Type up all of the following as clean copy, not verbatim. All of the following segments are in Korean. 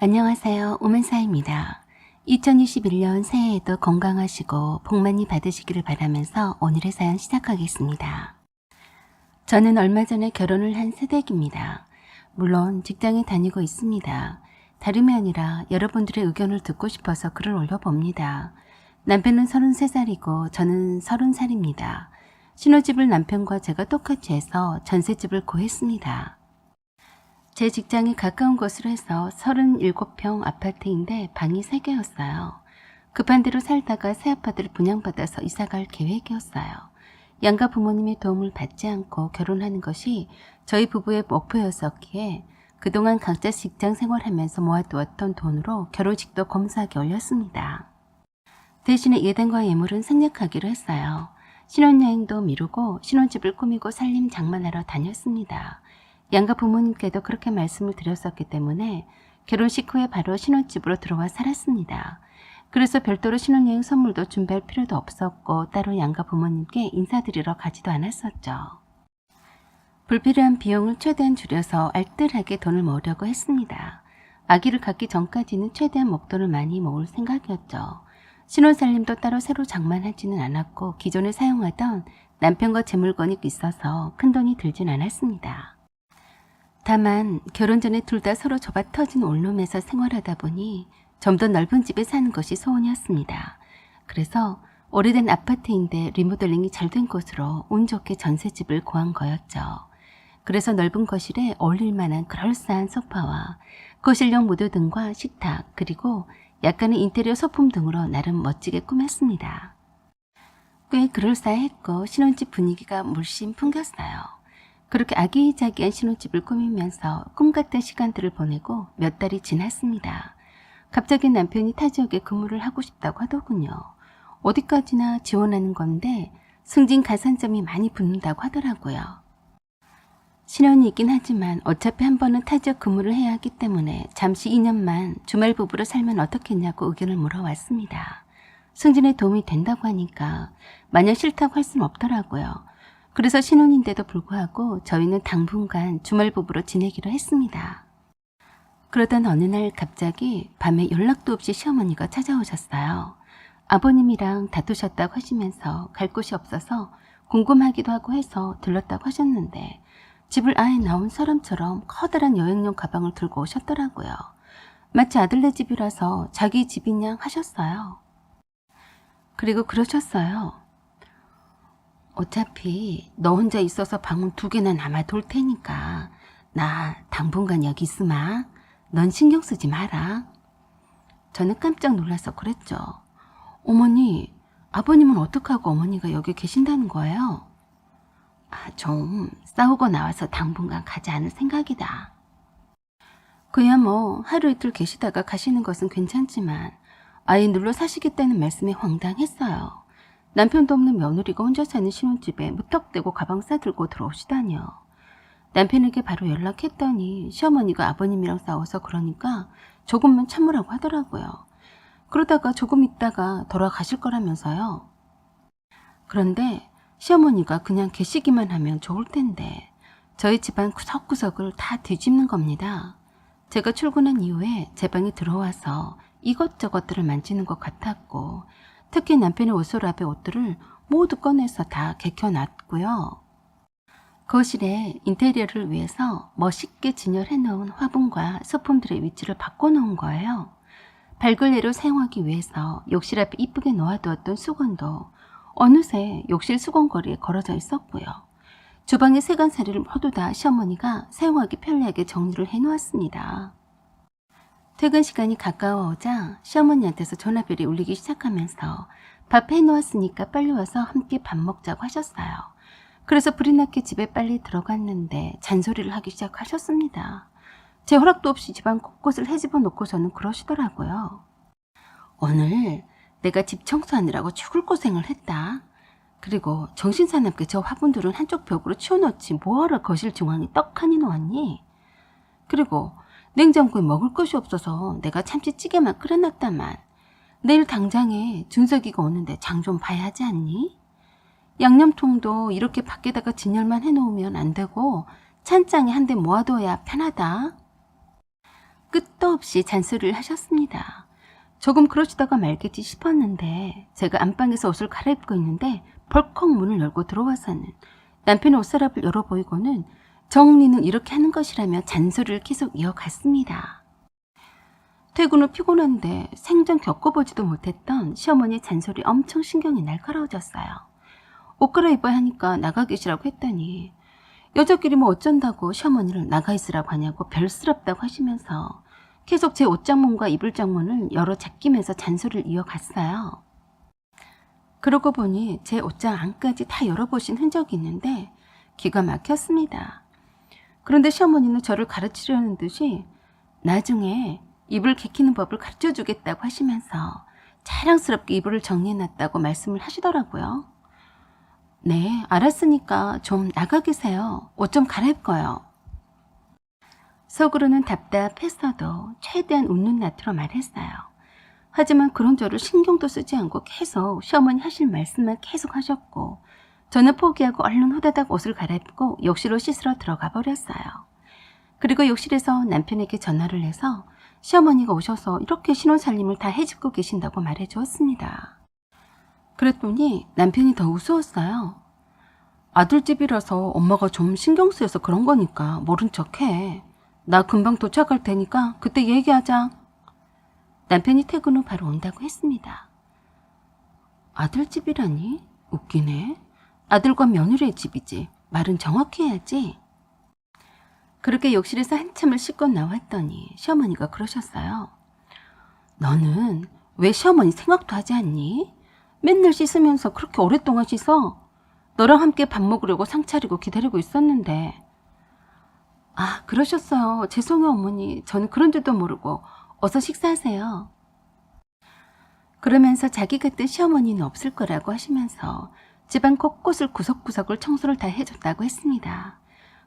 안녕하세요. 오만사입니다. 2021년 새해에도 건강하시고 복 많이 받으시기를 바라면서 오늘의 사연 시작하겠습니다. 저는 얼마 전에 결혼을 한 새댁입니다. 물론 직장에 다니고 있습니다. 다름이 아니라 여러분들의 의견을 듣고 싶어서 글을 올려봅니다. 남편은 33살이고 저는 30살입니다. 신혼집을 남편과 제가 똑같이 해서 전셋집을 구했습니다. 제 직장이 가까운 곳으로 해서 37평 아파트인데 방이 3개였어요. 급한 대로 살다가 새 아파트를 분양받아서 이사갈 계획이었어요. 양가 부모님의 도움을 받지 않고 결혼하는 것이 저희 부부의 목표였었기에 그동안 각자 직장 생활하면서 모아두었던 돈으로 결혼식도 검소하게 올렸습니다. 대신에 예단과 예물은 생략하기로 했어요. 신혼여행도 미루고 신혼집을 꾸미고 살림 장만하러 다녔습니다. 양가 부모님께도 그렇게 말씀을 드렸었기 때문에 결혼식 후에 바로 신혼집으로 들어와 살았습니다. 그래서 별도로 신혼여행 선물도 준비할 필요도 없었고 따로 양가 부모님께 인사드리러 가지도 않았었죠. 불필요한 비용을 최대한 줄여서 알뜰하게 돈을 모으려고 했습니다. 아기를 갖기 전까지는 최대한 목돈을 많이 모을 생각이었죠. 신혼살림도 따로 새로 장만하지는 않았고 기존에 사용하던 남편과 제 물건이 있어서 큰돈이 들진 않았습니다. 다만 결혼 전에 둘 다 서로 좁아터진 원룸에서 생활하다 보니 좀 더 넓은 집에 사는 것이 소원이었습니다. 그래서 오래된 아파트인데 리모델링이 잘 된 곳으로 운 좋게 전셋집을 구한 거였죠. 그래서 넓은 거실에 어울릴 만한 그럴싸한 소파와 거실용 무드등과 식탁 그리고 약간의 인테리어 소품 등으로 나름 멋지게 꾸몄습니다. 꽤 그럴싸했고 신혼집 분위기가 물씬 풍겼어요. 그렇게 아기자기한 신혼집을 꾸미면서 꿈같은 시간들을 보내고 몇 달이 지났습니다. 갑자기 남편이 타 지역에 근무를 하고 싶다고 하더군요. 어디까지나 지원하는 건데 승진 가산점이 많이 붙는다고 하더라고요. 신혼이긴 하지만 어차피 한 번은 타 지역 근무를 해야 하기 때문에 잠시 2년만 주말 부부로 살면 어떻겠냐고 의견을 물어왔습니다. 승진에 도움이 된다고 하니까 마냥 싫다고 할 수는 없더라고요. 그래서 신혼인데도 불구하고 저희는 당분간 주말 부부로 지내기로 했습니다. 그러던 어느 날 갑자기 밤에 연락도 없이 시어머니가 찾아오셨어요. 아버님이랑 다투셨다고 하시면서 갈 곳이 없어서 궁금하기도 하고 해서 들렀다고 하셨는데 집을 아예 나온 사람처럼 커다란 여행용 가방을 들고 오셨더라고요. 마치 아들네 집이라서 자기 집인 양 하셨어요. 그리고 그러셨어요. 어차피 너 혼자 있어서 방은 2개나 남아돌 테니까 나 당분간 여기 있으마. 넌 신경 쓰지 마라. 저는 깜짝 놀라서 그랬죠. 어머니, 아버님은 어떡하고 어머니가 여기 계신다는 거예요? 좀 싸우고 나와서 당분간 가지 않을 생각이다. 그야 뭐 하루 이틀 계시다가 가시는 것은 괜찮지만 아예 눌러 사시겠다는 말씀이 황당했어요. 남편도 없는 며느리가 혼자 사는 신혼집에 무턱대고 가방 싸들고 들어오시다니요. 남편에게 바로 연락했더니 시어머니가 아버님이랑 싸워서 그러니까 조금만 참으라고 하더라고요. 그러다가 조금 있다가 돌아가실 거라면서요. 그런데 시어머니가 그냥 계시기만 하면 좋을 텐데 저희 집안 구석구석을 다 뒤집는 겁니다. 제가 출근한 이후에 제 방에 들어와서 이것저것들을 만지는 것 같았고 특히 남편의 옷서랍의 옷들을 모두 꺼내서 다 개켜놨고요. 거실에 인테리어를 위해서 멋있게 진열해 놓은 화분과 소품들의 위치를 바꿔놓은 거예요. 발걸레로 사용하기 위해서 욕실 앞에 이쁘게 놓아두었던 수건도 어느새 욕실 수건거리에 걸어져 있었고요. 주방의 세간살이를 모두 다 시어머니가 사용하기 편리하게 정리를 해놓았습니다. 퇴근 시간이 가까워오자 시어머니한테서 전화벨이 울리기 시작하면서 밥 해놓았으니까 빨리 와서 함께 밥 먹자고 하셨어요. 그래서 불이 나게 집에 빨리 들어갔는데 잔소리를 하기 시작하셨습니다. 제 허락도 없이 집안 곳곳을 헤집어 놓고서는 그러시더라고요. 오늘 내가 집 청소하느라고 죽을 고생을 했다. 그리고 정신사납게 저 화분들은 한쪽 벽으로 치워놓지 뭐하러 거실 중앙에 떡하니 놓았니? 그리고 냉장고에 먹을 것이 없어서 내가 참치찌개만 끓여놨다만 내일 당장에 준석이가 오는데 장 좀 봐야 하지 않니? 양념통도 이렇게 밖에다가 진열만 해놓으면 안 되고 찬장에 한 대 모아둬야 편하다. 끝도 없이 잔소리를 하셨습니다. 조금 그러시다가 말겠지 싶었는데 제가 안방에서 옷을 갈아입고 있는데 벌컥 문을 열고 들어와서는 남편의 옷서랍을 열어 보이고는 정리는 이렇게 하는 것이라며 잔소리를 계속 이어갔습니다. 퇴근 후 피곤한데 생전 겪어보지도 못했던 시어머니의 잔소리 엄청 신경이 날카로워졌어요. 옷 갈아입어야 하니까 나가 계시라고 했더니 여자끼리 뭐 어쩐다고 시어머니를 나가 있으라고 하냐고 별스럽다고 하시면서 계속 제 옷장문과 이불장문을 열어 제끼면서 잔소리를 이어갔어요. 그러고 보니 제 옷장 안까지 다 열어보신 흔적이 있는데 기가 막혔습니다. 그런데 시어머니는 저를 가르치려는 듯이 나중에 이불 개키는 법을 가르쳐주겠다고 하시면서 자랑스럽게 이불을 정리해놨다고 말씀을 하시더라고요. 네, 알았으니까 좀 나가 계세요. 옷 좀 갈아입고요. 속으로는 답답했어도 최대한 웃는 나트로 말했어요. 하지만 그런 저를 신경도 쓰지 않고 계속 시어머니 하실 말씀만 계속 하셨고 저는 포기하고 얼른 후다닥 옷을 갈아입고 욕실로 씻으러 들어가 버렸어요. 그리고 욕실에서 남편에게 전화를 해서 시어머니가 오셔서 이렇게 신혼살림을 다 해주고 계신다고 말해 주었습니다. 그랬더니 남편이 더 우스웠어요. 아들집이라서 엄마가 좀 신경 쓰여서 그런 거니까 모른 척해. 나 금방 도착할 테니까 그때 얘기하자. 남편이 퇴근 후 바로 온다고 했습니다. 아들집이라니? 웃기네. 아들과 며느리의 집이지. 말은 정확히 해야지. 그렇게 욕실에서 한참을 씻고 나왔더니 시어머니가 그러셨어요. 너는 왜 시어머니 생각도 하지 않니? 맨날 씻으면서 그렇게 오랫동안 씻어. 너랑 함께 밥 먹으려고 상 차리고 기다리고 있었는데. 아, 그러셨어요. 죄송해요, 어머니. 저는 그런 줄도 모르고. 어서 식사하세요. 그러면서 자기 같은 시어머니는 없을 거라고 하시면서 집안 곳곳을 구석구석을 청소를 다 해줬다고 했습니다.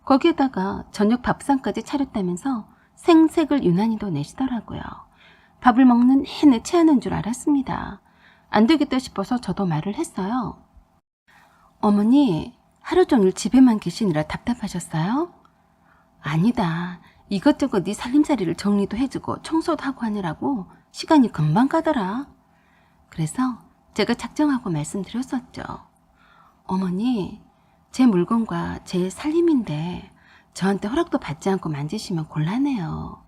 거기에다가 저녁 밥상까지 차렸다면서 생색을 유난히도 내시더라고요. 밥을 먹는 내내 체하는 줄 알았습니다. 안 되겠다 싶어서 저도 말을 했어요. 어머니, 하루 종일 집에만 계시느라 답답하셨어요? 아니다. 이것저것 네 살림살이를 정리도 해주고 청소도 하고 하느라고 시간이 금방 가더라. 그래서 제가 작정하고 말씀드렸었죠. 어머니, 제 물건과 제 살림인데 저한테 허락도 받지 않고 만지시면 곤란해요.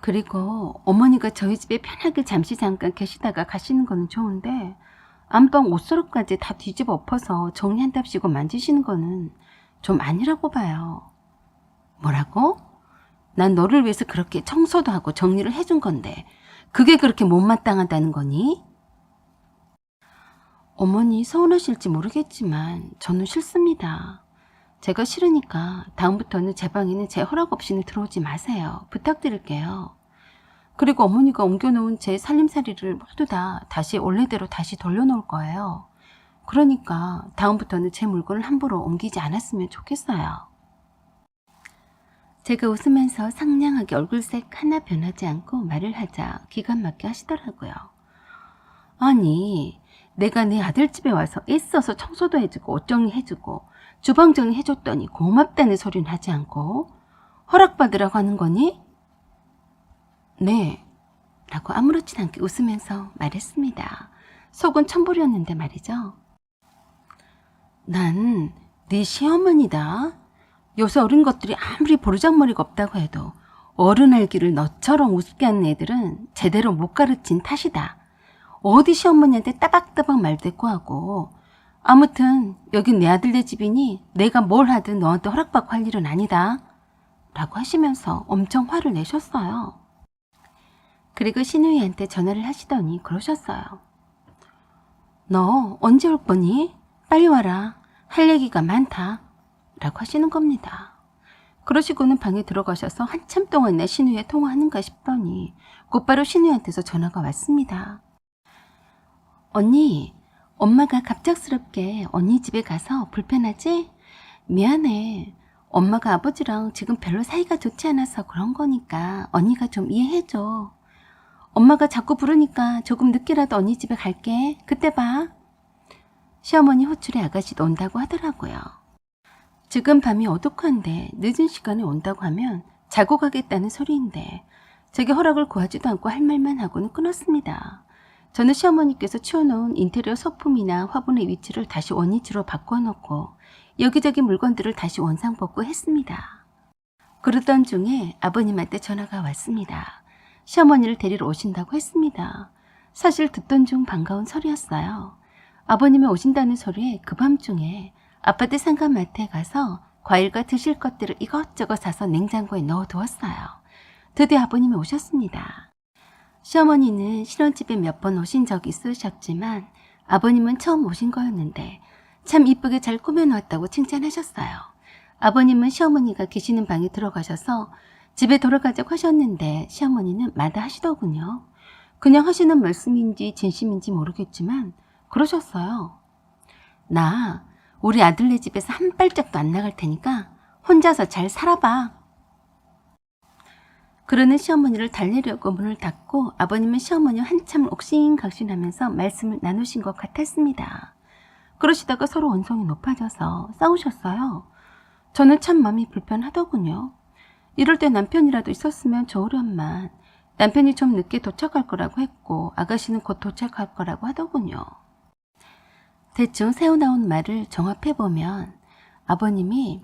그리고 어머니가 저희 집에 편하게 잠시 잠깐 계시다가 가시는 거는 좋은데 안방 옷서랍까지 다 뒤집어 엎어서 정리한답시고 만지시는 거는 좀 아니라고 봐요. 뭐라고? 난 너를 위해서 그렇게 청소도 하고 정리를 해준 건데 그게 그렇게 못마땅하다는 거니? 어머니 서운하실지 모르겠지만 저는 싫습니다. 제가 싫으니까 다음부터는 제 방에는 제 허락 없이는 들어오지 마세요. 부탁드릴게요. 그리고 어머니가 옮겨놓은 제 살림살이를 모두 다 다시 원래대로 다시 돌려놓을 거예요. 그러니까 다음부터는 제 물건을 함부로 옮기지 않았으면 좋겠어요. 제가 웃으면서 상냥하게 얼굴색 하나 변하지 않고 말을 하자 기가 막혀 하시더라고요. 아니, 내가 내 아들 집에 와서 애써서 청소도 해주고 옷 정리해주고 주방 정리해줬더니 고맙다는 소리는 하지 않고 허락받으라고 하는 거니? 네, 라고 아무렇지 않게 웃으면서 말했습니다. 속은 천불이었는데 말이죠. 난 네 시어머니다. 요새 어린 것들이 아무리 버르장머리가 없다고 해도 어른 알기를 너처럼 우습게 하는 애들은 제대로 못 가르친 탓이다. 어디 시어머니한테 따박따박 말대꾸하고. 아무튼 여긴 내 아들네 집이니 내가 뭘 하든 너한테 허락받고 할 일은 아니다. 라고 하시면서 엄청 화를 내셨어요. 그리고 신우이한테 전화를 하시더니 그러셨어요. 너 언제 올 거니? 빨리 와라. 할 얘기가 많다. 라고 하시는 겁니다. 그러시고는 방에 들어가셔서 한참 동안이나 신우이와 통화하는가 싶더니 곧바로 신우이한테서 전화가 왔습니다. 언니, 엄마가 갑작스럽게 언니 집에 가서 불편하지? 미안해. 엄마가 아버지랑 지금 별로 사이가 좋지 않아서 그런 거니까 언니가 좀 이해해줘. 엄마가 자꾸 부르니까 조금 늦게라도 언니 집에 갈게. 그때 봐. 시어머니 호출에 아가씨도 온다고 하더라고요. 지금 밤이 어둑한데 늦은 시간에 온다고 하면 자고 가겠다는 소리인데 제게 허락을 구하지도 않고 할 말만 하고는 끊었습니다. 저는 시어머니께서 치워놓은 인테리어 소품이나 화분의 위치를 다시 원위치로 바꿔놓고 여기저기 물건들을 다시 원상복구했습니다. 그러던 중에 아버님한테 전화가 왔습니다. 시어머니를 데리러 오신다고 했습니다. 사실 듣던 중 반가운 소리였어요. 아버님이 오신다는 소리에 그 밤중에 아파트 상가마트에 가서 과일과 드실 것들을 이것저것 사서 냉장고에 넣어두었어요. 드디어 아버님이 오셨습니다. 시어머니는 신혼집에 몇 번 오신 적이 있으셨지만 아버님은 처음 오신 거였는데 참 이쁘게 잘 꾸며놓았다고 칭찬하셨어요. 아버님은 시어머니가 계시는 방에 들어가셔서 집에 돌아가자고 하셨는데 시어머니는 마다하시더군요. 그냥 하시는 말씀인지 진심인지 모르겠지만 그러셨어요. 나 우리 아들네 집에서 한 발짝도 안 나갈 테니까 혼자서 잘 살아봐. 그러는 시어머니를 달래려고 문을 닫고 아버님은 시어머니와 한참 옥신각신하면서 말씀을 나누신 것 같았습니다. 그러시다가 서로 언성이 높아져서 싸우셨어요. 저는 참 마음이 불편하더군요. 이럴 때 남편이라도 있었으면 좋으련만 남편이 좀 늦게 도착할 거라고 했고 아가씨는 곧 도착할 거라고 하더군요. 대충 새어나온 말을 종합해보면 아버님이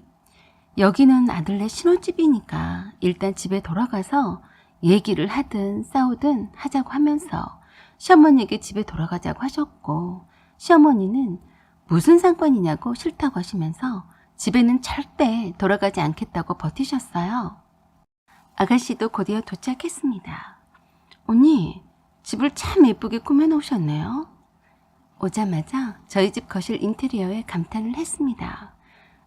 여기는 아들네 신혼집이니까 일단 집에 돌아가서 얘기를 하든 싸우든 하자고 하면서 시어머니에게 집에 돌아가자고 하셨고 시어머니는 무슨 상관이냐고 싫다고 하시면서 집에는 절대 돌아가지 않겠다고 버티셨어요. 아가씨도 곧이어 도착했습니다. 언니, 집을 참 예쁘게 꾸며놓으셨네요. 오자마자 저희 집 거실 인테리어에 감탄을 했습니다.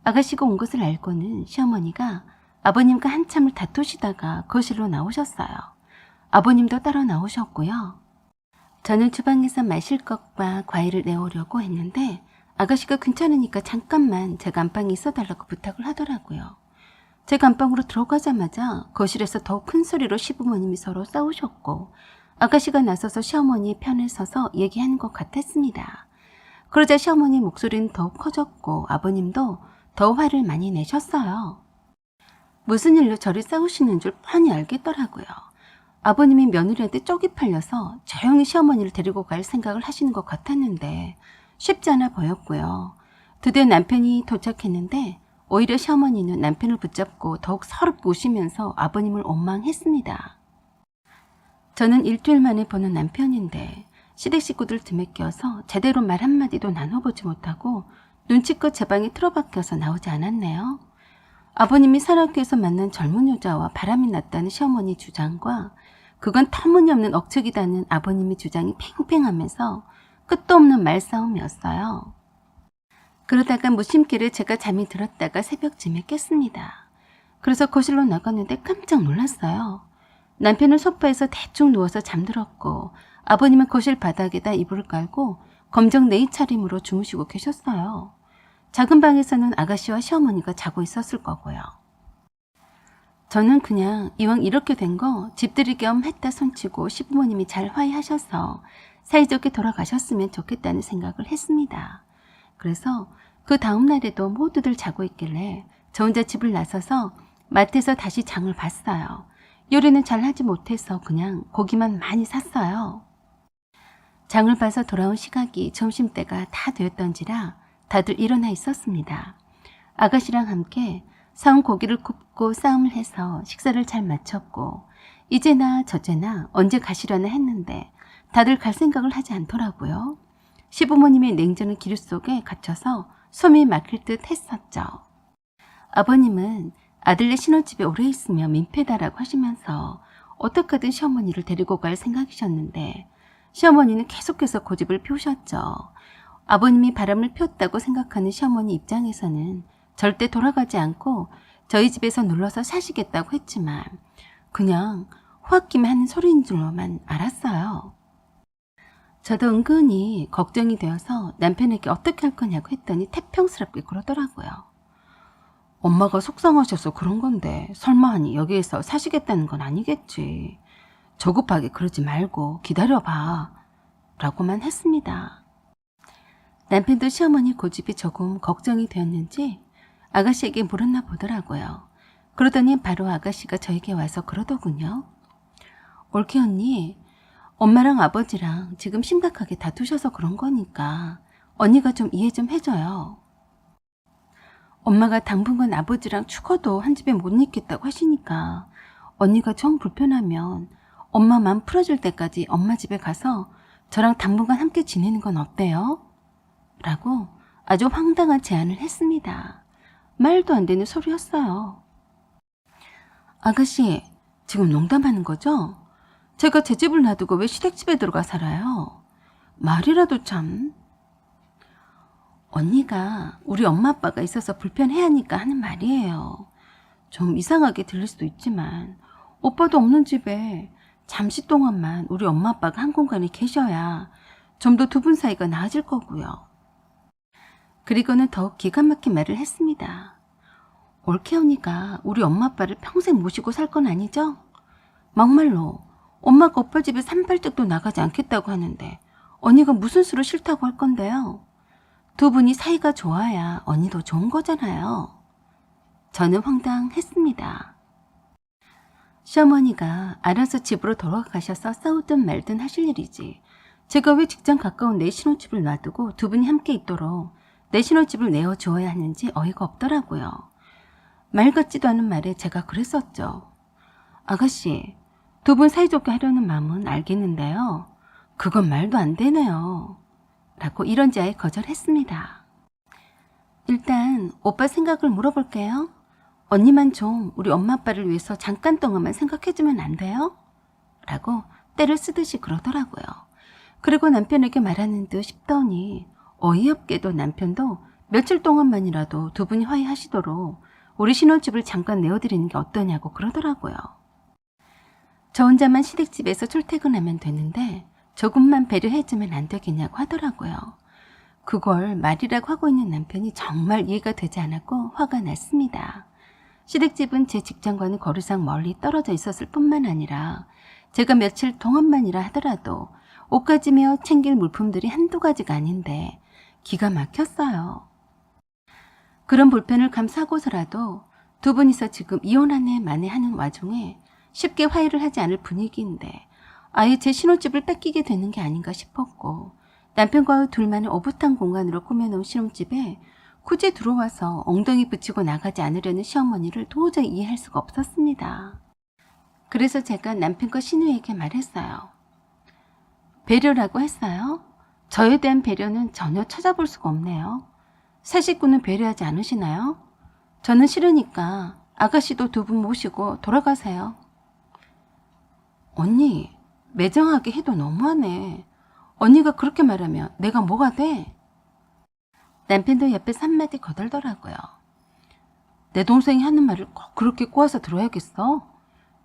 아가씨가 온 것을 알고는 시어머니가 아버님과 한참을 다투시다가 거실로 나오셨어요. 아버님도 따라 나오셨고요. 저는 주방에서 마실 것과 과일을 내오려고 했는데 아가씨가 괜찮으니까 잠깐만 제가 안방에 있어달라고 부탁을 하더라고요. 제가 안방으로 들어가자마자 거실에서 더욱 큰 소리로 시부모님이 서로 싸우셨고 아가씨가 나서서 시어머니 편에 서서 얘기하는 것 같았습니다. 그러자 시어머니 목소리는 더욱 커졌고 아버님도 더 화를 많이 내셨어요. 무슨 일로 저를 싸우시는 줄 뻔히 알겠더라고요. 아버님이 며느리한테 쪽이 팔려서 조용히 시어머니를 데리고 갈 생각을 하시는 것 같았는데 쉽지 않아 보였고요. 드디어 남편이 도착했는데 오히려 시어머니는 남편을 붙잡고 더욱 서럽게 우시면서 아버님을 원망했습니다. 저는 일주일 만에 보는 남편인데 시댁 식구들 틈에 껴서 제대로 말 한마디도 나눠보지 못하고 눈치껏 제 방에 틀어박혀서 나오지 않았네요. 아버님이 산악회에서 만난 젊은 여자와 바람이 났다는 시어머니 주장과 그건 터무니없는 억측이다는 아버님의 주장이 팽팽하면서 끝도 없는 말싸움이었어요. 그러다가 무심결에 제가 잠이 들었다가 새벽쯤에 깼습니다. 그래서 거실로 나갔는데 깜짝 놀랐어요. 남편은 소파에서 대충 누워서 잠들었고 아버님은 거실 바닥에다 이불을 깔고 검정 네이 차림으로 주무시고 계셨어요. 작은 방에서는 아가씨와 시어머니가 자고 있었을 거고요. 저는 그냥 이왕 이렇게 된 거 집들이 겸 했다 손치고 시부모님이 잘 화해하셔서 사이좋게 돌아가셨으면 좋겠다는 생각을 했습니다. 그래서 그 다음 날에도 모두들 자고 있길래 저 혼자 집을 나서서 마트에서 다시 장을 봤어요. 요리는 잘 하지 못해서 그냥 고기만 많이 샀어요. 장을 봐서 돌아온 시각이 점심때가 다 되었던지라 다들 일어나 있었습니다. 아가씨랑 함께 사온 고기를 굽고 싸움을 해서 식사를 잘 마쳤고 이제나 저제나 언제 가시려나 했는데 다들 갈 생각을 하지 않더라고요. 시부모님의 냉정한 기류 속에 갇혀서 숨이 막힐 듯 했었죠. 아버님은 아들네 신혼집에 오래 있으면 민폐다라고 하시면서 어떻게든 시어머니를 데리고 갈 생각이셨는데 시어머니는 계속해서 고집을 피우셨죠. 아버님이 바람을 피웠다고 생각하는 시어머니 입장에서는 절대 돌아가지 않고 저희 집에서 눌러서 사시겠다고 했지만 그냥 호학김에 하는 소리인 줄로만 알았어요. 저도 은근히 걱정이 되어서 남편에게 어떻게 할 거냐고 했더니 태평스럽게 그러더라고요. 엄마가 속상하셔서 그런 건데 설마 하니 여기에서 사시겠다는 건 아니겠지. 조급하게 그러지 말고 기다려봐 라고만 했습니다. 남편도 시어머니 고집이 조금 걱정이 되었는지 아가씨에게 물었나 보더라고요. 그러더니 바로 아가씨가 저에게 와서 그러더군요. 올케 언니, 엄마랑 아버지랑 지금 심각하게 다투셔서 그런 거니까 언니가 좀 이해 좀 해줘요. 엄마가 당분간 아버지랑 죽어도 한 집에 못 있겠다고 하시니까 언니가 정 불편하면 엄마 마음 풀어줄 때까지 엄마 집에 가서 저랑 당분간 함께 지내는 건 어때요? 라고 아주 황당한 제안을 했습니다. 말도 안 되는 소리였어요. 아가씨, 지금 농담하는 거죠? 제가 제 집을 놔두고 왜 시댁집에 들어가 살아요? 말이라도 참. 언니가 우리 엄마 아빠가 있어서 불편해하니까 하는 말이에요. 좀 이상하게 들릴 수도 있지만 오빠도 없는 집에 잠시 동안만 우리 엄마 아빠가 한 공간에 계셔야 좀 더 두 분 사이가 나아질 거고요. 그리고는 더욱 기가 막힌 말을 했습니다. 올케 언니가 우리 엄마 아빠를 평생 모시고 살 건 아니죠? 막말로 엄마가 오빠 집에 산발짝도 나가지 않겠다고 하는데 언니가 무슨 수로 싫다고 할 건데요? 두 분이 사이가 좋아야 언니도 좋은 거잖아요. 저는 황당했습니다. 시어머니가 알아서 집으로 돌아가셔서 싸우든 말든 하실 일이지. 제가 왜 직장 가까운 내 신혼집을 놔두고 두 분이 함께 있도록 내 신혼집을 내어주어야 하는지 어이가 없더라고요. 말 같지도 않은 말에 제가 그랬었죠. 아가씨, 두 분 사이좋게 하려는 마음은 알겠는데요. 그건 말도 안 되네요. 라고 이런지아에 거절했습니다. 일단 오빠 생각을 물어볼게요. 언니만 좀 우리 엄마 아빠를 위해서 잠깐 동안만 생각해주면 안 돼요? 라고 때를 쓰듯이 그러더라고요. 그리고 남편에게 말하는 듯 싶더니 어이없게도 남편도 며칠 동안만이라도 두 분이 화해하시도록 우리 신혼집을 잠깐 내어드리는 게 어떠냐고 그러더라고요. 저 혼자만 시댁집에서 출퇴근하면 되는데 조금만 배려해주면 안 되겠냐고 하더라고요. 그걸 말이라고 하고 있는 남편이 정말 이해가 되지 않았고 화가 났습니다. 시댁집은 제 직장과는 거리상 멀리 떨어져 있었을 뿐만 아니라 제가 며칠 동안만이라 하더라도 옷가지며 챙길 물품들이 한두 가지가 아닌데 기가 막혔어요. 그런 불편을 감수하고서라도 두 분이서 지금 이혼하네 마네 하는 와중에 쉽게 화해를 하지 않을 분위기인데 아예 제 신혼집을 뺏기게 되는 게 아닌가 싶었고 남편과의 둘만의 오붓한 공간으로 꾸며놓은 신혼집에 굳이 들어와서 엉덩이 붙이고 나가지 않으려는 시어머니를 도저히 이해할 수가 없었습니다. 그래서 제가 남편과 신우에게 말했어요. 배려라고 했어요? 저에 대한 배려는 전혀 찾아볼 수가 없네요. 새 식구는 배려하지 않으시나요? 저는 싫으니까 아가씨도 두 분 모시고 돌아가세요. 언니, 매정하게 해도 너무하네. 언니가 그렇게 말하면 내가 뭐가 돼? 남편도 옆에서 한마디 거들더라고요. 내 동생이 하는 말을 꼭 그렇게 꼬아서 들어야겠어?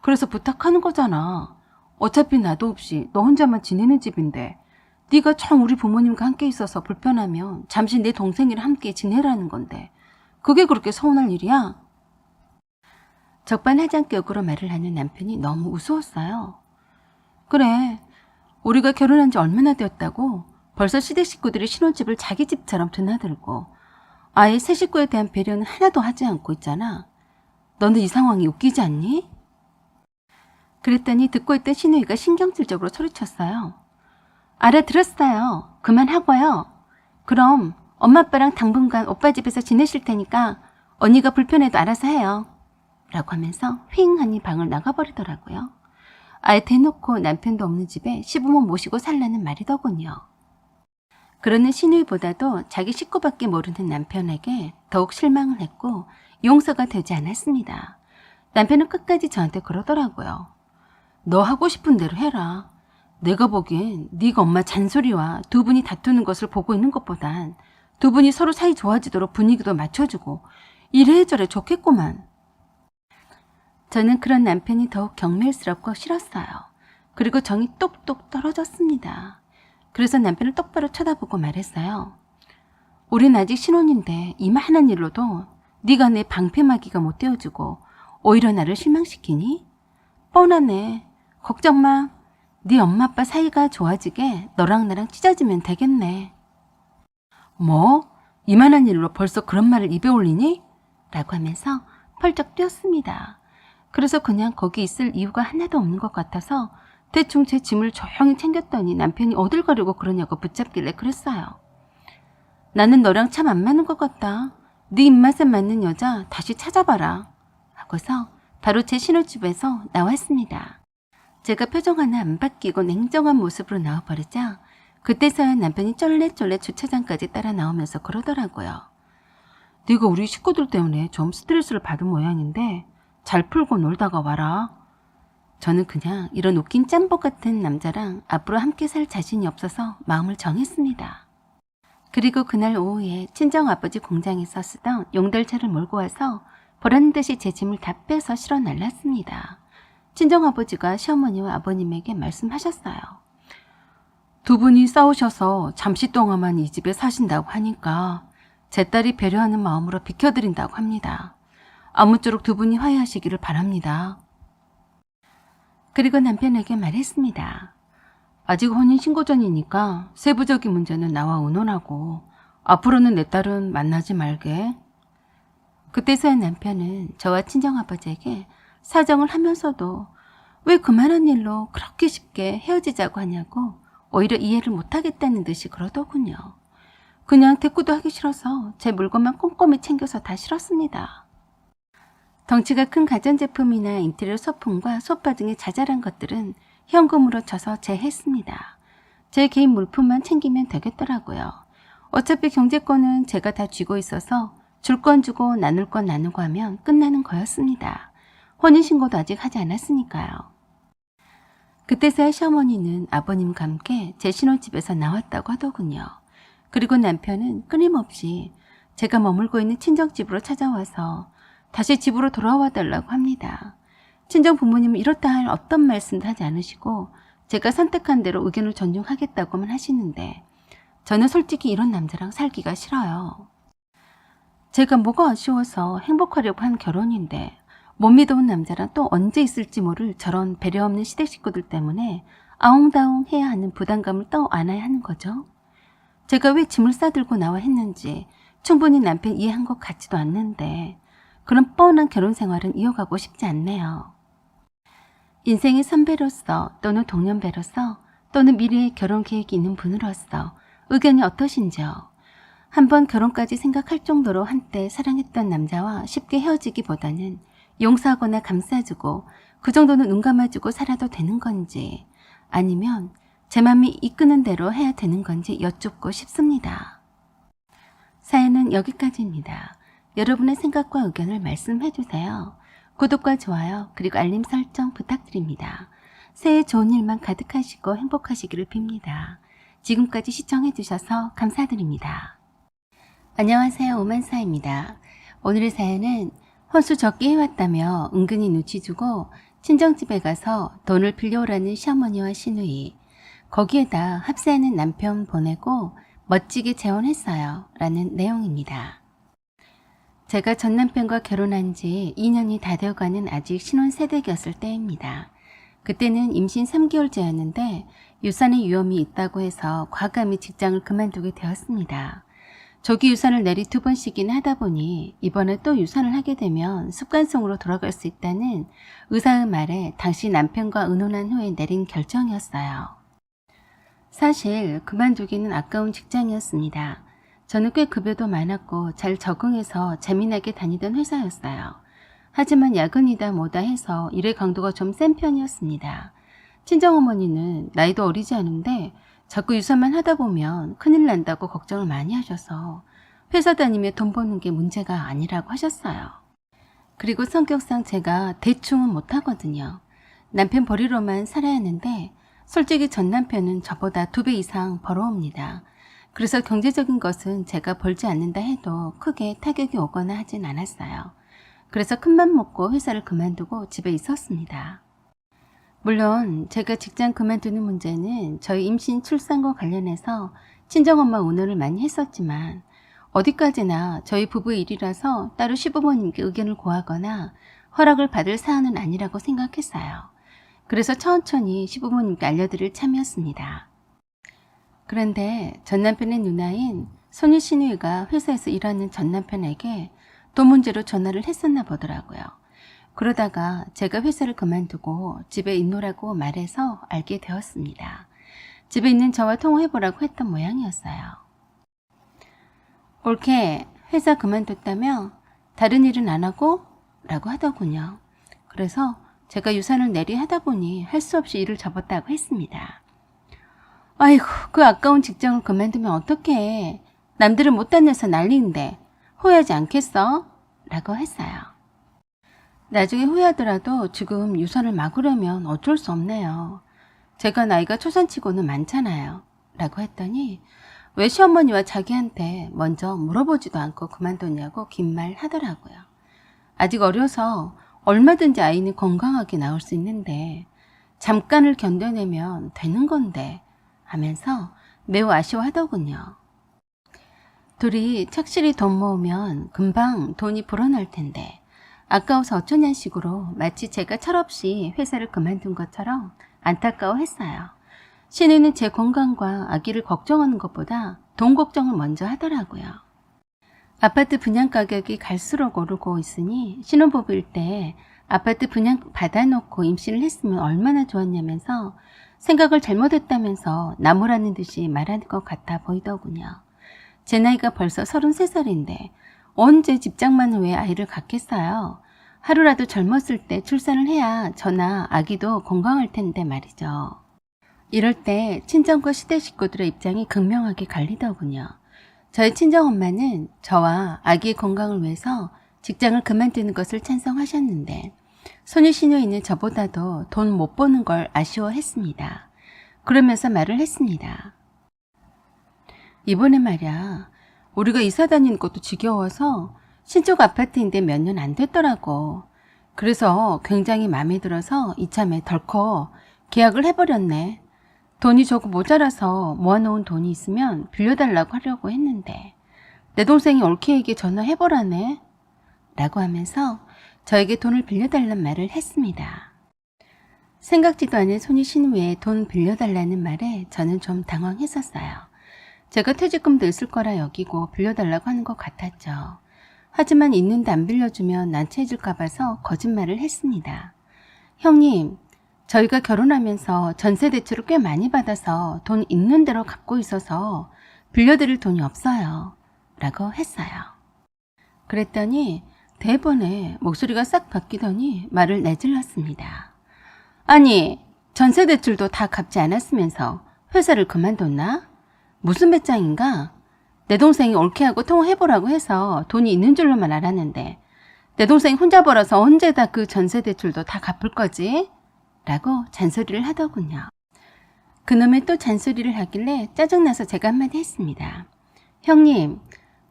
그래서 부탁하는 거잖아. 어차피 나도 없이 너 혼자만 지내는 집인데 네가 참 우리 부모님과 함께 있어서 불편하면 잠시 내 동생이랑 함께 지내라는 건데 그게 그렇게 서운할 일이야? 적반하장격으로 말을 하는 남편이 너무 우스웠어요. 그래, 우리가 결혼한 지 얼마나 되었다고 벌써 시댁 식구들이 신혼집을 자기 집처럼 드나들고 아예 새 식구에 대한 배려는 하나도 하지 않고 있잖아. 너는 이 상황이 웃기지 않니? 그랬더니 듣고 있던 신우이가 신경질적으로 소리쳤어요. 알아들었어요. 그만하고요. 그럼 엄마 아빠랑 당분간 오빠 집에서 지내실 테니까 언니가 불편해도 알아서 해요. 라고 하면서 휑 하니 방을 나가버리더라고요. 아예 대놓고 남편도 없는 집에 시부모 모시고 살라는 말이더군요. 그러는 신우이보다도 자기 식구밖에 모르는 남편에게 더욱 실망을 했고 용서가 되지 않았습니다. 남편은 끝까지 저한테 그러더라고요. 너 하고 싶은 대로 해라. 내가 보기엔 네가 엄마 잔소리와 두 분이 다투는 것을 보고 있는 것보단 두 분이 서로 사이 좋아지도록 분위기도 맞춰주고 이래저래 좋겠구만. 저는 그런 남편이 더욱 경멸스럽고 싫었어요. 그리고 정이 똑똑 떨어졌습니다. 그래서 남편을 똑바로 쳐다보고 말했어요. 우린 아직 신혼인데 이만한 일로도 네가 내 방패막이가 못 되어주고 오히려 나를 실망시키니? 뻔하네. 걱정 마. 네 엄마 아빠 사이가 좋아지게 너랑 나랑 찢어지면 되겠네. 뭐? 이만한 일로 벌써 그런 말을 입에 올리니? 라고 하면서 펄쩍 뛰었습니다. 그래서 그냥 거기 있을 이유가 하나도 없는 것 같아서 대충 제 짐을 조용히 챙겼더니 남편이 어딜 가려고 그러냐고 붙잡길래 그랬어요. 나는 너랑 참 안 맞는 것 같다. 네 입맛에 맞는 여자 다시 찾아봐라. 하고서 바로 제 신혼집에서 나왔습니다. 제가 표정 하나 안 바뀌고 냉정한 모습으로 나와버리자 그때서야 남편이 쩔레쩔레 주차장까지 따라 나오면서 그러더라고요. 네가 우리 식구들 때문에 좀 스트레스를 받은 모양인데 잘 풀고 놀다가 와라. 저는 그냥 이런 웃긴 짬뽕 같은 남자랑 앞으로 함께 살 자신이 없어서 마음을 정했습니다. 그리고 그날 오후에 친정아버지 공장에서 쓰던 용달차를 몰고 와서 보란듯이 제 짐을 다 빼서 실어 날랐습니다. 친정아버지가 시어머니와 아버님에게 말씀하셨어요. 두 분이 싸우셔서 잠시 동안만 이 집에 사신다고 하니까 제 딸이 배려하는 마음으로 비켜드린다고 합니다. 아무쪼록 두 분이 화해하시기를 바랍니다. 그리고 남편에게 말했습니다. 아직 혼인신고 전이니까 세부적인 문제는 나와 의논하고 앞으로는 내 딸은 만나지 말게. 그때서야 남편은 저와 친정아버지에게 사정을 하면서도 왜 그만한 일로 그렇게 쉽게 헤어지자고 하냐고 오히려 이해를 못하겠다는 듯이 그러더군요. 그냥 대꾸도 하기 싫어서 제 물건만 꼼꼼히 챙겨서 다 실었습니다. 덩치가 큰 가전제품이나 인테리어 소품과 소파 등의 자잘한 것들은 현금으로 쳐서 제했습니다. 제 개인 물품만 챙기면 되겠더라고요. 어차피 경제권은 제가 다 쥐고 있어서 줄 건 주고 나눌 건 나누고 하면 끝나는 거였습니다. 혼인신고도 아직 하지 않았으니까요. 그때서야 시어머니는 아버님과 함께 제 신혼집에서 나왔다고 하더군요. 그리고 남편은 끊임없이 제가 머물고 있는 친정집으로 찾아와서 다시 집으로 돌아와 달라고 합니다. 친정 부모님은 이렇다 할 어떤 말씀도 하지 않으시고 제가 선택한 대로 의견을 존중하겠다고만 하시는데 저는 솔직히 이런 남자랑 살기가 싫어요. 제가 뭐가 아쉬워서 행복하려고 한 결혼인데 못 믿어온 남자랑 또 언제 있을지 모를 저런 배려 없는 시댁 식구들 때문에 아웅다웅 해야 하는 부담감을 또 안아야 하는 거죠. 제가 왜 짐을 싸들고 나와 했는지 충분히 남편 이해한 것 같지도 않는데 그런 뻔한 결혼 생활은 이어가고 싶지 않네요. 인생의 선배로서 또는 동년배로서 또는 미래의 결혼 계획이 있는 분으로서 의견이 어떠신지요? 한번 결혼까지 생각할 정도로 한때 사랑했던 남자와 쉽게 헤어지기보다는 용서하거나 감싸주고 그 정도는 눈 감아주고 살아도 되는 건지 아니면 제 맘이 이끄는 대로 해야 되는 건지 여쭙고 싶습니다. 사연은 여기까지입니다. 여러분의 생각과 의견을 말씀해 주세요. 구독과 좋아요 그리고 알림 설정 부탁드립니다. 새해 좋은 일만 가득하시고 행복하시기를 빕니다. 지금까지 시청해 주셔서 감사드립니다. 안녕하세요, 오만사입니다. 오늘의 사연은 혼수 적게 해왔다며 은근히 눈치 주고 친정집에 가서 돈을 빌려오라는 시어머니와 시누이, 거기에다 합세하는 남편 보내고 멋지게 재혼했어요 라는 내용입니다. 제가 전 남편과 결혼한 지 2년이 다 되어가는 아직 신혼세대였을 때입니다. 그때는 임신 3개월째였는데 유산의 위험이 있다고 해서 과감히 직장을 그만두게 되었습니다. 조기 유산을 내리 2번씩이나 하다 보니 이번에 또 유산을 하게 되면 습관성으로 돌아갈 수 있다는 의사의 말에 당시 남편과 의논한 후에 내린 결정이었어요. 사실 그만두기는 아까운 직장이었습니다. 저는 꽤 급여도 많았고 잘 적응해서 재미나게 다니던 회사였어요. 하지만 야근이다 뭐다 해서 일의 강도가 좀 센 편이었습니다. 친정어머니는 나이도 어리지 않은데 자꾸 유산만 하다 보면 큰일 난다고 걱정을 많이 하셔서 회사 다니며 돈 버는 게 문제가 아니라고 하셨어요. 그리고 성격상 제가 대충은 못하거든요. 남편 벌이로만 살아야 하는데 솔직히 전 남편은 저보다 2배 이상 벌어옵니다. 그래서 경제적인 것은 제가 벌지 않는다 해도 크게 타격이 오거나 하진 않았어요. 그래서 큰맘 먹고 회사를 그만두고 집에 있었습니다. 물론 제가 직장 그만두는 문제는 저희 임신 출산과 관련해서 친정엄마 의논을 많이 했었지만 어디까지나 저희 부부의 일이라서 따로 시부모님께 의견을 구하거나 허락을 받을 사안은 아니라고 생각했어요. 그래서 천천히 시부모님께 알려드릴 참이었습니다. 그런데 전 남편의 누나인 손희 시누이가 회사에서 일하는 전 남편에게 돈 문제로 전화를 했었나 보더라고요. 그러다가 제가 회사를 그만두고 집에 있노라고 말해서 알게 되었습니다. 집에 있는 저와 통화해보라고 했던 모양이었어요. 올케 회사 그만뒀다며 다른 일은 안 하고? 라고 하더군요. 그래서 제가 유산을 내리 하다 보니 할 수 없이 일을 접었다고 했습니다. 아이고, 그 아까운 직장을 그만두면 어떡해. 남들은 못 다녀서 난리인데 후회하지 않겠어? 라고 했어요. 나중에 후회하더라도 지금 유산을 막으려면 어쩔 수 없네요. 제가 나이가 초산치고는 많잖아요. 라고 했더니 왜 시어머니와 자기한테 먼저 물어보지도 않고 그만뒀냐고 긴 말 하더라고요. 아직 어려서 얼마든지 아이는 건강하게 나올 수 있는데 잠깐을 견뎌내면 되는 건데 하면서 매우 아쉬워하더군요. 둘이 착실히 돈 모으면 금방 돈이 불어날 텐데 아까워서 어쩌냐는 식으로 마치 제가 철없이 회사를 그만둔 것처럼 안타까워했어요. 신우는 제 건강과 아기를 걱정하는 것보다 돈 걱정을 먼저 하더라고요. 아파트 분양 가격이 갈수록 오르고 있으니 신혼부부일 때 아파트 분양 받아놓고 임신을 했으면 얼마나 좋았냐면서 생각을 잘못했다면서 나무라는 듯이 말하는 것 같아 보이더군요. 제 나이가 벌써 33살인데 언제 집장만 후에 아이를 갖겠어요. 하루라도 젊었을 때 출산을 해야 저나 아기도 건강할 텐데 말이죠. 이럴 때 친정과 시댁 식구들의 입장이 극명하게 갈리더군요. 저희 친정엄마는 저와 아기의 건강을 위해서 직장을 그만두는 것을 찬성하셨는데 소녀시녀 있는 저보다도 돈 못 버는 걸 아쉬워했습니다. 그러면서 말을 했습니다. 이번에 말이야, 우리가 이사 다니는 것도 지겨워서 신축 아파트인데 몇 년 안 됐더라고. 그래서 굉장히 마음에 들어서 이참에 덜컥 계약을 해버렸네. 돈이 조금 모자라서 모아놓은 돈이 있으면 빌려달라고 하려고 했는데 내 동생이 올케에게 전화해보라네 라고 하면서 저에게 돈을 빌려달란 말을 했습니다. 생각지도 않은 손이 신우에 돈 빌려달라는 말에 저는 좀 당황했었어요. 제가 퇴직금도 있을 거라 여기고 빌려달라고 하는 것 같았죠. 하지만 있는데 안 빌려주면 난처해질까 봐서 거짓말을 했습니다. 형님, 저희가 결혼하면서 전세 대출을 꽤 많이 받아서 돈 있는 대로 갚고 있어서 빌려드릴 돈이 없어요. 라고 했어요. 그랬더니 대번에 목소리가 싹 바뀌더니 말을 내질렀습니다. 아니, 전세 대출도 다 갚지 않았으면서 회사를 그만뒀나? 무슨 배짱인가? 내 동생이 올케하고 통화해보라고 해서 돈이 있는 줄로만 알았는데 내 동생이 혼자 벌어서 언제 다 그 전세 대출도 다 갚을 거지? 라고 잔소리를 하더군요. 그놈의 또 잔소리를 하길래 짜증나서 제가 한마디 했습니다. 형님,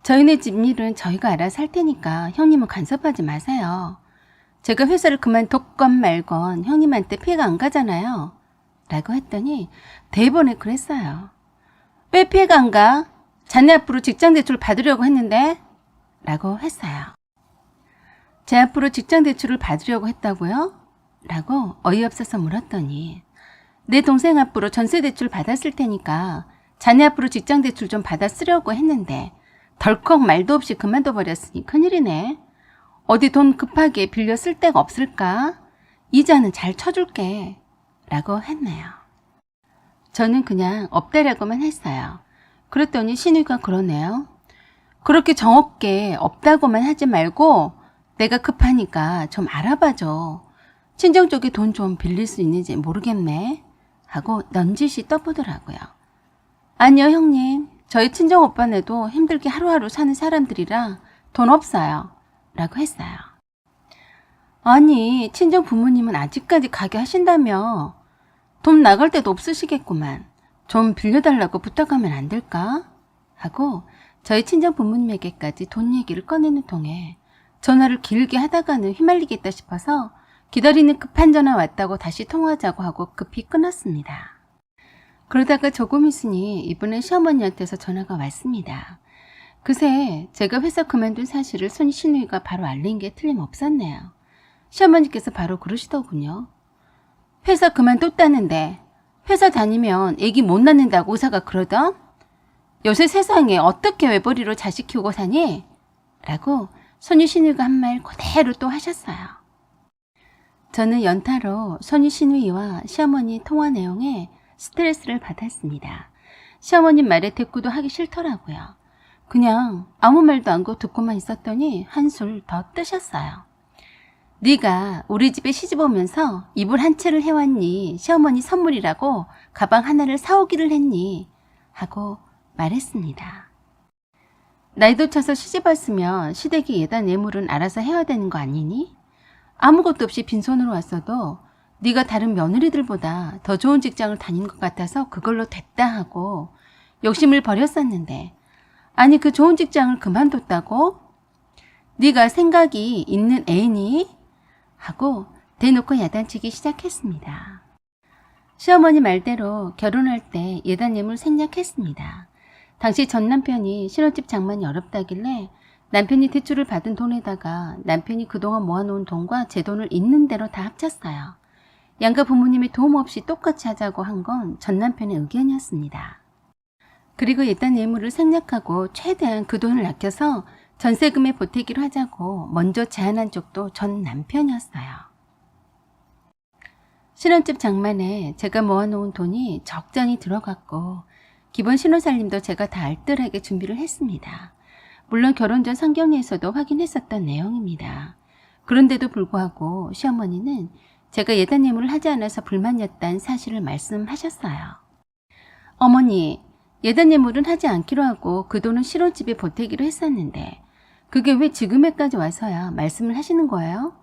저희네 집 일은 저희가 알아서 할 테니까 형님은 간섭하지 마세요. 제가 회사를 그만뒀건 말건 형님한테 피해가 안 가잖아요. 라고 했더니 대번에 그랬어요. 왜 피해가 안 가? 자네 앞으로 직장대출 받으려고 했는데? 라고 했어요. 제 앞으로 직장대출을 받으려고 했다고요? 라고 어이없어서 물었더니 내 동생 앞으로 전세대출 받았을 테니까 자네 앞으로 직장대출 좀 받아 쓰려고 했는데 덜컥 말도 없이 그만둬 버렸으니 큰일이네. 어디 돈 급하게 빌려 쓸 데가 없을까? 이자는 잘 쳐줄게. 라고 했네요. 저는 그냥 없다라고만 했어요. 그랬더니 신우가 그러네요. 그렇게 정없게 없다고만 하지 말고 내가 급하니까 좀 알아봐줘. 친정 쪽에 돈 좀 빌릴 수 있는지 모르겠네. 하고 넌지시 떠보더라고요. 아니요 형님. 저희 친정 오빠네도 힘들게 하루하루 사는 사람들이라 돈 없어요. 라고 했어요. 아니 친정 부모님은 아직까지 가게 하신다며. 돈 나갈 데도 없으시겠구만. 좀 빌려달라고 부탁하면 안 될까? 하고 저희 친정 부모님에게까지 돈 얘기를 꺼내는 통에 전화를 길게 하다가는 휘말리겠다 싶어서 기다리는 급한 전화 왔다고 다시 통화하자고 하고 급히 끊었습니다. 그러다가 조금 있으니 이번엔 시어머니한테서 전화가 왔습니다. 그새 제가 회사 그만둔 사실을 손 신우이가 바로 알린 게 틀림없었네요. 시어머니께서 바로 그러시더군요. 회사 그만뒀다는데 회사 다니면 애기 못 낳는다고 의사가 그러던? 요새 세상에 어떻게 외벌이로 자식 키우고 사니? 라고 손유 시누이가 한 말 그대로 또 하셨어요. 저는 연타로 손유 시누이와 시어머니 통화 내용에 스트레스를 받았습니다. 시어머님 말에 대꾸도 하기 싫더라고요. 그냥 아무 말도 안 하고 듣고만 있었더니 한술 더 뜨셨어요. 네가 우리 집에 시집 오면서 이불 한 채를 해왔니? 시어머니 선물이라고 가방 하나를 사오기를 했니? 하고 말했습니다. 나이도 차서 시집 왔으면 시댁이 예단 예물은 알아서 해야 되는 거 아니니? 아무것도 없이 빈손으로 왔어도 네가 다른 며느리들보다 더 좋은 직장을 다닌 것 같아서 그걸로 됐다 하고 욕심을 버렸었는데, 아니 그 좋은 직장을 그만뒀다고? 네가 생각이 있는 애니? 하고 대놓고 야단치기 시작했습니다. 시어머니 말대로 결혼할 때 예단 예물 생략했습니다. 당시 전 남편이 신혼집 장만이 어렵다길래 남편이 대출을 받은 돈에다가 남편이 그동안 모아놓은 돈과 제 돈을 있는 대로 다 합쳤어요. 양가 부모님의 도움 없이 똑같이 하자고 한 건 전 남편의 의견이었습니다. 그리고 예단 예물을 생략하고 최대한 그 돈을 아껴서 전세금에 보태기로 하자고 먼저 제안한 쪽도 전 남편이었어요. 신혼집 장만에 제가 모아놓은 돈이 적잖이 들어갔고 기본 신혼살림도 제가 다 알뜰하게 준비를 했습니다. 물론 결혼 전 성경에서도 확인했었던 내용입니다. 그런데도 불구하고 시어머니는 제가 예단 예물을 하지 않아서 불만이었다는 사실을 말씀하셨어요. 어머니, 예단 예물은 하지 않기로 하고 그 돈은 신혼집에 보태기로 했었는데 그게 왜 지금에까지 와서야 말씀을 하시는 거예요?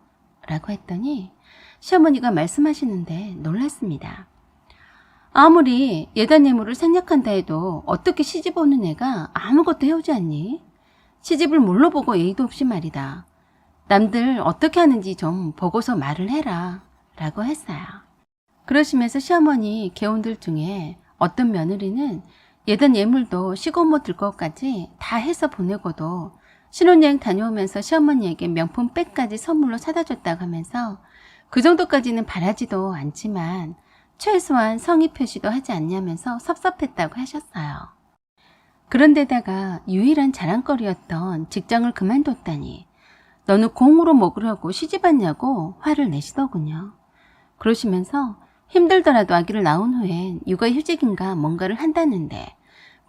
라고 했더니 시어머니가 말씀하시는데 놀랐습니다. 아무리 예단 예물을 생략한다 해도 어떻게 시집 오는 애가 아무것도 해오지 않니? 시집을 뭘로 보고 예의도 없이 말이다. 남들 어떻게 하는지 좀 보고서 말을 해라. 라고 했어요. 그러시면서 시어머니 개혼들 중에 어떤 며느리는 예단 예물도 시고모 들 것까지 다 해서 보내고도 신혼여행 다녀오면서 시어머니에게 명품 백까지 선물로 사다 줬다고 하면서 그 정도까지는 바라지도 않지만 최소한 성의 표시도 하지 않냐면서 섭섭했다고 하셨어요. 그런데다가 유일한 자랑거리였던 직장을 그만뒀다니 너는 공으로 먹으려고 시집 왔냐고 화를 내시더군요. 그러시면서 힘들더라도 아기를 낳은 후엔 육아휴직인가 뭔가를 한다는데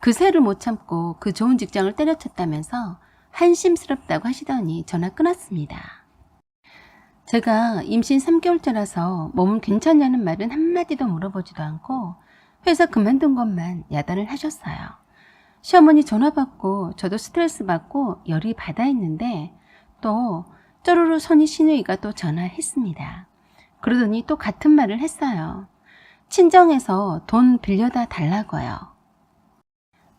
그 새를 못 참고 그 좋은 직장을 때려쳤다면서 한심스럽다고 하시더니 전화 끊었습니다. 제가 임신 3개월째라서 몸은 괜찮냐는 말은 한마디도 물어보지도 않고 회사 그만둔 것만 야단을 하셨어요. 시어머니 전화 받고 저도 스트레스 받고 열이 받아 있는데 또 쪼르르 손이 시누이가 또 전화했습니다. 그러더니 또 같은 말을 했어요. 친정에서 돈 빌려다 달라고요.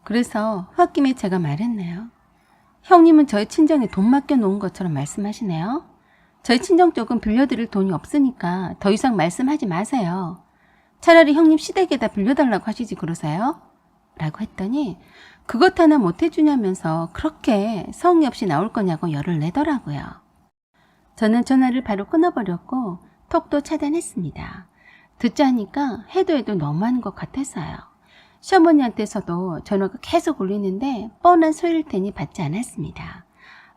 그래서 홧김에 제가 말했네요. 형님은 저희 친정에 돈 맡겨놓은 것처럼 말씀하시네요. 저희 친정 쪽은 빌려드릴 돈이 없으니까 더 이상 말씀하지 마세요. 차라리 형님 시댁에다 빌려달라고 하시지 그러세요? 라고 했더니 그것 하나 못해주냐면서 그렇게 성의 없이 나올 거냐고 열을 내더라고요. 저는 전화를 바로 끊어버렸고 톡도 차단했습니다. 듣자 하니까 해도 너무한 것 같았어요. 시어머니한테서도 전화가 계속 울리는데 뻔한 소리일 테니 받지 않았습니다.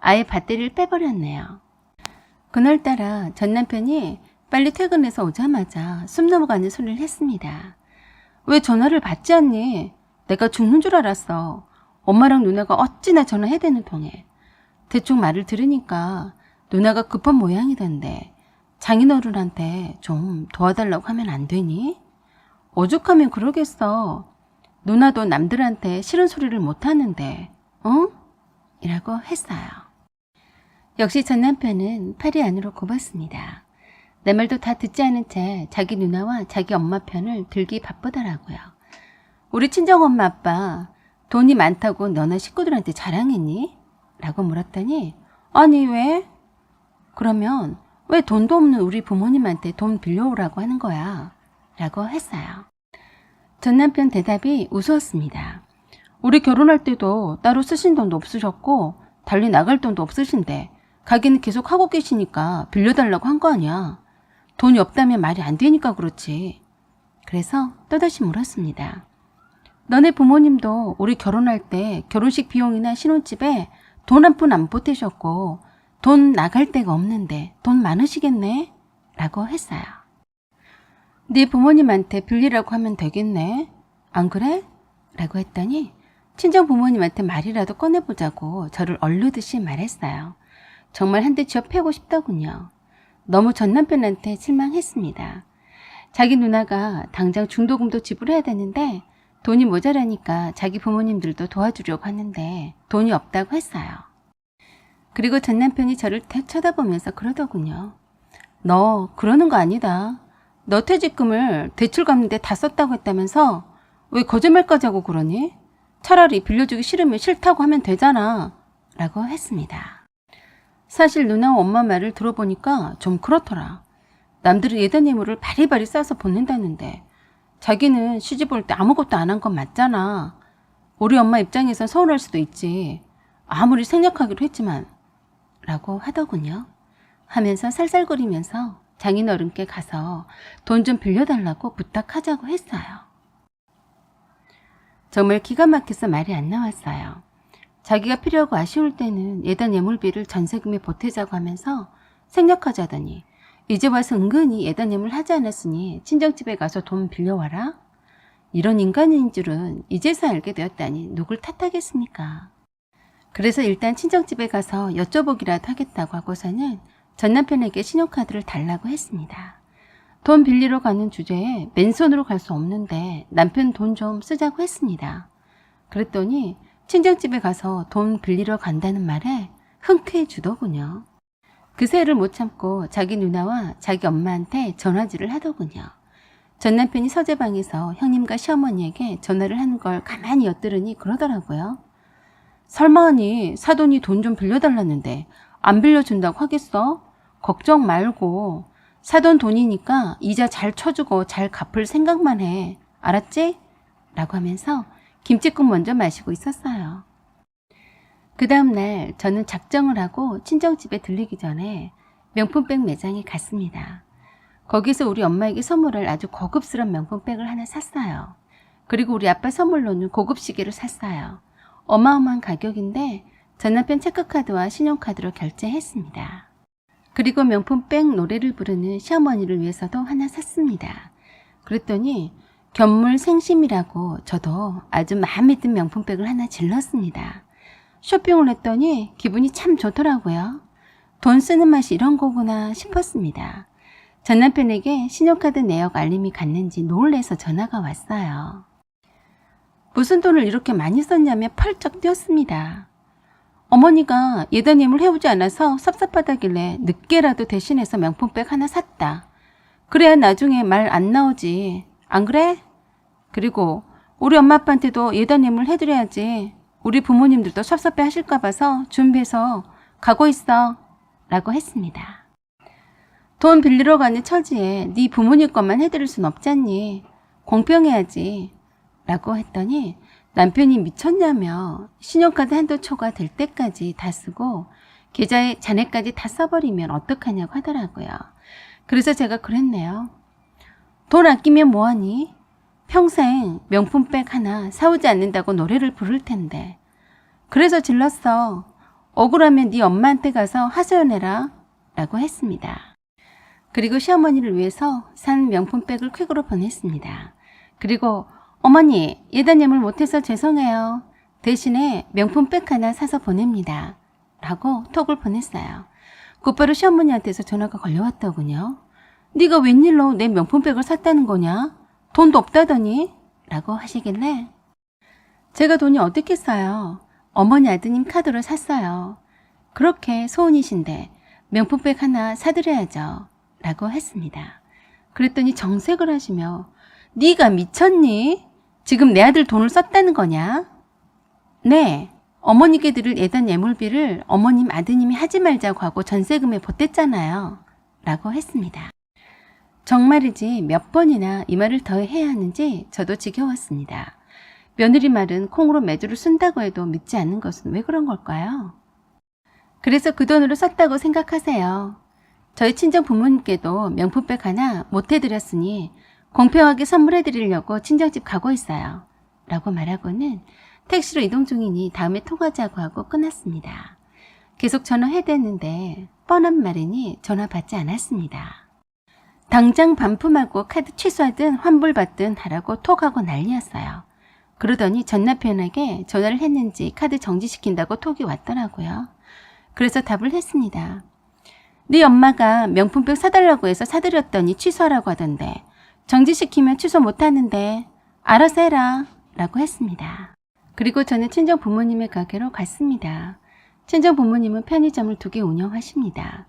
아예 배터리를 빼버렸네요. 그날따라 전 남편이 빨리 퇴근해서 오자마자 숨 넘어가는 소리를 했습니다. 왜 전화를 받지 않니? 내가 죽는 줄 알았어. 엄마랑 누나가 어찌나 전화해야 되는 통에. 대충 말을 들으니까 누나가 급한 모양이던데 장인어른한테 좀 도와달라고 하면 안 되니? 오죽하면 그러겠어. 누나도 남들한테 싫은 소리를 못하는데 응? 이라고 했어요. 역시 전 남편은 팔이 안으로 굽었습니다. 내 말도 다 듣지 않은 채 자기 누나와 자기 엄마 편을 들기 바쁘더라고요. 우리 친정엄마 아빠 돈이 많다고 너네 식구들한테 자랑했니? 라고 물었더니 아니 왜? 그러면 왜 돈도 없는 우리 부모님한테 돈 빌려오라고 하는 거야? 라고 했어요. 전 남편 대답이 우스웠습니다. 우리 결혼할 때도 따로 쓰신 돈도 없으셨고 달리 나갈 돈도 없으신데 가게는 계속 하고 계시니까 빌려달라고 한 거 아니야. 돈이 없다면 말이 안 되니까 그렇지. 그래서 또다시 물었습니다. 너네 부모님도 우리 결혼할 때 결혼식 비용이나 신혼집에 돈 한 푼 안 보태셨고 돈 나갈 데가 없는데 돈 많으시겠네? 라고 했어요. 네 부모님한테 빌리라고 하면 되겠네. 안 그래? 라고 했더니 친정 부모님한테 말이라도 꺼내보자고 저를 얼르듯이 말했어요. 정말 한 대 쥐어 패고 싶더군요. 너무 전 남편한테 실망했습니다. 자기 누나가 당장 중도금도 지불해야 되는데 돈이 모자라니까 자기 부모님들도 도와주려고 하는데 돈이 없다고 했어요. 그리고 전 남편이 저를 쳐다보면서 그러더군요. 너 그러는 거 아니다. 너 퇴직금을 대출 갚는데 다 썼다고 했다면서 왜 거짓말까지 하고 그러니? 차라리 빌려주기 싫으면 싫다고 하면 되잖아. 라고 했습니다. 사실 누나와 엄마 말을 들어보니까 좀 그렇더라. 남들은 예단 예물을 바리바리 싸서 보낸다는데 자기는 시집 올 때 아무것도 안 한 건 맞잖아. 우리 엄마 입장에선 서운할 수도 있지. 아무리 생략하기로 했지만 라고 하더군요. 하면서 살살거리면서 장인어른께 가서 돈 좀 빌려달라고 부탁하자고 했어요. 정말 기가 막혀서 말이 안 나왔어요. 자기가 필요하고 아쉬울 때는 예단 예물비를 전세금에 보태자고 하면서 생략하자더니 이제 와서 은근히 예단 예물 하지 않았으니 친정집에 가서 돈 빌려와라? 이런 인간인 줄은 이제서 알게 되었다니 누굴 탓하겠습니까? 그래서 일단 친정집에 가서 여쭤보기라도 하겠다고 하고서는 전 남편에게 신용카드를 달라고 했습니다. 돈 빌리러 가는 주제에 맨손으로 갈 수 없는데 남편 돈 좀 쓰자고 했습니다. 그랬더니 친정집에 가서 돈 빌리러 간다는 말에 흔쾌히 주더군요. 그 새를 못 참고 자기 누나와 자기 엄마한테 전화질을 하더군요. 전 남편이 서재방에서 형님과 시어머니에게 전화를 하는 걸 가만히 엿들으니 그러더라고요. 설마하니 사돈이 돈 좀 빌려달라는데 안 빌려준다고 하겠어? 걱정 말고 사돈 돈이니까 이자 잘 쳐주고 잘 갚을 생각만 해. 알았지? 라고 하면서 김치국 먼저 마시고 있었어요. 그 다음날 저는 작정을 하고 친정집에 들리기 전에 명품백 매장에 갔습니다. 거기서 우리 엄마에게 선물할 아주 고급스러운 명품백을 하나 샀어요. 그리고 우리 아빠 선물로는 고급 시계를 샀어요. 어마어마한 가격인데 전 남편 체크카드와 신용카드로 결제했습니다. 그리고 명품백 노래를 부르는 시어머니를 위해서도 하나 샀습니다. 그랬더니 견물생심이라고 저도 아주 마음에 든 명품백을 하나 질렀습니다. 쇼핑을 했더니 기분이 참 좋더라고요. 돈 쓰는 맛이 이런 거구나 싶었습니다. 전 남편에게 신용카드 내역 알림이 갔는지 놀래서 전화가 왔어요. 무슨 돈을 이렇게 많이 썼냐며 펄쩍 뛰었습니다. 어머니가 예단임을 해오지 않아서 섭섭하다길래 늦게라도 대신해서 명품백 하나 샀다. 그래야 나중에 말 안 나오지. 안 그래? 그리고 우리 엄마 아빠한테도 예단임을 해드려야지. 우리 부모님들도 섭섭해 하실까 봐서 준비해서 가고 있어. 라고 했습니다. 돈 빌리러 가는 처지에 네 부모님 것만 해드릴 순 없잖니. 공평해야지. 라고 했더니 남편이 미쳤냐며 신용카드 한도 초과 될 때까지 다 쓰고 계좌에 잔액까지 다 써버리면 어떡하냐고 하더라고요. 그래서 제가 그랬네요. 돈 아끼면 뭐하니? 평생 명품백 하나 사오지 않는다고 노래를 부를 텐데. 그래서 질렀어. 억울하면 네 엄마한테 가서 하소연해라. 라고 했습니다. 그리고 시어머니를 위해서 산 명품백을 퀵으로 보냈습니다. 그리고 어머니, 예단예물 못해서 죄송해요. 대신에 명품백 하나 사서 보냅니다. 라고 톡을 보냈어요. 곧바로 시어머니한테서 전화가 걸려왔더군요. 네가 웬일로 내 명품백을 샀다는 거냐? 돈도 없다더니? 라고 하시길래 제가 돈이 어떻게 써요? 어머니 아드님 카드로 샀어요. 그렇게 소원이신데 명품백 하나 사드려야죠. 라고 했습니다. 그랬더니 정색을 하시며 네가 미쳤니? 지금 내 아들 돈을 썼다는 거냐? 네, 어머니께 드릴 예단 예물비를 어머님 아드님이 하지 말자고 하고 전세금에 보탰잖아요. 라고 했습니다. 정말이지 몇 번이나 이 말을 더 해야 하는지 저도 지겨웠습니다. 며느리 말은 콩으로 매주를 쓴다고 해도 믿지 않는 것은 왜 그런 걸까요? 그래서 그 돈으로 썼다고 생각하세요. 저희 친정 부모님께도 명품백 하나 못 해드렸으니 공평하게 선물해드리려고 친정집 가고 있어요. 라고 말하고는 택시로 이동 중이니 다음에 통화하자고 하고 끊었습니다. 계속 전화해댔는데 뻔한 말이니 전화 받지 않았습니다. 당장 반품하고 카드 취소하든 환불받든 하라고 톡하고 난리였어요. 그러더니 전 남편에게 전화를 했는지 카드 정지시킨다고 톡이 왔더라고요. 그래서 답을 했습니다. 네 엄마가 명품백 사달라고 해서 사드렸더니 취소하라고 하던데 정지시키면 취소 못하는데 알아서 해라 라고 했습니다. 그리고 저는 친정 부모님의 가게로 갔습니다. 친정 부모님은 편의점을 2개 운영하십니다.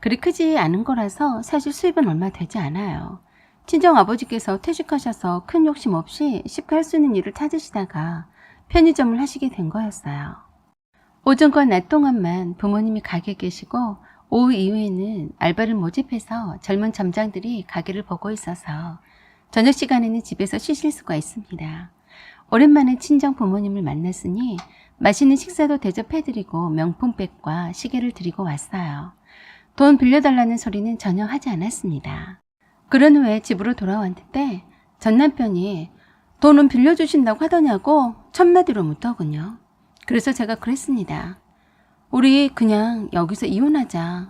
그리 크지 않은 거라서 사실 수입은 얼마 되지 않아요. 친정 아버지께서 퇴직하셔서 큰 욕심 없이 쉽게 할 수 있는 일을 찾으시다가 편의점을 하시게 된 거였어요. 오전과 낮 동안만 부모님이 가게에 계시고 오후 이후에는 알바를 모집해서 젊은 점장들이 가게를 보고 있어서 저녁 시간에는 집에서 쉬실 수가 있습니다. 오랜만에 친정 부모님을 만났으니 맛있는 식사도 대접해드리고 명품백과 시계를 드리고 왔어요. 돈 빌려달라는 소리는 전혀 하지 않았습니다. 그런 후에 집으로 돌아왔는데 전 남편이 돈은 빌려주신다고 하더냐고 첫마디로 묻더군요. 그래서 제가 그랬습니다. 우리 그냥 여기서 이혼하자.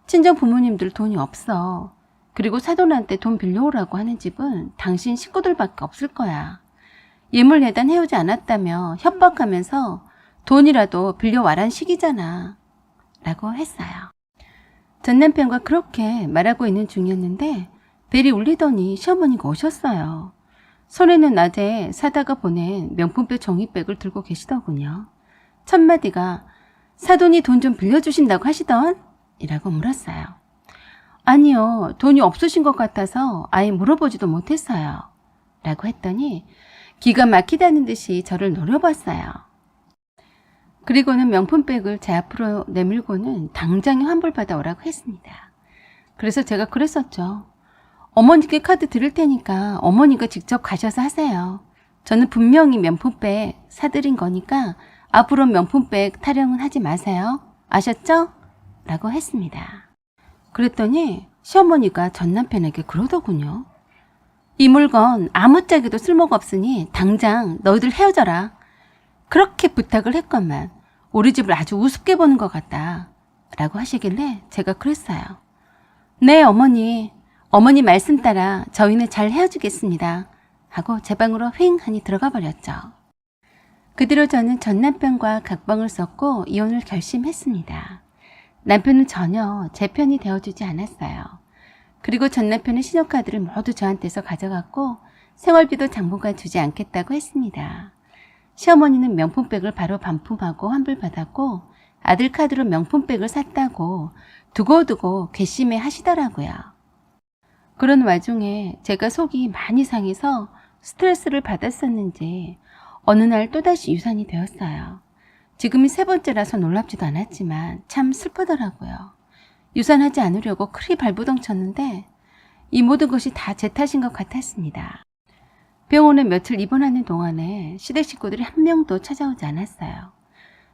친정 부모님들 돈이 없어. 그리고 사돈한테 돈 빌려오라고 하는 집은 당신 식구들밖에 없을 거야. 예물 예단 해오지 않았다며 협박하면서 돈이라도 빌려와란 식이잖아 라고 했어요. 전 남편과 그렇게 말하고 있는 중이었는데 벨이 울리더니 시어머니가 오셨어요. 손에는 낮에 사다가 보낸 명품백 종이백을 들고 계시더군요. 첫마디가 사돈이 돈 좀 빌려주신다고 하시던? 이라고 물었어요. 아니요, 돈이 없으신 것 같아서 아예 물어보지도 못했어요 라고 했더니 기가 막히다는 듯이 저를 노려봤어요. 그리고는 명품백을 제 앞으로 내밀고는 당장에 환불받아 오라고 했습니다. 그래서 제가 그랬었죠. 어머니께 카드 드릴 테니까 어머니가 직접 가셔서 하세요. 저는 분명히 명품백 사드린 거니까 앞으로 명품백 타령은 하지 마세요. 아셨죠? 라고 했습니다. 그랬더니 시어머니가 전 남편에게 그러더군요. 이 물건 아무짝에도 쓸모가 없으니 당장 너희들 헤어져라. 그렇게 부탁을 했건만 우리 집을 아주 우습게 보는 것 같다 라고 하시길래 제가 그랬어요. 네 어머니 말씀 따라 저희는 잘 헤어지겠습니다 하고 제 방으로 휑하니 들어가 버렸죠. 그 뒤로 저는 전 남편과 각방을 썼고 이혼을 결심했습니다. 남편은 전혀 제 편이 되어주지 않았어요. 그리고 전 남편은 신용카드를 모두 저한테서 가져갔고 생활비도 당분간 주지 않겠다고 했습니다. 시어머니는 명품백을 바로 반품하고 환불받았고 아들 카드로 명품백을 샀다고 두고두고 괘씸해 하시더라고요. 그런 와중에 제가 속이 많이 상해서 스트레스를 받았었는지 어느 날 또다시 유산이 되었어요. 지금이 3번째라서 놀랍지도 않았지만 참 슬프더라고요. 유산하지 않으려고 크리 발부동 쳤는데 이 모든 것이 다 제 탓인 것 같았습니다. 병원에 며칠 입원하는 동안에 시댁 식구들이 한 명도 찾아오지 않았어요.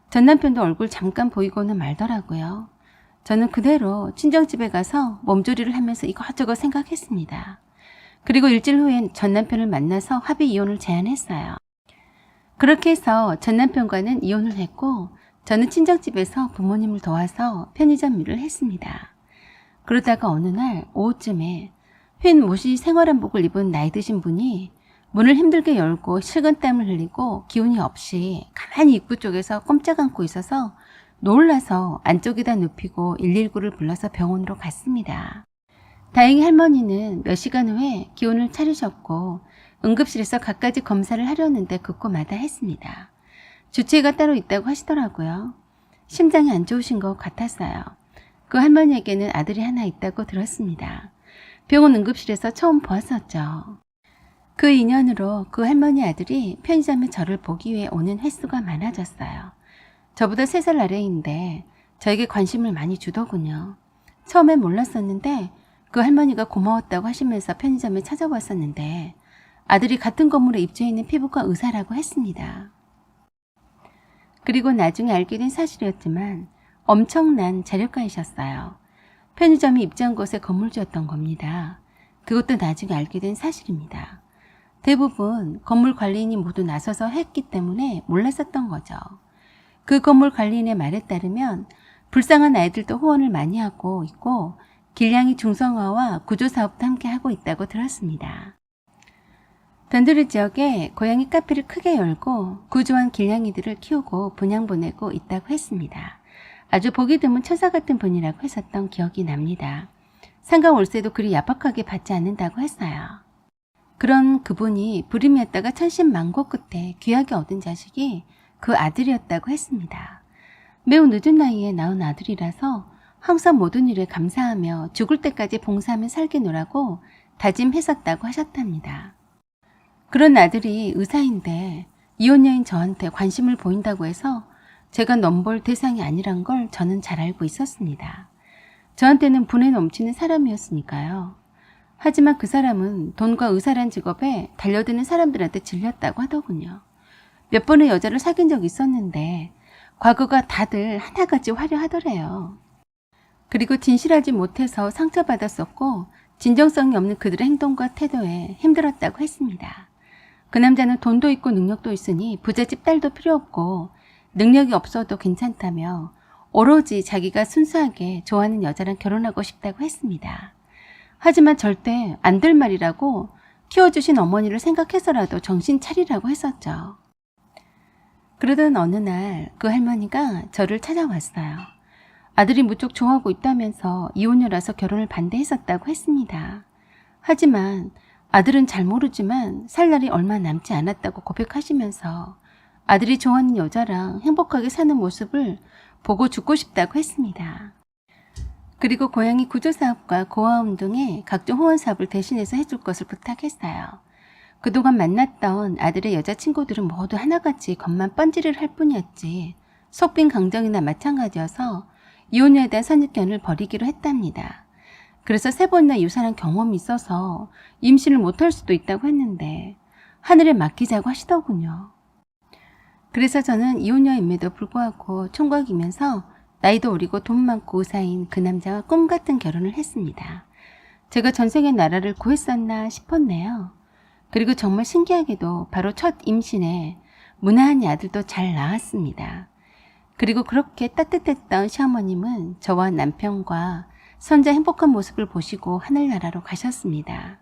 전 남편도 얼굴 잠깐 보이고는 말더라고요. 저는 그대로 친정집에 가서 몸조리를 하면서 이것저것 생각했습니다. 그리고 일주일 후엔 전 남편을 만나서 합의 이혼을 제안했어요. 그렇게 해서 전 남편과는 이혼을 했고 저는 친정집에서 부모님을 도와서 편의점 일을 했습니다. 그러다가 어느 날 오후쯤에 휜 모시 생활한복을 입은 나이 드신 분이 문을 힘들게 열고 식은땀을 흘리고 기운이 없이 가만히 입구 쪽에서 꼼짝 않고 있어서 놀라서 안쪽에다 눕히고 119를 불러서 병원으로 갔습니다. 다행히 할머니는 몇 시간 후에 기운을 차리셨고 응급실에서 갖가지 검사를 하려는데 급고마다 했습니다. 주치의가 따로 있다고 하시더라고요. 심장이 안 좋으신 것 같았어요. 그 할머니에게는 아들이 하나 있다고 들었습니다. 병원 응급실에서 처음 보았었죠. 그 인연으로 그 할머니 아들이 편의점에 저를 보기 위해 오는 횟수가 많아졌어요. 저보다 3살 아래인데 저에게 관심을 많이 주더군요. 처음엔 몰랐었는데 그 할머니가 고마웠다고 하시면서 편의점에 찾아왔었는데 아들이 같은 건물에 입주해 있는 피부과 의사라고 했습니다. 그리고 나중에 알게 된 사실이었지만 엄청난 재력가이셨어요. 편의점이 입주한 곳의 건물주였던 겁니다. 그것도 나중에 알게 된 사실입니다. 대부분 건물 관리인이 모두 나서서 했기 때문에 몰랐었던 거죠. 그 건물 관리인의 말에 따르면 불쌍한 아이들도 후원을 많이 하고 있고 길냥이 중성화와 구조사업도 함께 하고 있다고 들었습니다. 변두리 지역에 고양이 카페를 크게 열고 구조한 길냥이들을 키우고 분양 보내고 있다고 했습니다. 아주 보기 드문 천사 같은 분이라고 했었던 기억이 납니다. 상가 월세도 그리 야박하게 받지 않는다고 했어요. 그런 그분이 불임이었다가 천신만고 끝에 귀하게 얻은 자식이 그 아들이었다고 했습니다. 매우 늦은 나이에 낳은 아들이라서 항상 모든 일에 감사하며 죽을 때까지 봉사하며 살게노라고 다짐했었다고 하셨답니다. 그런 아들이 의사인데 이혼 여인 저한테 관심을 보인다고 해서 제가 넘볼 대상이 아니란 걸 저는 잘 알고 있었습니다. 저한테는 분에 넘치는 사람이었으니까요. 하지만 그 사람은 돈과 의사란 직업에 달려드는 사람들한테 질렸다고 하더군요. 몇 번의 여자를 사귄 적이 있었는데 과거가 다들 하나같이 화려하더래요. 그리고 진실하지 못해서 상처받았었고 진정성이 없는 그들의 행동과 태도에 힘들었다고 했습니다. 그 남자는 돈도 있고 능력도 있으니 부잣집 딸도 필요 없고 능력이 없어도 괜찮다며 오로지 자기가 순수하게 좋아하는 여자랑 결혼하고 싶다고 했습니다. 하지만 절대 안 될 말이라고 키워주신 어머니를 생각해서라도 정신 차리라고 했었죠. 그러던 어느 날 그 할머니가 저를 찾아왔어요. 아들이 무척 좋아하고 있다면서 이혼녀라서 결혼을 반대했었다고 했습니다. 하지만 아들은 잘 모르지만 살 날이 얼마 남지 않았다고 고백하시면서 아들이 좋아하는 여자랑 행복하게 사는 모습을 보고 죽고 싶다고 했습니다. 그리고 고양이 구조사업과 고아원 등의 각종 후원 사업을 대신해서 해줄 것을 부탁했어요. 그동안 만났던 아들의 여자친구들은 모두 하나같이 겉만 뻔질을 할 뿐이었지 속빈 강정이나 마찬가지여서 이혼녀에 대한 선입견을 버리기로 했답니다. 그래서 3번이나 유산한 경험이 있어서 임신을 못할 수도 있다고 했는데 하늘에 맡기자고 하시더군요. 그래서 저는 이혼녀임에도 불구하고 총각이면서 나이도 어리고 돈 많고 의사인 그 남자와 꿈같은 결혼을 했습니다. 제가 전생에 나라를 구했었나 싶었네요. 그리고 정말 신기하게도 바로 첫 임신에 무난한 아들도 잘 낳았습니다. 그리고 그렇게 따뜻했던 시어머님은 저와 남편과 손자 행복한 모습을 보시고 하늘나라로 가셨습니다.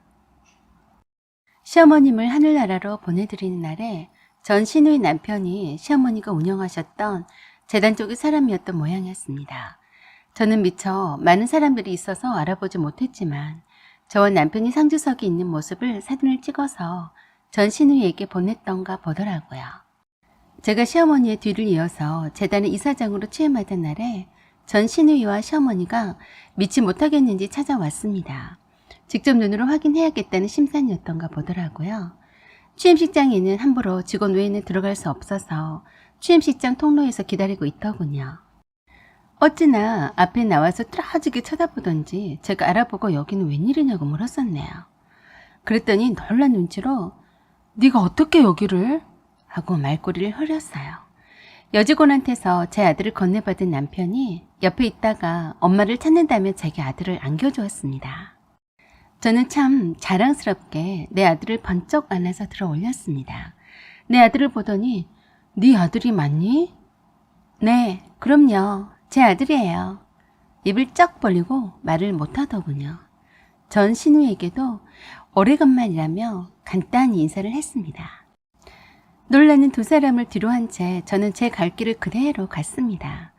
시어머님을 하늘나라로 보내드리는 날에 전 시누이 남편이 시어머니가 운영하셨던 재단 쪽의 사람이었던 모양이었습니다. 저는 미처 많은 사람들이 있어서 알아보지 못했지만 저와 남편이 상주석에 있는 모습을 사진을 찍어서 전 시누이에게 보냈던가 보더라고요. 제가 시어머니의 뒤를 이어서 재단의 이사장으로 취임하던 날에 전 시누이와 시어머니가 믿지 못하겠는지 찾아왔습니다. 직접 눈으로 확인해야겠다는 심산이었던가 보더라고요. 취임식장에는 함부로 직원 외에는 들어갈 수 없어서 취임식장 통로에서 기다리고 있더군요. 어찌나 앞에 나와서 뚫어지게 쳐다보던지 제가 알아보고 여기는 웬일이냐고 물었었네요. 그랬더니 놀란 눈치로 네가 어떻게 여기를? 하고 말꼬리를 흐렸어요. 여직원한테서 제 아들을 건네받은 남편이 옆에 있다가 엄마를 찾는다며 자기 아들을 안겨주었습니다. 저는 참 자랑스럽게 내 아들을 번쩍 안아서 들어 올렸습니다. 내 아들을 보더니 네 아들이 맞니? 네, 그럼요. 제 아들이에요. 입을 쩍 벌리고 말을 못하더군요. 전 신우에게도 오래간만이라며 간단히 인사를 했습니다. 놀라는 두 사람을 뒤로 한 채 저는 제 갈 길을 그대로 갔습니다.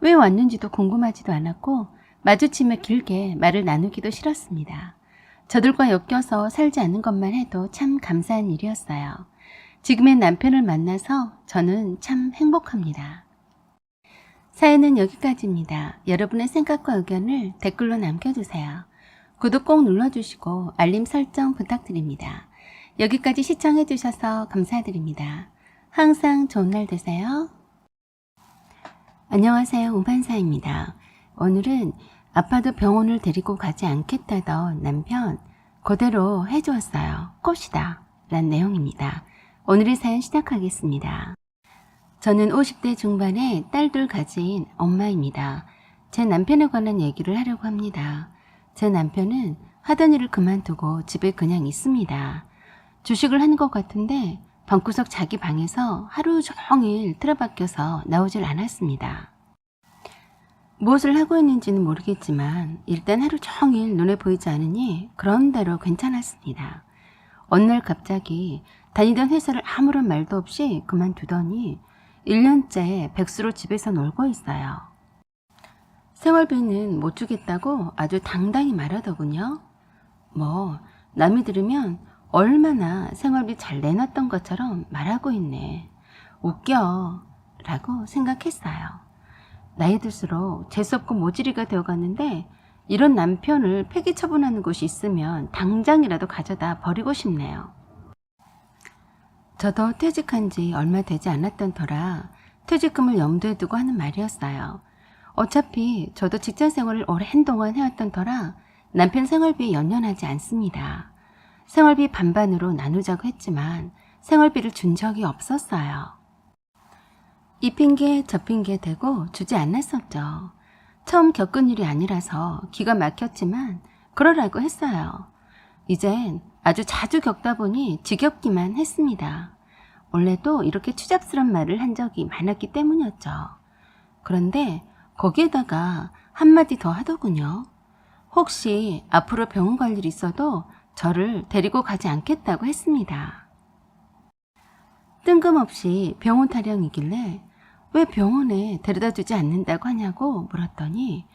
왜 왔는지도 궁금하지도 않았고 마주치며 길게 말을 나누기도 싫었습니다. 저들과 엮여서 살지 않는 것만 해도 참 감사한 일이었어요. 지금의 남편을 만나서 저는 참 행복합니다. 사연은 여기까지입니다. 여러분의 생각과 의견을 댓글로 남겨주세요. 구독 꼭 눌러주시고 알림 설정 부탁드립니다. 여기까지 시청해주셔서 감사드립니다. 항상 좋은 날 되세요. 안녕하세요. 우반사입니다. 오늘은 아파도 병원을 데리고 가지 않겠다던 남편 그대로 해주었어요. 꽃이다 라는 내용입니다. 오늘의 사연 시작하겠습니다. 저는 50대 중반에 딸 둘 가진 엄마입니다. 제 남편에 관한 얘기를 하려고 합니다. 제 남편은 하던 일을 그만두고 집에 그냥 있습니다. 주식을 하는 것 같은데 방구석 자기 방에서 하루 종일 틀어박혀서 나오질 않았습니다. 무엇을 하고 있는지는 모르겠지만 일단 하루 종일 눈에 보이지 않으니 그런 대로 괜찮았습니다. 어느 날 갑자기 다니던 회사를 아무런 말도 없이 그만두더니 1년째 백수로 집에서 놀고 있어요. 생활비는 못 주겠다고 아주 당당히 말하더군요. 뭐 남이 들으면 얼마나 생활비 잘 내놨던 것처럼 말하고 있네. 웃겨 라고 생각했어요. 나이 들수록 재수없고 모질이가 되어가는데 이런 남편을 폐기 처분하는 곳이 있으면 당장이라도 가져다 버리고 싶네요. 저도 퇴직한 지 얼마 되지 않았던 터라 퇴직금을 염두에 두고 하는 말이었어요. 어차피 저도 직장 생활을 오랜 동안 해왔던 터라 남편 생활비에 연연하지 않습니다. 생활비 반반으로 나누자고 했지만 생활비를 준 적이 없었어요. 이 핑계 저 핑계 대고 주지 않았었죠. 처음 겪은 일이 아니라서 기가 막혔지만 그러라고 했어요. 이젠 아주 자주 겪다 보니 지겹기만 했습니다. 원래도 이렇게 추잡스러운 말을 한 적이 많았기 때문이었죠. 그런데 거기에다가 한마디 더 하더군요. 혹시 앞으로 병원 갈 일이 있어도 저를 데리고 가지 않겠다고 했습니다. 뜬금없이 병원 타령이길래 왜 병원에 데려다 주지 않는다고 하냐고 물었더니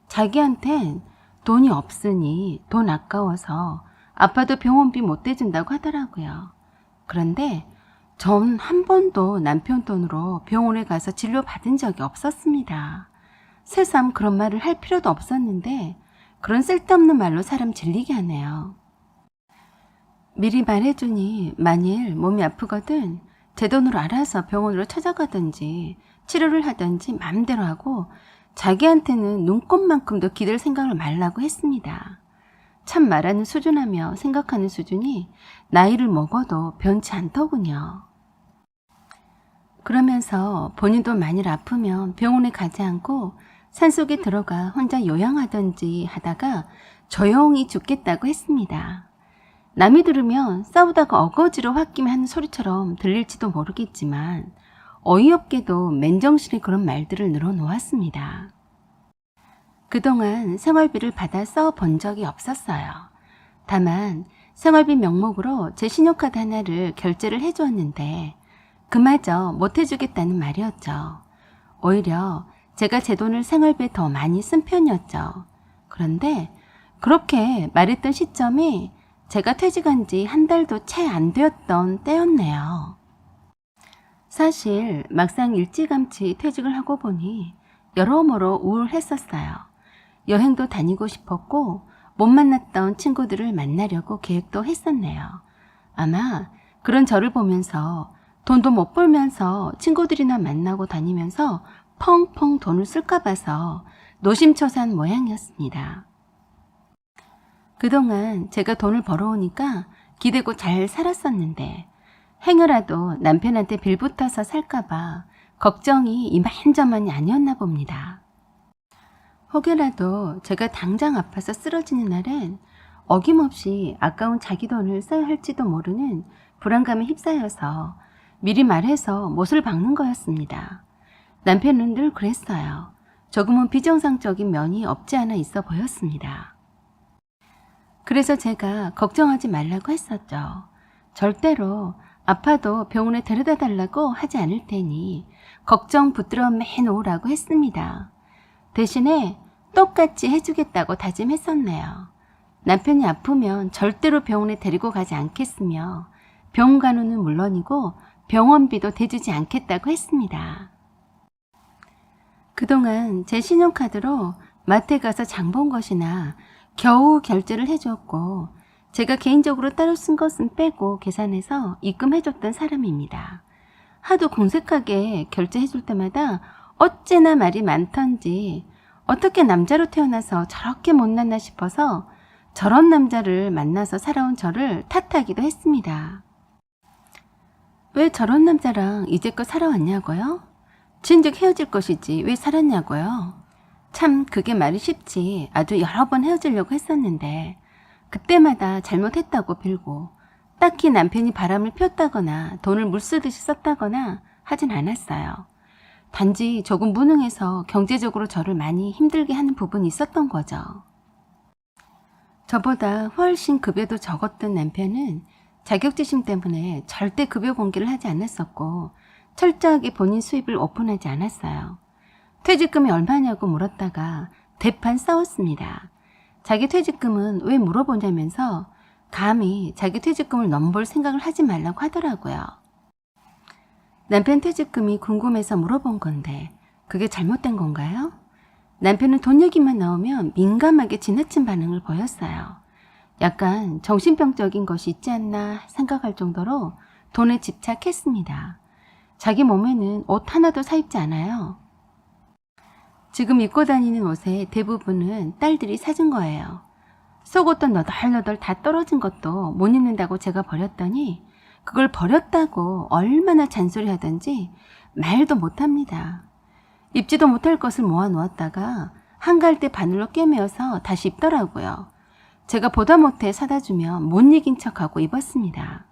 자기한텐 돈이 없으니 돈 아까워서 아파도 병원비 못 대준다고 하더라고요. 그런데 전 한 번도 남편 돈으로 병원에 가서 진료 받은 적이 없었습니다. 새삼 그런 말을 할 필요도 없었는데 그런 쓸데없는 말로 사람 질리게 하네요. 미리 말해주니 만일 몸이 아프거든 제 돈으로 알아서 병원으로 찾아가든지 치료를 하든지 마음대로 하고 자기한테는 눈꼽만큼도 기댈 생각을 말라고 했습니다. 참 말하는 수준하며 생각하는 수준이 나이를 먹어도 변치 않더군요. 그러면서 본인도 만일 아프면 병원에 가지 않고 산속에 들어가 혼자 요양하든지 하다가 조용히 죽겠다고 했습니다. 남이 들으면 싸우다가 어거지로 홧김에 하는 소리처럼 들릴지도 모르겠지만 어이없게도 맨정신에 그런 말들을 늘어놓았습니다. 그동안 생활비를 받아 써본 적이 없었어요. 다만 생활비 명목으로 제 신용카드 하나를 결제를 해주었는데 그마저 못해주겠다는 말이었죠. 오히려 제가 제 돈을 생활비에 더 많이 쓴 편이었죠. 그런데 그렇게 말했던 시점이 제가 퇴직한 지 한 달도 채 안 되었던 때였네요. 사실 막상 일찌감치 퇴직을 하고 보니 여러모로 우울했었어요. 여행도 다니고 싶었고 못 만났던 친구들을 만나려고 계획도 했었네요. 아마 그런 저를 보면서 돈도 못 벌면서 친구들이나 만나고 다니면서 펑펑 돈을 쓸까 봐서 노심초사한 모양이었습니다. 그동안 제가 돈을 벌어오니까 기대고 잘 살았었는데 행여라도 남편한테 빌붙어서 살까봐 걱정이 이만저만이 아니었나 봅니다. 혹여라도 제가 당장 아파서 쓰러지는 날엔 어김없이 아까운 자기 돈을 써야 할지도 모르는 불안감에 휩싸여서 미리 말해서 못을 박는 거였습니다. 남편은 늘 그랬어요. 조금은 비정상적인 면이 없지 않아 있어 보였습니다. 그래서 제가 걱정하지 말라고 했었죠. 절대로 아파도 병원에 데려다 달라고 하지 않을 테니 걱정 붙들어 매놓으라고 했습니다. 대신에 똑같이 해주겠다고 다짐했었네요. 남편이 아프면 절대로 병원에 데리고 가지 않겠으며 병원 간호는 물론이고 병원비도 대주지 않겠다고 했습니다. 그동안 제 신용카드로 마트에 가서 장 본 것이나 겨우 결제를 해주었고 제가 개인적으로 따로 쓴 것은 빼고 계산해서 입금해줬던 사람입니다. 하도 공색하게 결제해줄 때마다 어째나 말이 많던지 어떻게 남자로 태어나서 저렇게 못났나 싶어서 저런 남자를 만나서 살아온 저를 탓하기도 했습니다. 왜 저런 남자랑 이제껏 살아왔냐고요? 진즉 헤어질 것이지 왜 살았냐고요? 참 그게 말이 쉽지 아주 여러 번 헤어지려고 했었는데 그때마다 잘못했다고 빌고 딱히 남편이 바람을 피웠다거나 돈을 물쓰듯이 썼다거나 하진 않았어요. 단지 조금 무능해서 경제적으로 저를 많이 힘들게 하는 부분이 있었던 거죠. 저보다 훨씬 급여도 적었던 남편은 자격지심 때문에 절대 급여 공개를 하지 않았었고 철저하게 본인 수입을 오픈하지 않았어요. 퇴직금이 얼마냐고 물었다가 대판 싸웠습니다. 자기 퇴직금은 왜 물어보냐면서 감히 자기 퇴직금을 넘볼 생각을 하지 말라고 하더라고요. 남편 퇴직금이 궁금해서 물어본 건데 그게 잘못된 건가요? 남편은 돈 얘기만 나오면 민감하게 지나친 반응을 보였어요. 약간 정신병적인 것이 있지 않나 생각할 정도로 돈에 집착했습니다. 자기 몸에는 옷 하나도 사입지 않아요. 지금 입고 다니는 옷의 대부분은 딸들이 사준 거예요. 속옷도 너덜너덜 다 떨어진 것도 못 입는다고 제가 버렸더니 그걸 버렸다고 얼마나 잔소리하던지 말도 못합니다. 입지도 못할 것을 모아놓았다가 한가할 때 바늘로 꿰매어서 다시 입더라고요. 제가 보다 못해 사다 주면 못 이긴 척하고 입었습니다.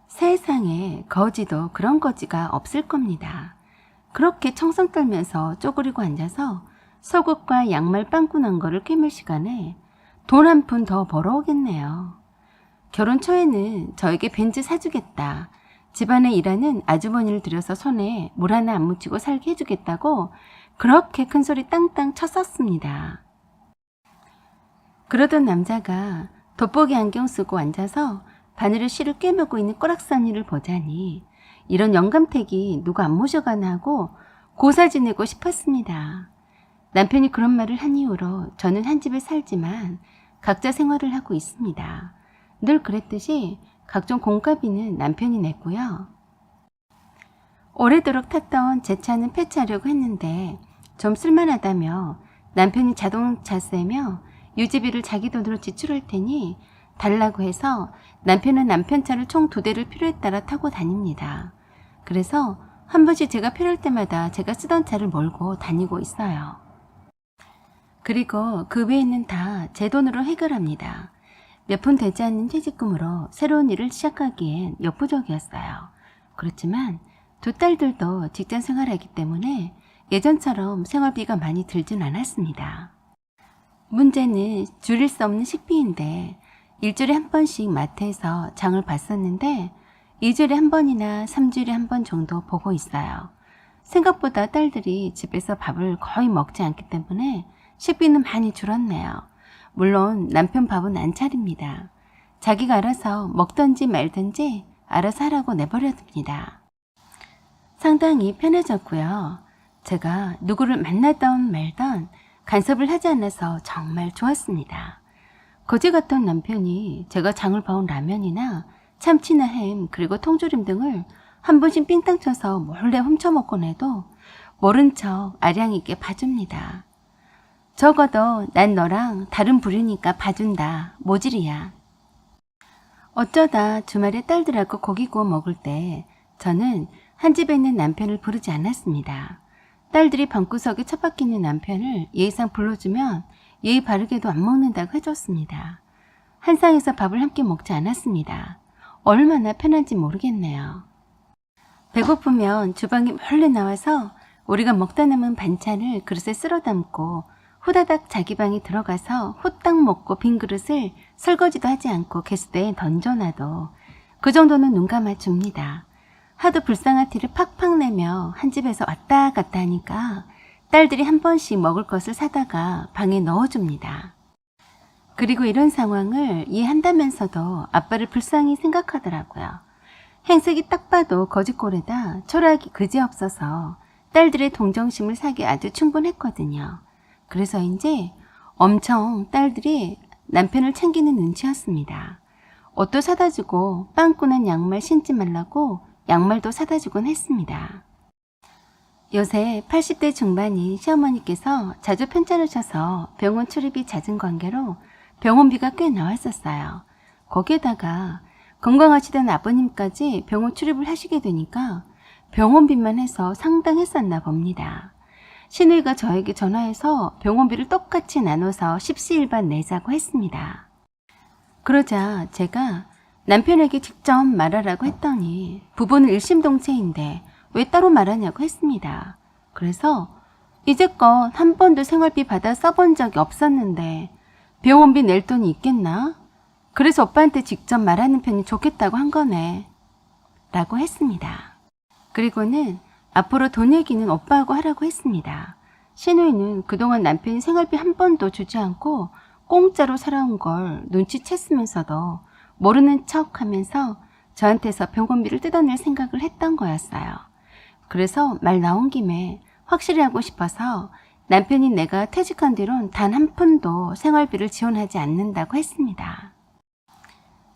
세상에 거지도 그런 거지가 없을 겁니다. 그렇게 청성 떨면서 쪼그리고 앉아서 속옷과 양말 빵꾸 난 거를 꿰맬 시간에 돈 한 푼 더 벌어오겠네요. 결혼 초에는 저에게 벤츠 사주겠다. 집안에 일하는 아주머니를 들여서 손에 물 하나 안 묻히고 살게 해주겠다고 그렇게 큰 소리 땅땅 쳤었습니다. 그러던 남자가 돋보기 안경 쓰고 앉아서 바늘을 실을 꿰매고 있는 꼬락서니를 보자니 이런 영감택이 누가 안 모셔가나 하고 고사 지내고 싶었습니다. 남편이 그런 말을 한 이후로 저는 한 집에 살지만 각자 생활을 하고 있습니다. 늘 그랬듯이 각종 공과비는 남편이 냈고요. 오래도록 탔던 제 차는 폐차하려고 했는데 좀 쓸만하다며 남편이 자동차세며 유지비를 자기 돈으로 지출할 테니 달라고 해서 남편은 남편 차를 총 2대를 필요에 따라 타고 다닙니다. 그래서 한 번씩 제가 필요할 때마다 제가 쓰던 차를 몰고 다니고 있어요. 그리고 그 외에는 다 제 돈으로 해결합니다. 몇 푼 되지 않는 퇴직금으로 새로운 일을 시작하기엔 역부족이었어요. 그렇지만 두 딸들도 직장 생활하기 때문에 예전처럼 생활비가 많이 들진 않았습니다. 문제는 줄일 수 없는 식비인데 일주일에 한 번씩 마트에서 장을 봤었는데 2주일에 한 번이나 3주일에 한 번 정도 보고 있어요. 생각보다 딸들이 집에서 밥을 거의 먹지 않기 때문에 식비는 많이 줄었네요. 물론 남편 밥은 안 차립니다. 자기가 알아서 먹든지 말든지 알아서 하라고 내버려둡니다. 상당히 편해졌고요. 제가 누구를 만나던 말던 간섭을 하지 않아서 정말 좋았습니다. 거지 같던 남편이 제가 장을 봐온 라면이나 참치나 햄 그리고 통조림 등을 한 번씩 삥땅 쳐서 몰래 훔쳐먹곤 해도 모른 척 아량 있게 봐줍니다. 적어도 난 너랑 다른 부류니까 봐준다. 모질이야. 어쩌다 주말에 딸들하고 고기 구워 먹을 때 저는 한 집에 있는 남편을 부르지 않았습니다. 딸들이 방구석에 처박히는 남편을 예의상 불러주면 예의 바르게도 안 먹는다고 해줬습니다. 한 상에서 밥을 함께 먹지 않았습니다. 얼마나 편한지 모르겠네요. 배고프면 주방에 몰래 나와서 우리가 먹다 남은 반찬을 그릇에 쓸어 담고 후다닥 자기 방에 들어가서 후딱 먹고 빈 그릇을 설거지도 하지 않고 개수대에 던져놔도 그 정도는 눈 감아줍니다. 하도 불쌍한 티를 팍팍 내며 한 집에서 왔다 갔다 하니까 딸들이 한 번씩 먹을 것을 사다가 방에 넣어줍니다. 그리고 이런 상황을 이해한다면서도 아빠를 불쌍히 생각하더라고요. 행색이 딱 봐도 거짓골에다 초라하기 그지없어서 딸들의 동정심을 사기 아주 충분했거든요. 그래서인지 엄청 딸들이 남편을 챙기는 눈치였습니다. 옷도 사다 주고 빵꾸난 양말 신지 말라고 양말도 사다 주곤 했습니다. 요새 80대 중반인 시어머니께서 자주 편찮으셔서 병원 출입이 잦은 관계로 병원비가 꽤 나왔었어요. 거기에다가 건강하시던 아버님까지 병원 출입을 하시게 되니까 병원비만 해서 상당했었나 봅니다. 시누이가 저에게 전화해서 병원비를 똑같이 나눠서 십시일반 내자고 했습니다. 그러자 제가 남편에게 직접 말하라고 했더니 부부는 일심동체인데 왜 따로 말하냐고 했습니다. 그래서 이제껏 한 번도 생활비 받아 써본 적이 없었는데 병원비 낼 돈이 있겠나? 그래서 오빠한테 직접 말하는 편이 좋겠다고 한 거네. 라고 했습니다. 그리고는 앞으로 돈 얘기는 오빠하고 하라고 했습니다. 신우이는 그동안 남편이 생활비 한 번도 주지 않고 공짜로 살아온 걸 눈치챘으면서도 모르는 척 하면서 저한테서 병원비를 뜯어낼 생각을 했던 거였어요. 그래서 말 나온 김에 확실히 하고 싶어서 남편이 내가 퇴직한 뒤론 단 한 푼도 생활비를 지원하지 않는다고 했습니다.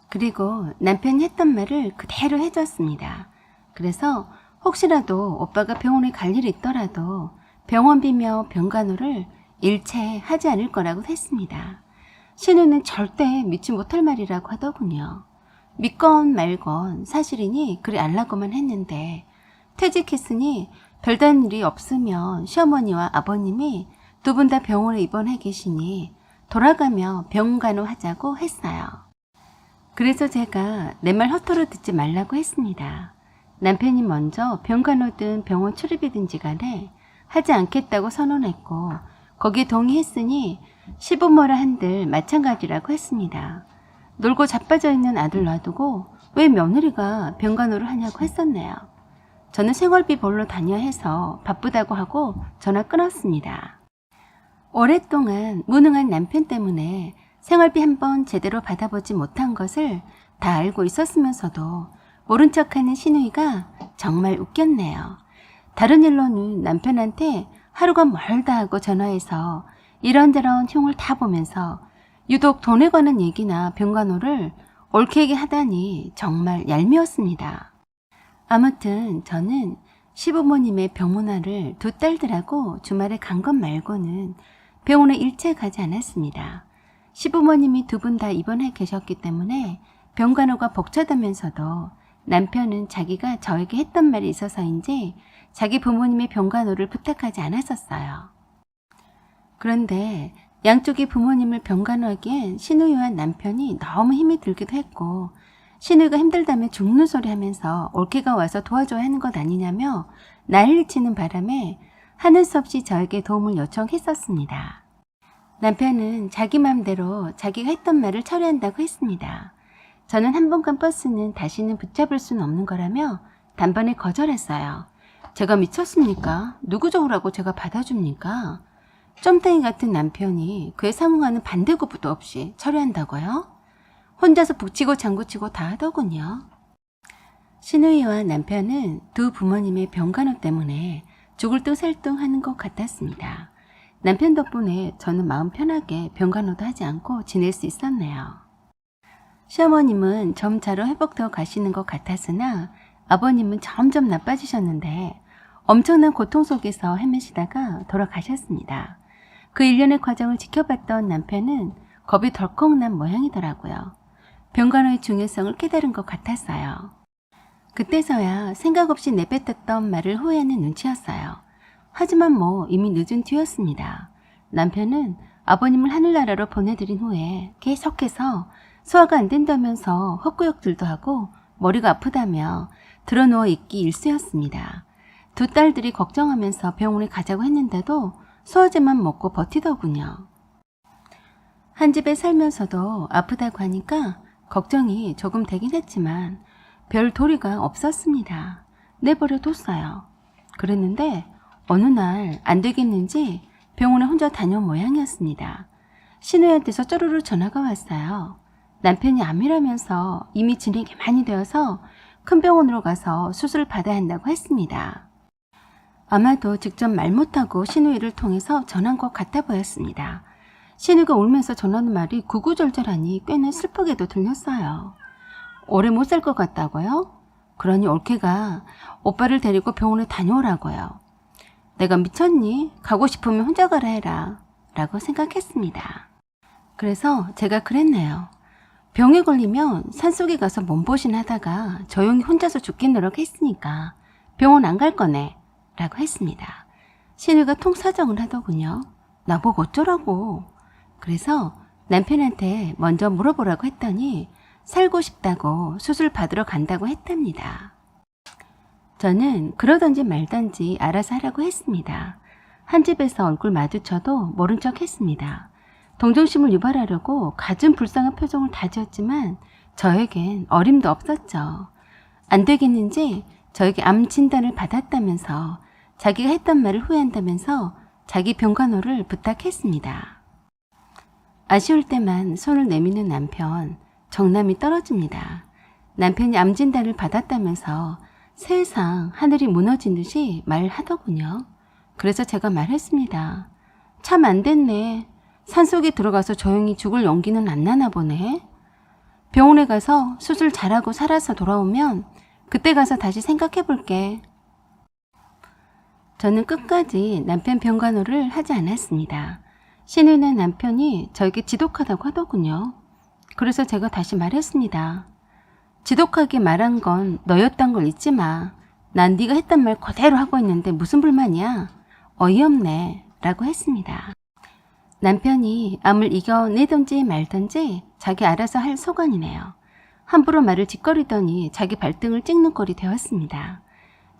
그리고 남편이 했던 말을 그대로 해줬습니다. 그래서 혹시라도 오빠가 병원에 갈 일이 있더라도 병원비며 병간호를 일체 하지 않을 거라고 했습니다. 신우는 절대 믿지 못할 말이라고 하더군요. 믿건 말건 사실이니 그리 알라고만 했는데 퇴직했으니 별다른 일이 없으면 시어머니와 아버님이 두 분 다 병원에 입원해 계시니 돌아가며 병간호 하자고 했어요. 그래서 제가 내 말 허투루 듣지 말라고 했습니다. 남편이 먼저 병간호든 병원 출입이든지 간에 하지 않겠다고 선언했고 거기에 동의했으니 시부모라 한들 마찬가지라고 했습니다. 놀고 자빠져 있는 아들 놔두고 왜 며느리가 병간호를 하냐고 했었네요. 저는 생활비 벌러 다녀야 해서 바쁘다고 하고 전화 끊었습니다. 오랫동안 무능한 남편 때문에 생활비 한 번 제대로 받아보지 못한 것을 다 알고 있었으면서도 모른 척하는 신우이가 정말 웃겼네요. 다른 일로는 남편한테 하루가 멀다 하고 전화해서 이런저런 흉을 다 보면서 유독 돈에 관한 얘기나 병간호를 옳게 하다니 정말 얄미웠습니다. 아무튼 저는 시부모님의 병문안을 두 딸들하고 주말에 간 것 말고는 병원에 일체 가지 않았습니다. 시부모님이 두 분 다 입원해 계셨기 때문에 병간호가 벅차다면서도 남편은 자기가 저에게 했던 말이 있어서인지 자기 부모님의 병간호를 부탁하지 않았었어요. 그런데 양쪽의 부모님을 병간호하기엔 신우이와 남편이 너무 힘이 들기도 했고 신우이가 힘들다며 죽는 소리 하면서 올케가 와서 도와줘야 하는 것 아니냐며 난리 치는 바람에 하는 수 없이 저에게 도움을 요청했었습니다. 남편은 자기 맘대로 자기가 했던 말을 처리한다고 했습니다. 저는 한 번 간 버스는 다시는 붙잡을 수는 없는 거라며 단번에 거절했어요. 제가 미쳤습니까? 누구 좋으라고 제가 받아줍니까? 쫌탱이 같은 남편이 그에 상응하는 반대급부도 없이 처리한다고요? 혼자서 북치고 장구치고 다 하더군요. 신우이와 남편은 두 부모님의 병간호 때문에 죽을 듯 살 듯 하는 것 같았습니다. 남편 덕분에 저는 마음 편하게 병간호도 하지 않고 지낼 수 있었네요. 시어머님은 점차로 회복되어 가시는 것 같았으나 아버님은 점점 나빠지셨는데 엄청난 고통 속에서 헤매시다가 돌아가셨습니다. 그 일련의 과정을 지켜봤던 남편은 겁이 덜컥 난 모양이더라고요. 병간호의 중요성을 깨달은 것 같았어요. 그때서야 생각 없이 내뱉었던 말을 후회하는 눈치였어요. 하지만 뭐 이미 늦은 뒤였습니다. 남편은 아버님을 하늘나라로 보내드린 후에 계속해서 소화가 안 된다면서 헛구역질도 하고 머리가 아프다며 드러누워 있기 일쑤였습니다. 두 딸들이 걱정하면서 병원에 가자고 했는데도 소화제만 먹고 버티더군요. 한 집에 살면서도 아프다고 하니까 걱정이 조금 되긴 했지만 별 도리가 없었습니다. 내버려 뒀어요. 그랬는데 어느 날 안 되겠는지 병원에 혼자 다녀온 모양이었습니다. 신우이한테서 쪼르르 전화가 왔어요. 남편이 암이라면서 이미 진행이 많이 되어서 큰 병원으로 가서 수술을 받아야 한다고 했습니다. 아마도 직접 말 못하고 신우이를 통해서 전한 것 같아 보였습니다. 신우이가 울면서 전하는 말이 구구절절하니 꽤나 슬프게도 들렸어요. 오래 못 살 것 같다고요? 그러니 올케가 오빠를 데리고 병원에 다녀오라고요. 내가 미쳤니? 가고 싶으면 혼자 가라 해라 라고 생각했습니다. 그래서 제가 그랬네요. 병에 걸리면 산속에 가서 몸보신 하다가 조용히 혼자서 죽겠노라고 했으니까 병원 안 갈 거네 라고 했습니다. 신우가 통사정을 하더군요. 나보고 어쩌라고. 그래서 남편한테 먼저 물어보라고 했더니 살고 싶다고 수술 받으러 간다고 했답니다. 저는 그러던지 말던지 알아서 하라고 했습니다. 한 집에서 얼굴 마주쳐도 모른 척 했습니다. 동정심을 유발하려고 갖은 불쌍한 표정을 다지었지만 저에겐 어림도 없었죠. 안 되겠는지 저에게 암 진단을 받았다면서 자기가 했던 말을 후회한다면서 자기 병간호를 부탁했습니다. 아쉬울 때만 손을 내미는 남편, 정남이 떨어집니다. 남편이 암 진단을 받았다면서 세상 하늘이 무너진 듯이 말하더군요. 그래서 제가 말했습니다. 참 안 됐네. 산속에 들어가서 조용히 죽을 용기는 안 나나 보네. 병원에 가서 수술 잘하고 살아서 돌아오면 그때 가서 다시 생각해 볼게. 저는 끝까지 남편 병간호를 하지 않았습니다. 신이 난 남편이 저에게 지독하다고 하더군요. 그래서 제가 다시 말했습니다. 지독하게 말한 건 너였단 걸 잊지 마. 난 네가 했던 말 그대로 하고 있는데 무슨 불만이야? 어이없네 라고 했습니다. 남편이 암을 이겨내던지 말던지 자기 알아서 할 소관이네요. 함부로 말을 짓거리더니 자기 발등을 찍는 꼴이 되었습니다.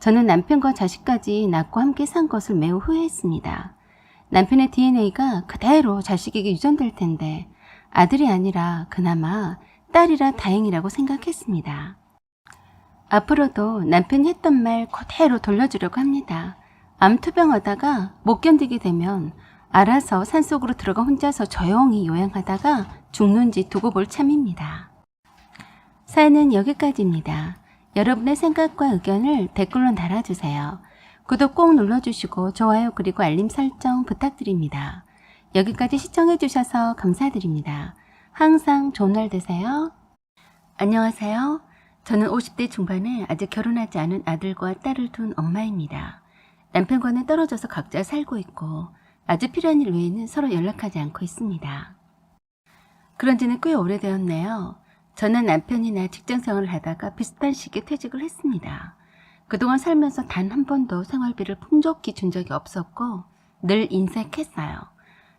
저는 남편과 자식까지 낳고 함께 산 것을 매우 후회했습니다. 남편의 DNA가 그대로 자식에게 유전될 텐데 아들이 아니라 그나마 딸이라 다행이라고 생각했습니다. 앞으로도 남편이 했던 말 그대로 돌려주려고 합니다. 암 투병하다가 못 견디게 되면 알아서 산속으로 들어가 혼자서 조용히 요양하다가 죽는지 두고 볼 참입니다. 사연은 여기까지입니다. 여러분의 생각과 의견을 댓글로 달아주세요. 구독 꼭 눌러주시고 좋아요 그리고 알림 설정 부탁드립니다. 여기까지 시청해주셔서 감사드립니다. 항상 좋은 날 되세요. 안녕하세요. 저는 50대 중반에 아직 결혼하지 않은 아들과 딸을 둔 엄마입니다. 남편과는 떨어져서 각자 살고 있고 아주 필요한 일 외에는 서로 연락하지 않고 있습니다. 그런 지는 꽤 오래되었네요. 저는 남편이나 직장생활을 하다가 비슷한 시기에 퇴직을 했습니다. 그동안 살면서 단 한 번도 생활비를 풍족히 준 적이 없었고 늘 인색했어요.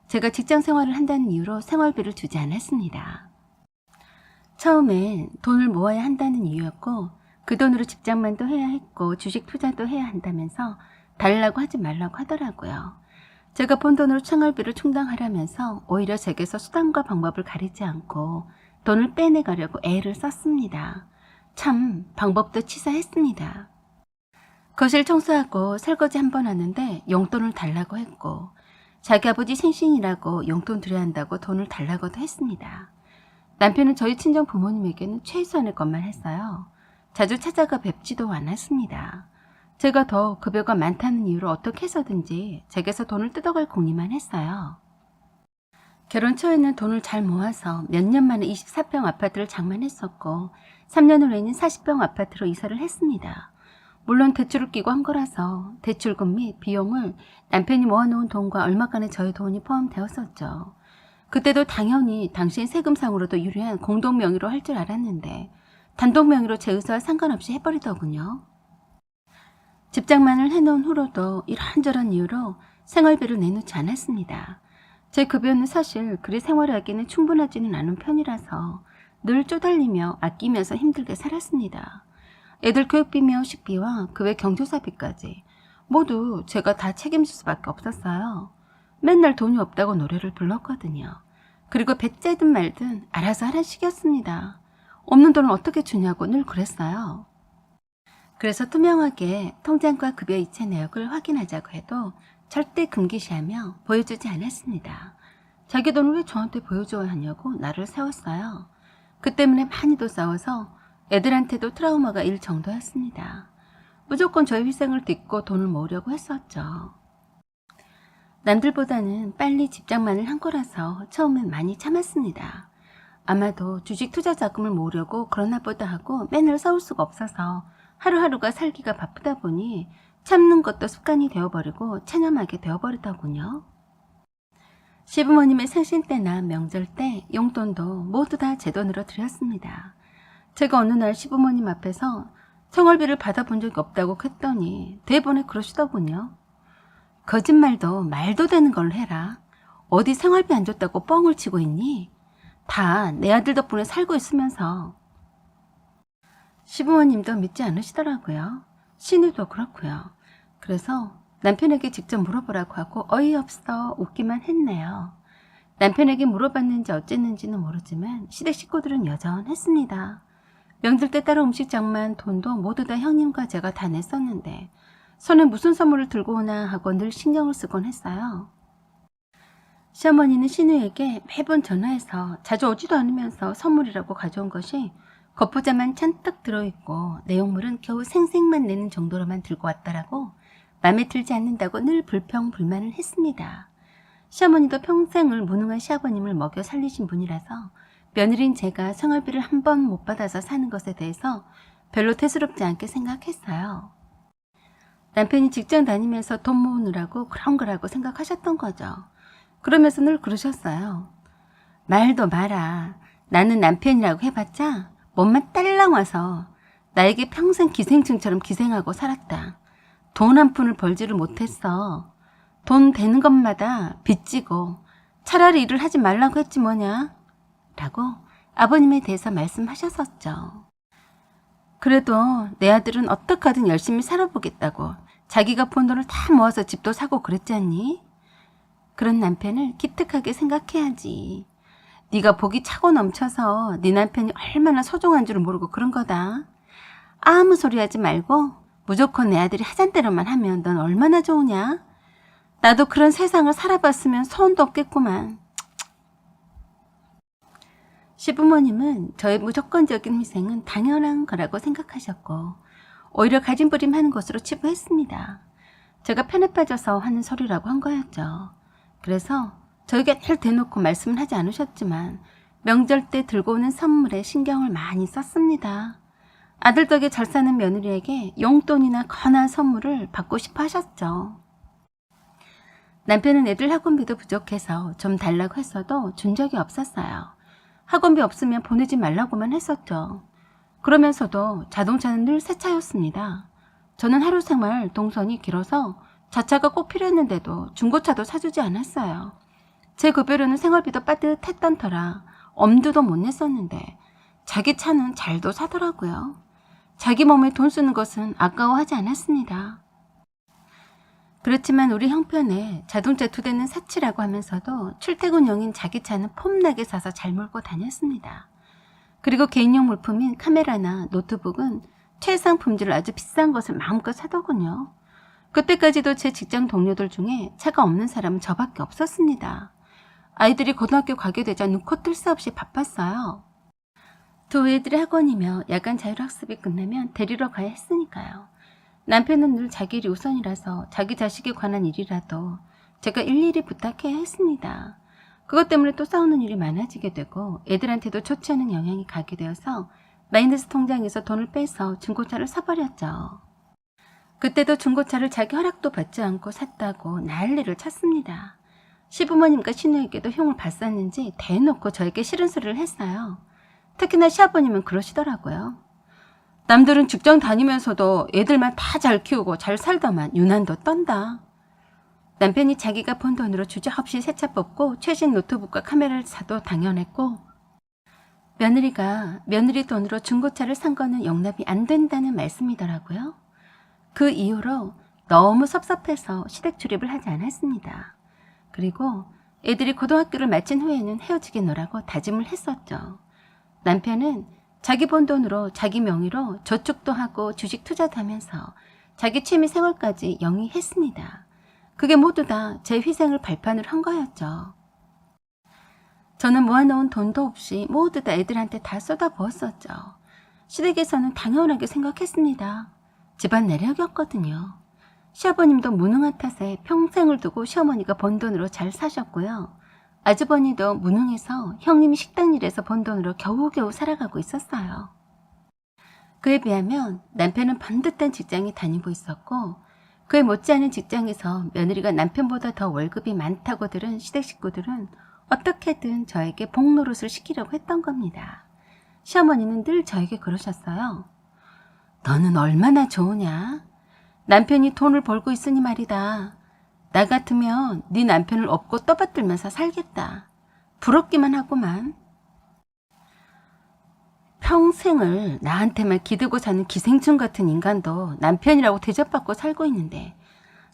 제가 직장생활을 한다는 이유로 생활비를 주지 않았습니다. 처음엔 돈을 모아야 한다는 이유였고 그 돈으로 직장만도 해야 했고 주식 투자도 해야 한다면서 달라고 하지 말라고 하더라고요. 제가 번 돈으로 생활비를 충당하라면서 오히려 제게서 수단과 방법을 가리지 않고 돈을 빼내가려고 애를 썼습니다. 참 방법도 치사했습니다. 거실 청소하고 설거지 한 번 하는데 용돈을 달라고 했고 자기 아버지 생신이라고 용돈 드려야 한다고 돈을 달라고도 했습니다. 남편은 저희 친정 부모님에게는 최소한의 것만 했어요. 자주 찾아가 뵙지도 않았습니다. 제가 더 급여가 많다는 이유로 어떻게 해서든지 제게서 돈을 뜯어갈 궁리만 했어요. 결혼 초에는 돈을 잘 모아서 몇 년 만에 24평 아파트를 장만했었고 3년 후에는 40평 아파트로 이사를 했습니다. 물론 대출을 끼고 한 거라서 대출금 및 비용을 남편이 모아놓은 돈과 얼마간의 저의 돈이 포함되었었죠. 그때도 당연히 당시엔 세금상으로도 유리한 공동명의로 할 줄 알았는데 단독명의로 제 의사와 상관없이 해버리더군요. 집장만을 해놓은 후로도 이런저런 이유로 생활비를 내놓지 않았습니다. 제 급여는 사실 그리 생활하기는 충분하지는 않은 편이라서 늘 쪼달리며 아끼면서 힘들게 살았습니다. 애들 교육비며 식비와 그 외 경조사비까지 모두 제가 다 책임질 수밖에 없었어요. 맨날 돈이 없다고 노래를 불렀거든요. 그리고 배째든 말든 알아서 하란 식이었습니다. 없는 돈을 어떻게 주냐고 늘 그랬어요. 그래서 투명하게 통장과 급여 이체 내역을 확인하자고 해도 절대 금기시하며 보여주지 않았습니다. 자기 돈을 왜 저한테 보여줘야 하냐고 나를 세웠어요. 그 때문에 많이도 싸워서 애들한테도 트라우마가 일 정도였습니다. 무조건 저의 희생을 딛고 돈을 모으려고 했었죠. 남들보다는 빨리 집장만을 한 거라서 처음엔 많이 참았습니다. 아마도 주식 투자 자금을 모으려고 그러나 보다 하고 맨날 싸울 수가 없어서 하루하루가 살기가 바쁘다 보니 참는 것도 습관이 되어버리고 체념하게 되어버리더군요. 시부모님의 생신 때나 명절 때 용돈도 모두 다 제 돈으로 드렸습니다. 제가 어느 날 시부모님 앞에서 생활비를 받아본 적이 없다고 했더니 대본에 그러시더군요. 거짓말도 말도 되는 걸 해라. 어디 생활비 안 줬다고 뻥을 치고 있니? 다 내 아들 덕분에 살고 있으면서. 시부모님도 믿지 않으시더라고요. 신우도 그렇고요. 그래서 남편에게 직접 물어보라고 하고 어이없어 웃기만 했네요. 남편에게 물어봤는지 어쨌는지는 모르지만 시댁 식구들은 여전했습니다. 명절 때 따로 음식 장만 돈도 모두 다 형님과 제가 다 냈었는데 손에 무슨 선물을 들고 오나 하고 늘 신경을 쓰곤 했어요. 시어머니는 신우에게 매번 전화해서 자주 오지도 않으면서 선물이라고 가져온 것이 겉보자만 잔뜩 들어있고 내용물은 겨우 생색만 내는 정도로만 들고 왔다라고 마음에 들지 않는다고 늘 불평불만을 했습니다. 시어머니도 평생을 무능한 시아버님을 먹여 살리신 분이라서 며느리인 제가 생활비를 한 번 못 받아서 사는 것에 대해서 별로 대수롭지 않게 생각했어요. 남편이 직장 다니면서 돈 모으느라고 그런 거라고 생각하셨던 거죠. 그러면서 늘 그러셨어요. 말도 마라. 나는 남편이라고 해봤자 몸만 딸랑 와서 나에게 평생 기생충처럼 기생하고 살았다. 돈 한 푼을 벌지를 못했어. 돈 되는 것마다 빚지고 차라리 일을 하지 말라고 했지 뭐냐? 라고 아버님에 대해서 말씀하셨었죠. 그래도 내 아들은 어떡하든 열심히 살아보겠다고 자기가 번 돈을 다 모아서 집도 사고 그랬지 않니? 그런 남편을 기특하게 생각해야지. 네가 복이 차고 넘쳐서 네 남편이 얼마나 소중한 줄 모르고 그런 거다. 아무 소리 하지 말고 무조건 내 아들이 하잔 대로만 하면 넌 얼마나 좋으냐? 나도 그런 세상을 살아봤으면 소원도 없겠구만. 시부모님은 저의 무조건적인 희생은 당연한 거라고 생각하셨고 오히려 가짐부림하는 것으로 치부했습니다. 제가 편에 빠져서 하는 소리라고 한 거였죠. 그래서 저에게 늘 대놓고 말씀은 하지 않으셨지만 명절 때 들고 오는 선물에 신경을 많이 썼습니다. 아들 덕에 잘 사는 며느리에게 용돈이나 거나 선물을 받고 싶어 하셨죠. 남편은 애들 학원비도 부족해서 좀 달라고 했어도 준 적이 없었어요. 학원비 없으면 보내지 말라고만 했었죠. 그러면서도 자동차는 늘 새 차였습니다. 저는 하루 생활 동선이 길어서 자차가 꼭 필요했는데도 중고차도 사주지 않았어요. 제 급여로는 생활비도 빠듯했던 터라 엄두도 못 냈었는데 자기 차는 잘도 사더라고요. 자기 몸에 돈 쓰는 것은 아까워하지 않았습니다. 그렇지만 우리 형편에 자동차 2대는 사치라고 하면서도 출퇴근용인 자기 차는 폼나게 사서 잘 몰고 다녔습니다. 그리고 개인용 물품인 카메라나 노트북은 최상 품질을 아주 비싼 것을 마음껏 사더군요. 그때까지도 제 직장 동료들 중에 차가 없는 사람은 저밖에 없었습니다. 아이들이 고등학교 가게 되자 눈코 뜰 새 없이 바빴어요. 두 애들의 학원이며 야간 자율학습이 끝나면 데리러 가야 했으니까요. 남편은 늘 자기 일이 우선이라서 자기 자식에 관한 일이라도 제가 일일이 부탁해야 했습니다. 그것 때문에 또 싸우는 일이 많아지게 되고 애들한테도 좋지 않은 영향이 가게 되어서 마이너스 통장에서 돈을 빼서 중고차를 사버렸죠. 그때도 중고차를 자기 허락도 받지 않고 샀다고 난리를 쳤습니다. 시부모님과 신우에게도 흉을 봤었는지 대놓고 저에게 싫은 소리를 했어요. 특히나 시아버님은 그러시더라고요. 남들은 직장 다니면서도 애들만 다 잘 키우고 잘 살다만 유난도 떤다. 남편이 자기가 번 돈으로 주저없이 새 차 뽑고 최신 노트북과 카메라를 사도 당연했고 며느리가 며느리 돈으로 중고차를 산 거는 용납이 안 된다는 말씀이더라고요. 그 이후로 너무 섭섭해서 시댁 출입을 하지 않았습니다. 그리고 애들이 고등학교를 마친 후에는 헤어지겠노라고 다짐을 했었죠. 남편은 자기 번 돈으로 자기 명의로 저축도 하고 주식 투자도 하면서 자기 취미 생활까지 영위했습니다. 그게 모두 다 제 희생을 발판을 한 거였죠. 저는 모아놓은 돈도 없이 모두 다 애들한테 다 쏟아부었었죠. 시댁에서는 당연하게 생각했습니다. 집안 내력이었거든요. 시아버님도 무능한 탓에 평생을 두고 시어머니가 번 돈으로 잘 사셨고요. 아주버니도 무능해서 형님이 식당 일에서 번 돈으로 겨우겨우 살아가고 있었어요. 그에 비하면 남편은 번듯한 직장에 다니고 있었고 그에 못지않은 직장에서 며느리가 남편보다 더 월급이 많다고 들은 시댁 식구들은 어떻게든 저에게 복노릇을 시키려고 했던 겁니다. 시어머니는 늘 저에게 그러셨어요. 너는 얼마나 좋으냐? 남편이 돈을 벌고 있으니 말이다. 나 같으면 네 남편을 업고 떠받들면서 살겠다. 부럽기만 하구만. 평생을 나한테만 기대고 사는 기생충 같은 인간도 남편이라고 대접받고 살고 있는데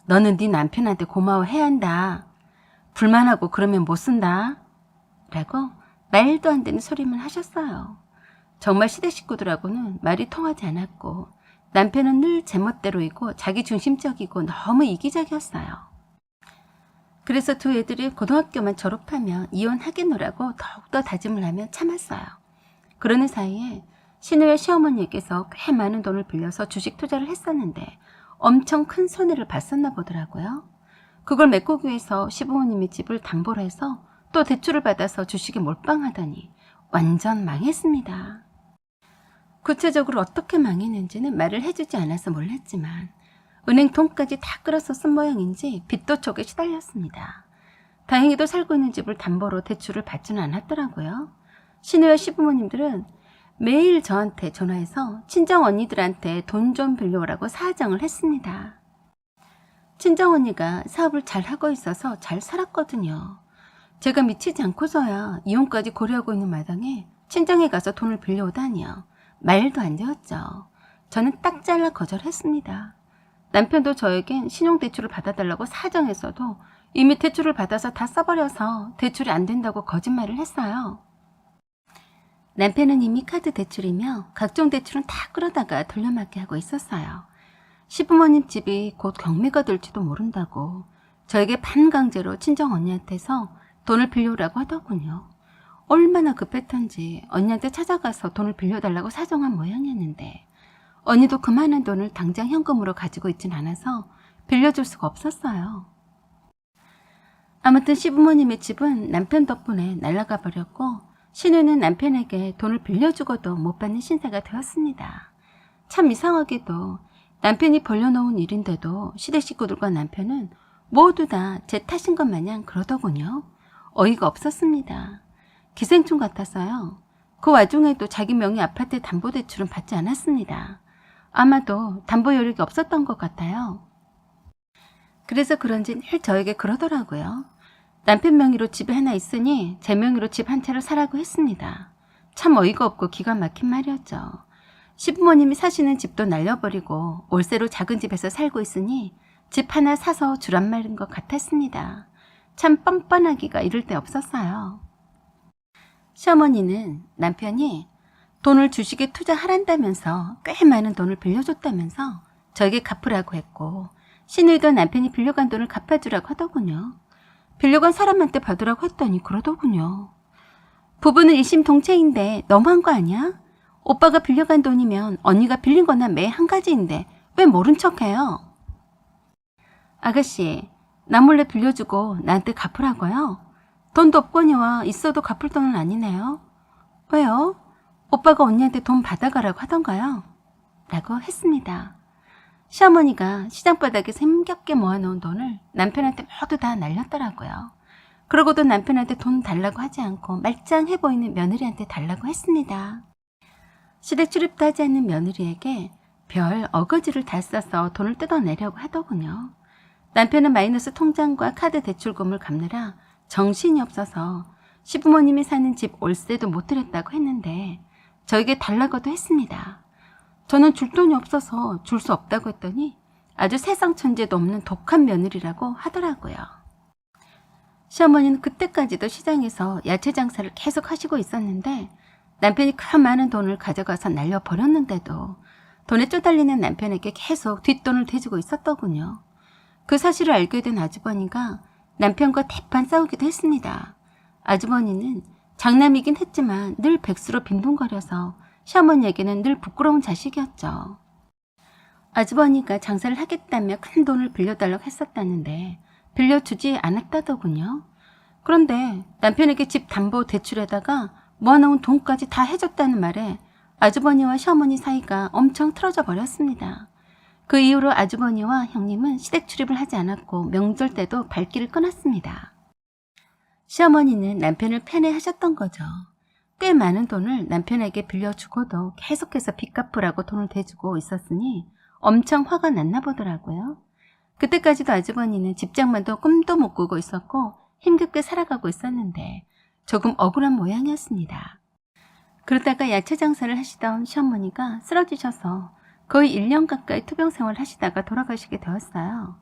너는 네 남편한테 고마워해야 한다. 불만하고 그러면 못 쓴다. 라고 말도 안 되는 소리만 하셨어요. 정말 시댁 식구들하고는 말이 통하지 않았고 남편은 늘 제멋대로이고 자기중심적이고 너무 이기적이었어요. 그래서 두 애들이 고등학교만 졸업하면 이혼하겠노라고 더욱더 다짐을 하며 참았어요. 그러는 사이에 신우의 시어머니에게서 꽤 많은 돈을 빌려서 주식 투자를 했었는데 엄청 큰 손해를 봤었나 보더라고요. 그걸 메꾸기 위해서 시부모님의 집을 담보로 해서 또 대출을 받아서 주식에 몰빵하더니 완전 망했습니다. 구체적으로 어떻게 망했는지는 말을 해주지 않아서 몰랐지만 은행 돈까지 다 끌어서 쓴 모양인지 빚도촉에 시달렸습니다. 다행히도 살고 있는 집을 담보로 대출을 받지는 않았더라고요. 신우의 시부모님들은 매일 저한테 전화해서 친정 언니들한테 돈 좀 빌려오라고 사정을 했습니다. 친정 언니가 사업을 잘 하고 있어서 잘 살았거든요. 제가 미치지 않고서야 이혼까지 고려하고 있는 마당에 친정에 가서 돈을 빌려오다니요. 말도 안 되었죠. 저는 딱 잘라 거절했습니다. 남편도 저에겐 신용대출을 받아달라고 사정했어도 이미 대출을 받아서 다 써버려서 대출이 안 된다고 거짓말을 했어요. 남편은 이미 카드 대출이며 각종 대출은 다 끌어다가 돌려막기 하고 있었어요. 시부모님 집이 곧 경매가 될지도 모른다고 저에게 반강제로 친정 언니한테서 돈을 빌려오라고 하더군요. 얼마나 급했던지 언니한테 찾아가서 돈을 빌려달라고 사정한 모양이었는데 언니도 그 많은 돈을 당장 현금으로 가지고 있진 않아서 빌려줄 수가 없었어요. 아무튼 시부모님의 집은 남편 덕분에 날아가 버렸고 신우는 남편에게 돈을 빌려주고도 못 받는 신세가 되었습니다. 참 이상하게도 남편이 벌려놓은 일인데도 시댁 식구들과 남편은 모두 다 제 탓인 것 마냥 그러더군요. 어이가 없었습니다. 기생충 같았어요. 그 와중에도 자기 명의 아파트 담보대출은 받지 않았습니다. 아마도 담보 여력이 없었던 것 같아요. 그래서 그런지 늘 저에게 그러더라고요. 남편 명의로 집이 하나 있으니 제 명의로 집 한 채를 사라고 했습니다. 참 어이가 없고 기가 막힌 말이었죠. 시부모님이 사시는 집도 날려버리고 월세로 작은 집에서 살고 있으니 집 하나 사서 주란 말인 것 같았습니다. 참 뻔뻔하기가 이를 데 없었어요. 시어머니는 남편이 돈을 주식에 투자하란다면서 꽤 많은 돈을 빌려줬다면서 저에게 갚으라고 했고 신우이도 남편이 빌려간 돈을 갚아주라고 하더군요. 빌려간 사람한테 받으라고 했더니 그러더군요. 부부는 일심동체인데 너무한 거 아니야? 오빠가 빌려간 돈이면 언니가 빌린 거나 매 한 가지인데 왜 모른 척해요? 아가씨, 나 몰래 빌려주고 나한테 갚으라고요? 돈도 없거니와 있어도 갚을 돈은 아니네요. 왜요? 오빠가 언니한테 돈 받아가라고 하던가요? 라고 했습니다. 시어머니가 시장바닥에서 힘겹게 모아놓은 돈을 남편한테 모두 다 날렸더라고요. 그러고도 남편한테 돈 달라고 하지 않고 말짱해 보이는 며느리한테 달라고 했습니다. 시댁 출입도 하지 않는 며느리에게 별 어거지를 다 써서 돈을 뜯어내려고 하더군요. 남편은 마이너스 통장과 카드 대출금을 갚느라 정신이 없어서 시부모님이 사는 집 월세도 못 드렸다고 했는데 저에게 달라고도 했습니다. 저는 줄 돈이 없어서 줄 수 없다고 했더니 아주 세상 천재도 없는 독한 며느리라고 하더라고요. 시어머니는 그때까지도 시장에서 야채 장사를 계속 하시고 있었는데 남편이 그 많은 돈을 가져가서 날려버렸는데도 돈에 쪼달리는 남편에게 계속 뒷돈을 대주고 있었더군요. 그 사실을 알게 된 아주버니가 남편과 대판 싸우기도 했습니다. 아주버니는 장남이긴 했지만 늘 백수로 빈둥거려서 시어머니에게는 늘 부끄러운 자식이었죠. 아주버니가 장사를 하겠다며 큰 돈을 빌려달라고 했었다는데 빌려주지 않았다더군요. 그런데 남편에게 집 담보 대출에다가 모아놓은 돈까지 다 해줬다는 말에 아주버니와 시어머니 사이가 엄청 틀어져 버렸습니다. 그 이후로 아주버니와 형님은 시댁 출입을 하지 않았고 명절 때도 발길을 끊었습니다. 시어머니는 남편을 편애하셨던 거죠. 꽤 많은 돈을 남편에게 빌려주고도 계속해서 빚 갚으라고 돈을 대주고 있었으니 엄청 화가 났나 보더라고요. 그때까지도 아주버니는 직장만도 꿈도 못 꾸고 있었고 힘겹게 살아가고 있었는데 조금 억울한 모양이었습니다. 그러다가 야채 장사를 하시던 시어머니가 쓰러지셔서 거의 1년 가까이 투병 생활을 하시다가 돌아가시게 되었어요.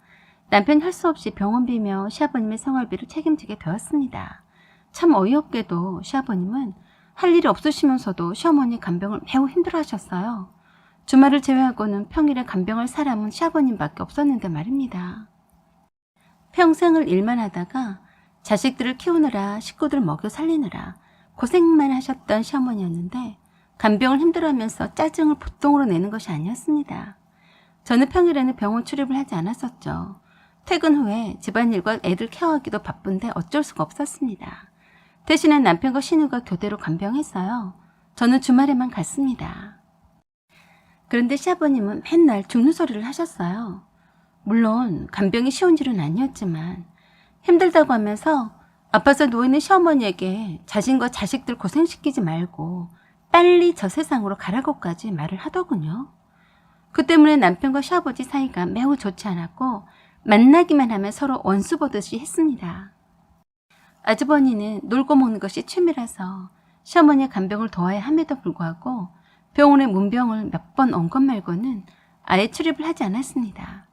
남편이 할 수 없이 병원비며 시아버님의 생활비를 책임지게 되었습니다. 참 어이없게도 시아버님은 할 일이 없으시면서도 시어머니 간병을 매우 힘들어하셨어요. 주말을 제외하고는 평일에 간병할 사람은 시아버님밖에 없었는데 말입니다. 평생을 일만 하다가 자식들을 키우느라 식구들 먹여 살리느라 고생만 하셨던 시어머니였는데 간병을 힘들어하면서 짜증을 보통으로 내는 것이 아니었습니다. 저는 평일에는 병원 출입을 하지 않았었죠. 퇴근 후에 집안일과 애들 케어하기도 바쁜데 어쩔 수가 없었습니다. 대신에 남편과 시누이가 교대로 간병했어요. 저는 주말에만 갔습니다. 그런데 시아버님은 맨날 죽는 소리를 하셨어요. 물론 간병이 쉬운 일은 아니었지만 힘들다고 하면서 아파서 누워있는 시어머니에게 자신과 자식들 고생시키지 말고 빨리 저 세상으로 가라고까지 말을 하더군요. 그 때문에 남편과 시아버지 사이가 매우 좋지 않았고 만나기만 하면 서로 원수 보듯이 했습니다. 아주버니는 놀고 먹는 것이 취미라서 시어머니의 간병을 도와야 함에도 불구하고 병원에 문병을 몇 번 온 것 말고는 아예 출입을 하지 않았습니다.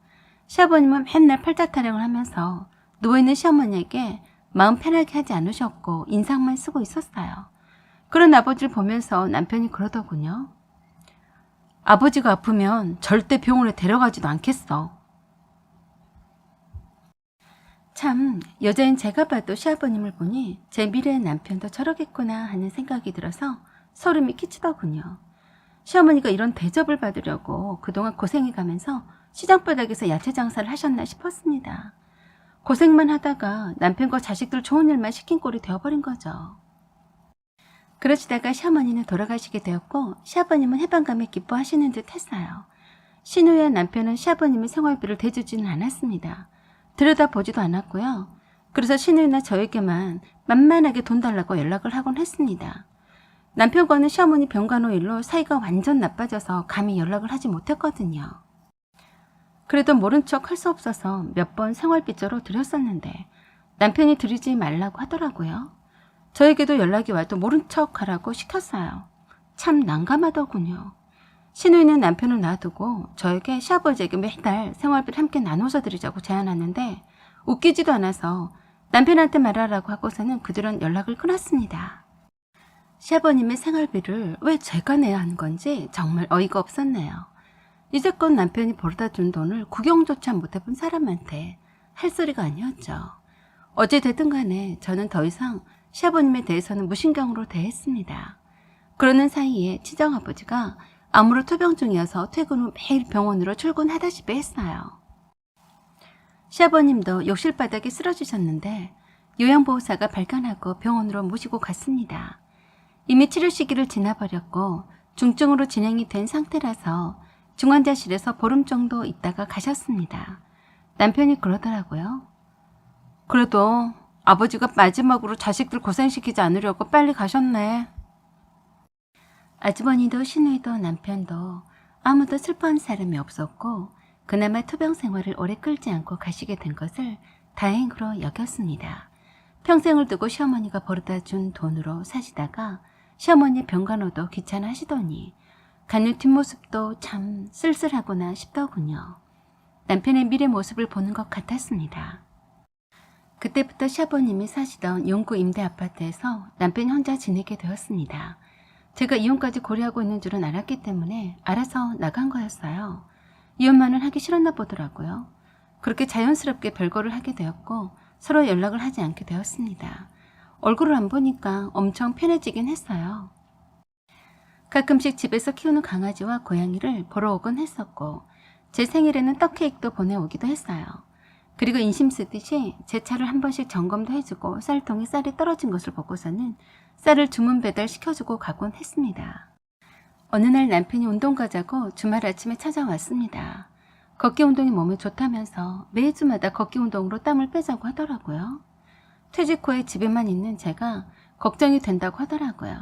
시아버님은 맨날 팔자 타령을 하면서 누워있는 시어머니에게 마음 편하게 하지 않으셨고 인상만 쓰고 있었어요. 그런 아버지를 보면서 남편이 그러더군요. 아버지가 아프면 절대 병원에 데려가지도 않겠어. 참 여자인 제가 봐도 시아버님을 보니 제 미래의 남편도 저러겠구나 하는 생각이 들어서 소름이 끼치더군요. 시어머니가 이런 대접을 받으려고 그동안 고생해가면서 시장바닥에서 야채 장사를 하셨나 싶었습니다. 고생만 하다가 남편과 자식들 좋은 일만 시킨 꼴이 되어버린 거죠. 그러시다가 시어머니는 돌아가시게 되었고 시아버님은 해방감에 기뻐하시는 듯 했어요. 시누이와 남편은 시아버님의 생활비를 대주지는 않았습니다. 들여다보지도 않았고요. 그래서 시누이나 저에게만 만만하게 돈 달라고 연락을 하곤 했습니다. 남편과는 시어머니 병간호 일로 사이가 완전 나빠져서 감히 연락을 하지 못했거든요. 그래도 모른 척 할 수 없어서 몇 번 생활비조로 드렸었는데 남편이 드리지 말라고 하더라고요. 저에게도 연락이 와도 모른 척 하라고 시켰어요. 참 난감하더군요. 시누이는 남편을 놔두고 저에게 시아버지에게 매달 생활비를 함께 나눠서 드리자고 제안하는데 웃기지도 않아서 남편한테 말하라고 하고서는 그들은 연락을 끊었습니다. 시아버님의 생활비를 왜 제가 내야 하는 건지 정말 어이가 없었네요. 이제껏 남편이 벌어다 준 돈을 구경조차 못해본 사람한테 할 소리가 아니었죠. 어찌됐든 간에 저는 더 이상 시아버님에 대해서는 무신경으로 대했습니다. 그러는 사이에 친정아버지가 암으로 투병 중이어서 퇴근 후 매일 병원으로 출근하다시피 했어요. 시아버님도 욕실바닥에 쓰러지셨는데 요양보호사가 발견하고 병원으로 모시고 갔습니다. 이미 치료 시기를 지나버렸고 중증으로 진행이 된 상태라서 중환자실에서 보름 정도 있다가 가셨습니다. 남편이 그러더라고요. 그래도 아버지가 마지막으로 자식들 고생시키지 않으려고 빨리 가셨네. 아주버니도 시누이도 남편도 아무도 슬퍼한 사람이 없었고 그나마 투병 생활을 오래 끌지 않고 가시게 된 것을 다행으로 여겼습니다. 평생을 두고 시어머니가 벌어다 준 돈으로 사시다가 시어머니 병간호도 귀찮아하시더니 가는 뒷모습도 참 쓸쓸하구나 싶더군요. 남편의 미래 모습을 보는 것 같았습니다. 그때부터 시아버님이 사시던 용구 임대 아파트에서 남편이 혼자 지내게 되었습니다. 제가 이혼까지 고려하고 있는 줄은 알았기 때문에 알아서 나간 거였어요. 이혼만은 하기 싫었나 보더라고요. 그렇게 자연스럽게 별거를 하게 되었고 서로 연락을 하지 않게 되었습니다. 얼굴을 안 보니까 엄청 편해지긴 했어요. 가끔씩 집에서 키우는 강아지와 고양이를 보러 오곤 했었고 제 생일에는 떡 케이크도 보내오기도 했어요. 그리고 인심 쓰듯이 제 차를 한 번씩 점검도 해주고 쌀통에 쌀이 떨어진 것을 보고서는 쌀을 주문 배달시켜주고 가곤 했습니다. 어느 날 남편이 운동 가자고 주말 아침에 찾아왔습니다. 걷기 운동이 몸에 좋다면서 매주마다 걷기 운동으로 땀을 빼자고 하더라고요. 퇴직 후에 집에만 있는 제가 걱정이 된다고 하더라고요.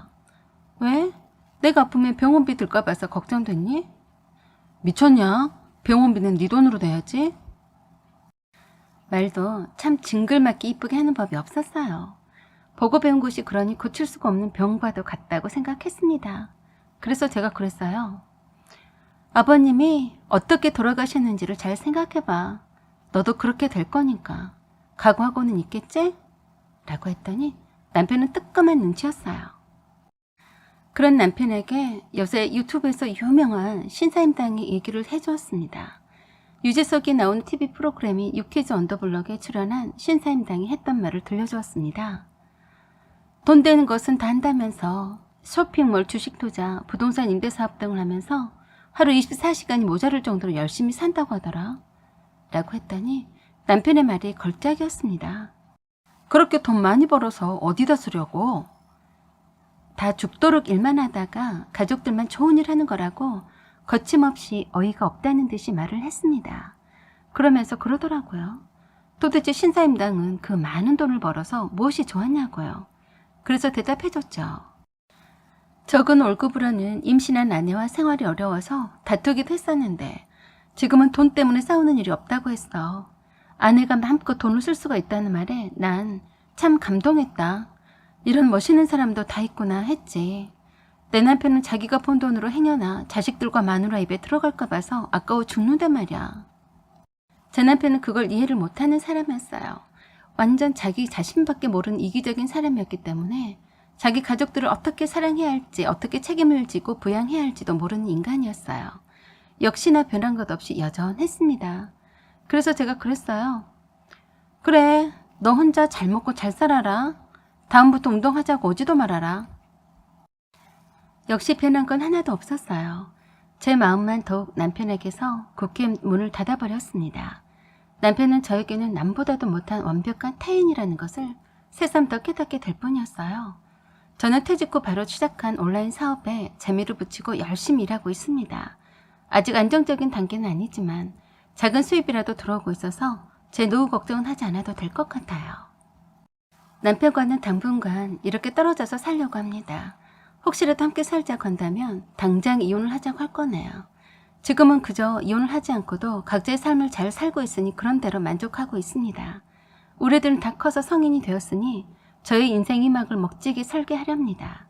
왜? 내가 아프면 병원비 들까 봐서 걱정됐니? 미쳤냐? 병원비는 네 돈으로 내야지. 말도 참 징글맞게 이쁘게 하는 법이 없었어요. 보고 배운 곳이 그러니 고칠 수가 없는 병과도 같다고 생각했습니다. 그래서 제가 그랬어요. 아버님이 어떻게 돌아가셨는지를 잘 생각해봐. 너도 그렇게 될 거니까. 각오하고는 있겠지? 라고 했더니 남편은 뜨끔한 눈치였어요. 그런 남편에게 요새 유튜브에서 유명한 신사임당의 얘기를 해주었습니다. 유재석이 나온 TV 프로그램이 유퀴즈 언더블럭에 출연한 신사임당이 했던 말을 들려주었습니다. 돈 되는 것은 다 한다면서 쇼핑몰, 주식 투자, 부동산 임대사업 등을 하면서 하루 24시간이 모자랄 정도로 열심히 산다고 하더라. 라고 했더니 남편의 말이 걸작이었습니다. 그렇게 돈 많이 벌어서 어디다 쓰려고? 다 죽도록 일만 하다가 가족들만 좋은 일 하는 거라고 거침없이 어이가 없다는 듯이 말을 했습니다. 그러면서 그러더라고요. 도대체 신사임당은 그 많은 돈을 벌어서 무엇이 좋았냐고요. 그래서 대답해줬죠. 적은 월급으로는 임신한 아내와 생활이 어려워서 다투기도 했었는데 지금은 돈 때문에 싸우는 일이 없다고 했어. 아내가 마음껏 돈을 쓸 수가 있다는 말에 난 참 감동했다. 이런 멋있는 사람도 다 있구나 했지. 내 남편은 자기가 번 돈으로 행여나 자식들과 마누라 입에 들어갈까 봐서 아까워 죽는단 말이야. 제 남편은 그걸 이해를 못하는 사람이었어요. 완전 자기 자신밖에 모르는 이기적인 사람이었기 때문에 자기 가족들을 어떻게 사랑해야 할지, 어떻게 책임을 지고 부양해야 할지도 모르는 인간이었어요. 역시나 변한 것 없이 여전했습니다. 그래서 제가 그랬어요. 그래, 너 혼자 잘 먹고 잘 살아라. 다음부터 운동하자고 오지도 말아라. 역시 변한 건 하나도 없었어요. 제 마음만 더욱 남편에게서 굳게 문을 닫아버렸습니다. 남편은 저에게는 남보다도 못한 완벽한 타인이라는 것을 새삼 더 깨닫게 될 뿐이었어요. 저는 퇴직 후 바로 시작한 온라인 사업에 재미를 붙이고 열심히 일하고 있습니다. 아직 안정적인 단계는 아니지만 작은 수입이라도 들어오고 있어서 제 노후 걱정은 하지 않아도 될 것 같아요. 남편과는 당분간 이렇게 떨어져서 살려고 합니다. 혹시라도 함께 살자고 한다면 당장 이혼을 하자고 할 거네요. 지금은 그저 이혼을 하지 않고도 각자의 삶을 잘 살고 있으니 그런 대로 만족하고 있습니다. 우리들은 다 커서 성인이 되었으니 저의 인생 이막을 멋지게 살게 하렵니다.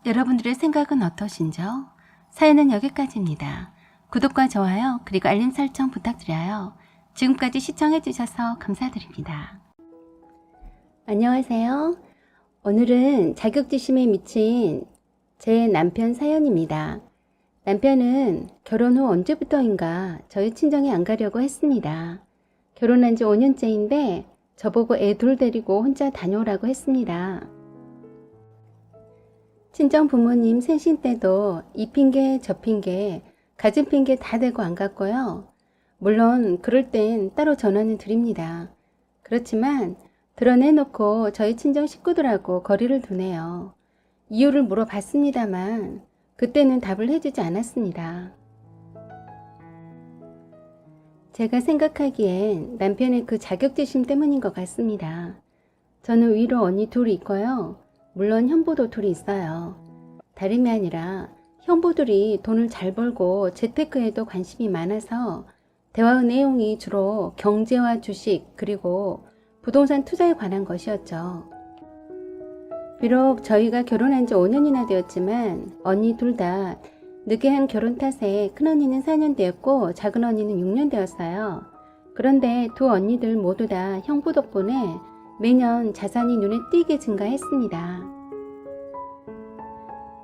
여러분들의 생각은 어떠신지요? 사연은 여기까지입니다. 구독과 좋아요 그리고 알림 설정 부탁드려요. 지금까지 시청해주셔서 감사드립니다. 안녕하세요. 오늘은 자격지심에 미친 제 남편 사연입니다. 남편은 결혼 후 언제부터인가 저희 친정에 안 가려고 했습니다. 결혼한 지 5년째인데 저보고 애 둘 데리고 혼자 다녀오라고 했습니다. 친정 부모님 생신 때도 이 핑계 저 핑계 가진 핑계 다 대고 안 갔고요. 물론 그럴 땐 따로 전화는 드립니다. 그렇지만 드러내놓고 저희 친정 식구들하고 거리를 두네요. 이유를 물어봤습니다만 그때는 답을 해주지 않았습니다. 제가 생각하기엔 남편의 그 자격지심 때문인 것 같습니다. 저는 위로 언니 둘이 있고요. 물론 형부도 둘이 있어요. 다름이 아니라 형부들이 돈을 잘 벌고 재테크에도 관심이 많아서 대화의 내용이 주로 경제와 주식 그리고 부동산 투자에 관한 것이었죠. 비록 저희가 결혼한 지 5년이나 되었지만 언니 둘 다 늦게 한 결혼 탓에 큰언니는 4년 되었고 작은 언니는 6년 되었어요. 그런데 두 언니들 모두 다 형부 덕분에 매년 자산이 눈에 띄게 증가했습니다.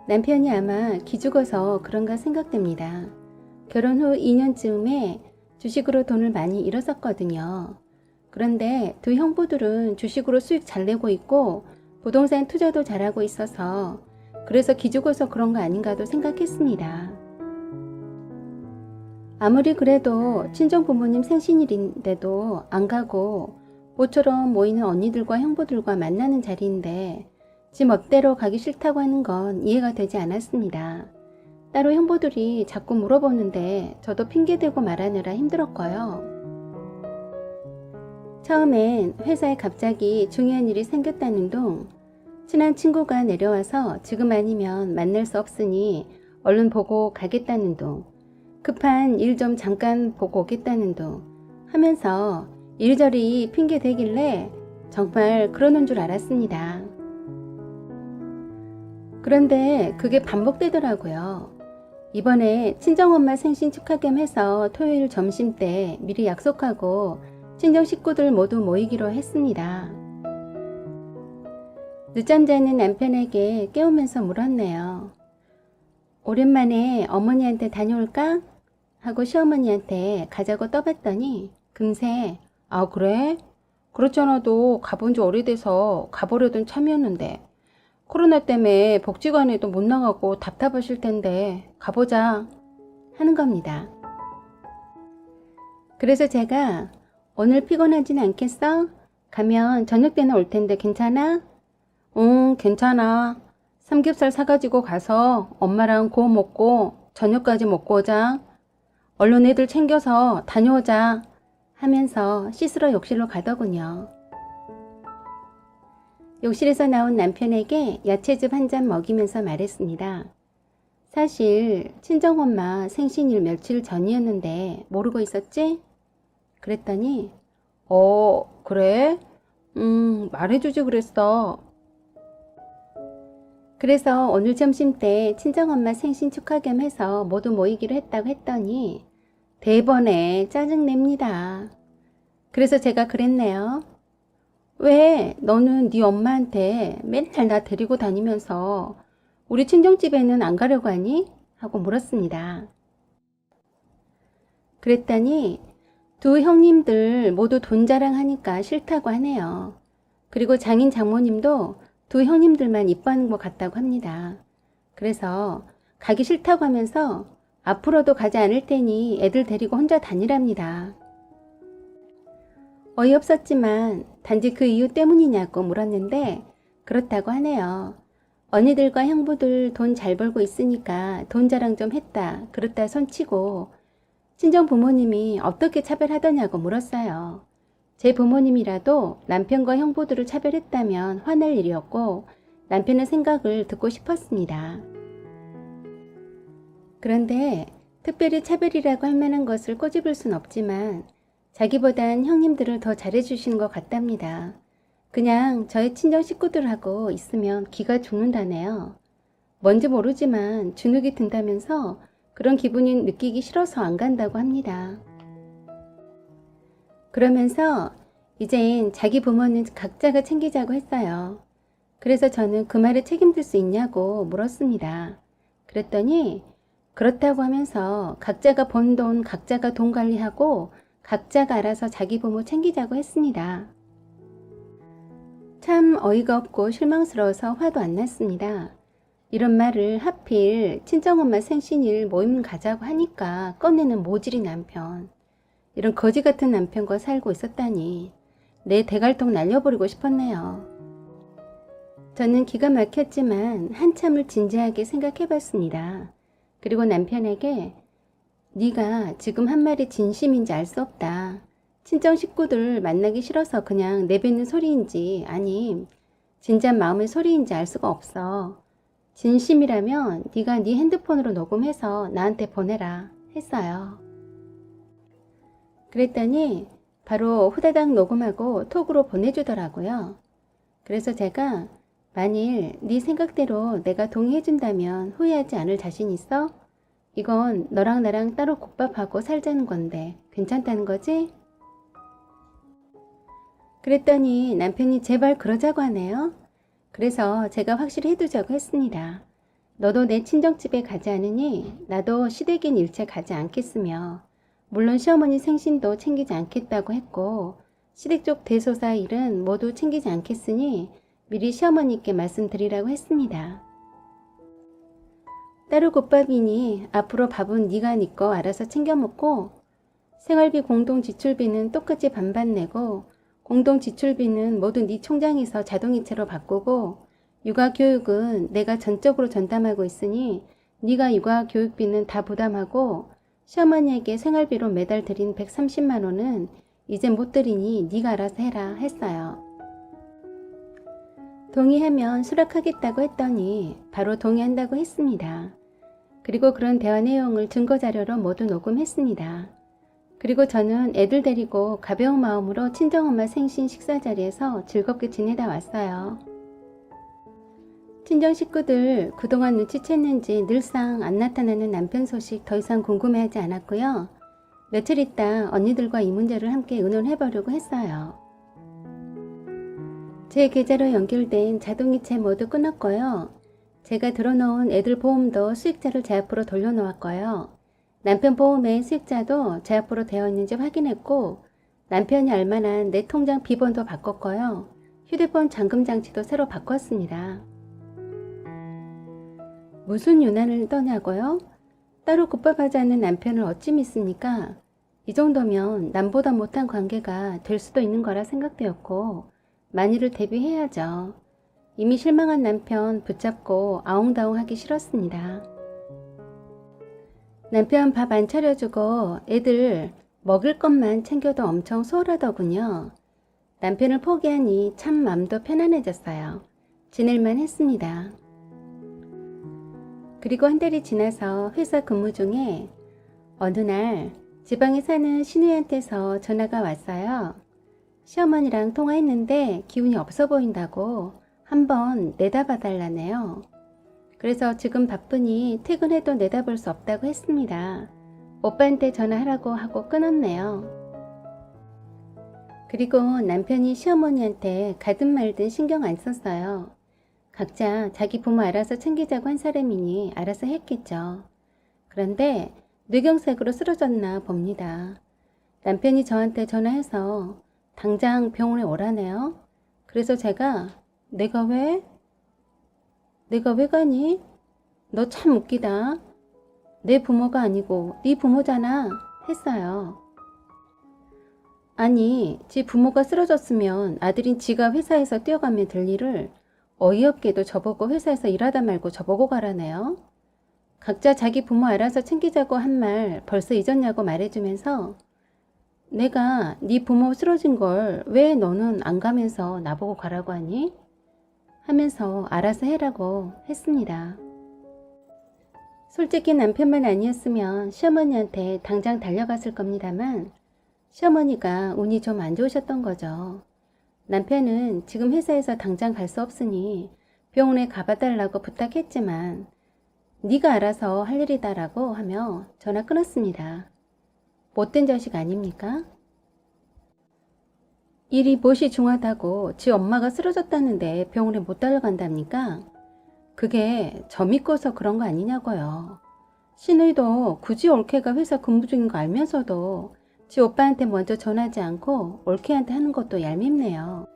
남편이 아마 기죽어서 그런가 생각됩니다. 결혼 후 2년쯤에 주식으로 돈을 많이 잃었었거든요. 그런데 두 형부들은 주식으로 수익 잘 내고 있고 부동산 투자도 잘하고 있어서 그래서 기죽어서 그런 거 아닌가도 생각했습니다. 아무리 그래도 친정 부모님 생신일인데도 안 가고 모처럼 모이는 언니들과 형부들과 만나는 자리인데 지 멋대로 가기 싫다고 하는 건 이해가 되지 않았습니다. 따로 형부들이 자꾸 물어보는데 저도 핑계대고 말하느라 힘들었고요. 처음엔 회사에 갑자기 중요한 일이 생겼다는 둥 친한 친구가 내려와서 지금 아니면 만날 수 없으니 얼른 보고 가겠다는 둥 급한 일 좀 잠깐 보고 오겠다는 둥 하면서 이리저리 핑계 대길래 정말 그러는 줄 알았습니다. 그런데 그게 반복되더라고요. 이번에 친정엄마 생신 축하 겸 해서 토요일 점심 때 미리 약속하고 친정 식구들 모두 모이기로 했습니다. 늦잠 자는 남편에게 깨우면서 물었네요. 오랜만에 어머니한테 다녀올까? 하고 시어머니한테 가자고 떠봤더니 금세 아 그래? 그렇잖아도 가본 지 오래돼서 가보려던 참이었는데 코로나 때문에 복지관에도 못 나가고 답답하실 텐데 가보자 하는 겁니다. 그래서 제가 오늘 피곤하진 않겠어? 가면 저녁 때는 올 텐데 괜찮아? 응, 괜찮아. 삼겹살 사가지고 가서 엄마랑 구워 먹고 저녁까지 먹고 오자. 얼른 애들 챙겨서 다녀오자 하면서 씻으러 욕실로 가더군요. 욕실에서 나온 남편에게 야채즙 한 잔 먹이면서 말했습니다. 사실 친정엄마 생신일 며칠 전이었는데 모르고 있었지? 그랬더니 그래? 말해주지 그랬어. 그래서 오늘 점심 때 친정엄마 생신 축하 겸 해서 모두 모이기로 했다고 했더니 대번에 짜증냅니다. 그래서 제가 그랬네요. 왜 너는 네 엄마한테 맨날 나 데리고 다니면서 우리 친정집에는 안 가려고 하니? 하고 물었습니다. 그랬더니 두 형님들 모두 돈 자랑하니까 싫다고 하네요. 그리고 장인 장모님도 두 형님들만 이뻐하는 것 같다고 합니다. 그래서 가기 싫다고 하면서 앞으로도 가지 않을 테니 애들 데리고 혼자 다니랍니다. 어이없었지만 단지 그 이유 때문이냐고 물었는데 그렇다고 하네요. 언니들과 형부들 돈 잘 벌고 있으니까 돈 자랑 좀 했다 그렇다 손치고 친정 부모님이 어떻게 차별하더냐고 물었어요. 제 부모님이라도 남편과 형부들을 차별했다면 화낼 일이었고 남편의 생각을 듣고 싶었습니다. 그런데 특별히 차별이라고 할 만한 것을 꼬집을 순 없지만 자기보단 형님들을 더 잘해주시는 것 같답니다. 그냥 저희 친정 식구들하고 있으면 기가 죽는다네요. 뭔지 모르지만 주눅이 든다면서 그런 기분이 느끼기 싫어서 안 간다고 합니다. 그러면서 이젠 자기 부모는 각자가 챙기자고 했어요. 그래서 저는 그 말에 책임질 수 있냐고 물었습니다. 그랬더니 그렇다고 하면서 각자가 번 돈 각자가 돈 관리하고 각자가 알아서 자기 부모 챙기자고 했습니다. 참 어이가 없고 실망스러워서 화도 안 났습니다. 이런 말을 하필 친정엄마 생신일 모임 가자고 하니까 꺼내는 모질이 남편. 이런 거지 같은 남편과 살고 있었다니 내 대갈통 날려버리고 싶었네요. 저는 기가 막혔지만 한참을 진지하게 생각해봤습니다. 그리고 남편에게 네가 지금 한 말이 진심인지 알 수 없다. 친정 식구들 만나기 싫어서 그냥 내뱉는 소리인지 아님 진짜 마음의 소리인지 알 수가 없어. 진심이라면 네가 네 핸드폰으로 녹음해서 나한테 보내라 했어요. 그랬더니 바로 후다닥 녹음하고 톡으로 보내주더라고요. 그래서 제가 만일 네 생각대로 내가 동의해준다면 후회하지 않을 자신 있어? 이건 너랑 나랑 따로 국밥하고 살자는 건데 괜찮다는 거지? 그랬더니 남편이 제발 그러자고 하네요. 그래서 제가 확실히 해두자고 했습니다. 너도 내 친정집에 가지 않으니 나도 시댁인 일체 가지 않겠으며 물론 시어머니 생신도 챙기지 않겠다고 했고 시댁 쪽 대소사 일은 모두 챙기지 않겠으니 미리 시어머니께 말씀드리라고 했습니다. 따로 국밥이니 앞으로 밥은 네가 네 거 알아서 챙겨 먹고 생활비 공동 지출비는 똑같이 반반 내고 공동 지출비는 모두 네 총장에서 자동이체로 바꾸고 육아교육은 내가 전적으로 전담하고 있으니 네가 육아교육비는 다 부담하고 시어머니에게 생활비로 매달 드린 130만 원은 이제 못 드리니 네가 알아서 해라 했어요. 동의하면 수락하겠다고 했더니 바로 동의한다고 했습니다. 그리고 그런 대화 내용을 증거자료로 모두 녹음했습니다. 그리고 저는 애들 데리고 가벼운 마음으로 친정엄마 생신 식사 자리에서 즐겁게 지내다 왔어요. 친정 식구들 그동안 눈치챘는지 늘상 안 나타나는 남편 소식 더 이상 궁금해하지 않았고요. 며칠 있다 언니들과 이 문제를 함께 의논해보려고 했어요. 제 계좌로 연결된 자동이체 모두 끊었고요. 제가 들어놓은 애들 보험도 수익자를 제 앞으로 돌려놓았고요. 남편 보험의 수익자도 제 앞으로 되어 있는지 확인했고 남편이 알만한 내 통장 비번도 바꿨고요. 휴대폰 잠금 장치도 새로 바꿨습니다. 무슨 유난을 떠냐고요? 따로 국밥하지 않는 남편을 어찌 믿습니까? 이 정도면 남보다 못한 관계가 될 수도 있는 거라 생각되었고 만일을 대비해야죠. 이미 실망한 남편 붙잡고 아웅다웅하기 싫었습니다. 남편 밥 안 차려주고 애들 먹을 것만 챙겨도 엄청 소홀하더군요. 남편을 포기하니 참 맘도 편안해졌어요. 지낼만 했습니다. 그리고 한 달이 지나서 회사 근무 중에 어느 날 지방에 사는 시누이한테서 전화가 왔어요. 시어머니랑 통화했는데 기운이 없어 보인다고 한번 내다봐 달라네요. 그래서 지금 바쁘니 퇴근해도 내다볼 수 없다고 했습니다. 오빠한테 전화하라고 하고 끊었네요. 그리고 남편이 시어머니한테 가든 말든 신경 안 썼어요. 각자 자기 부모 알아서 챙기자고 한 사람이니 알아서 했겠죠. 그런데 뇌경색으로 쓰러졌나 봅니다. 남편이 저한테 전화해서 당장 병원에 오라네요. 그래서 제가 내가 왜 가니? 너 참 웃기다. 내 부모가 아니고 네 부모잖아 했어요. 아니, 지 부모가 쓰러졌으면 아들인 지가 회사에서 뛰어가면 될 일을 어이없게도 저보고 회사에서 일하다 말고 저보고 가라네요. 각자 자기 부모 알아서 챙기자고 한 말 벌써 잊었냐고 말해주면서 내가 네 부모 쓰러진 걸 왜 너는 안 가면서 나보고 가라고 하니? 하면서 알아서 해라고 했습니다. 솔직히 남편만 아니었으면 시어머니한테 당장 달려갔을 겁니다만 시어머니가 운이 좀 안 좋으셨던 거죠. 남편은 지금 회사에서 당장 갈 수 없으니 병원에 가봐달라고 부탁했지만 네가 알아서 할 일이다라고 하며 전화 끊었습니다. 못된 자식 아닙니까? 일이 무엇이 중하다고 지 엄마가 쓰러졌다는데 병원에 못 달려간답니까? 그게 저 믿고서 그런 거 아니냐고요. 시누이도 굳이 올케가 회사 근무 중인 거 알면서도 지 오빠한테 먼저 전하지 않고 올케한테 하는 것도 얄밉네요.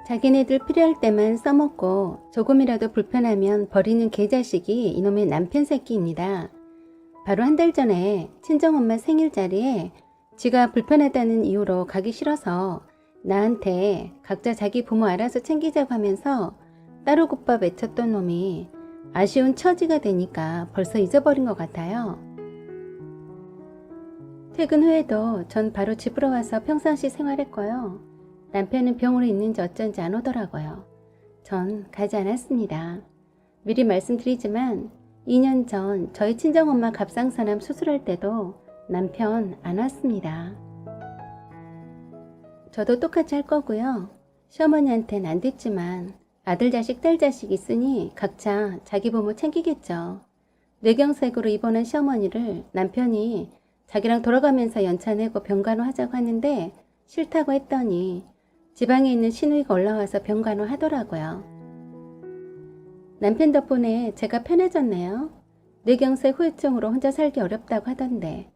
자기네들 필요할 때만 써먹고 조금이라도 불편하면 버리는 개자식이 이놈의 남편 새끼입니다. 바로 한 달 전에 친정엄마 생일 자리에 지가 불편하다는 이유로 가기 싫어서 나한테 각자 자기 부모 알아서 챙기자고 하면서 따로 국밥 외쳤던 놈이 아쉬운 처지가 되니까 벌써 잊어버린 것 같아요. 퇴근 후에도 전 바로 집으로 와서 평상시 생활했고요. 남편은 병원에 있는지 어쩐지 안 오더라고요. 전 가지 않았습니다. 미리 말씀드리지만 2년 전 저희 친정엄마 갑상선암 수술할 때도 남편 안 왔습니다. 저도 똑같이 할 거고요. 시어머니한테는 안 됐지만 아들 자식 딸 자식 있으니 각자 자기 부모 챙기겠죠. 뇌경색으로 입원한 시어머니를 남편이 자기랑 돌아가면서 연차 내고 병간호 하자고 하는데 싫다고 했더니 지방에 있는 시누이가 올라와서 병간호 하더라고요. 남편 덕분에 제가 편해졌네요. 뇌경색 후유증으로 혼자 살기 어렵다고 하던데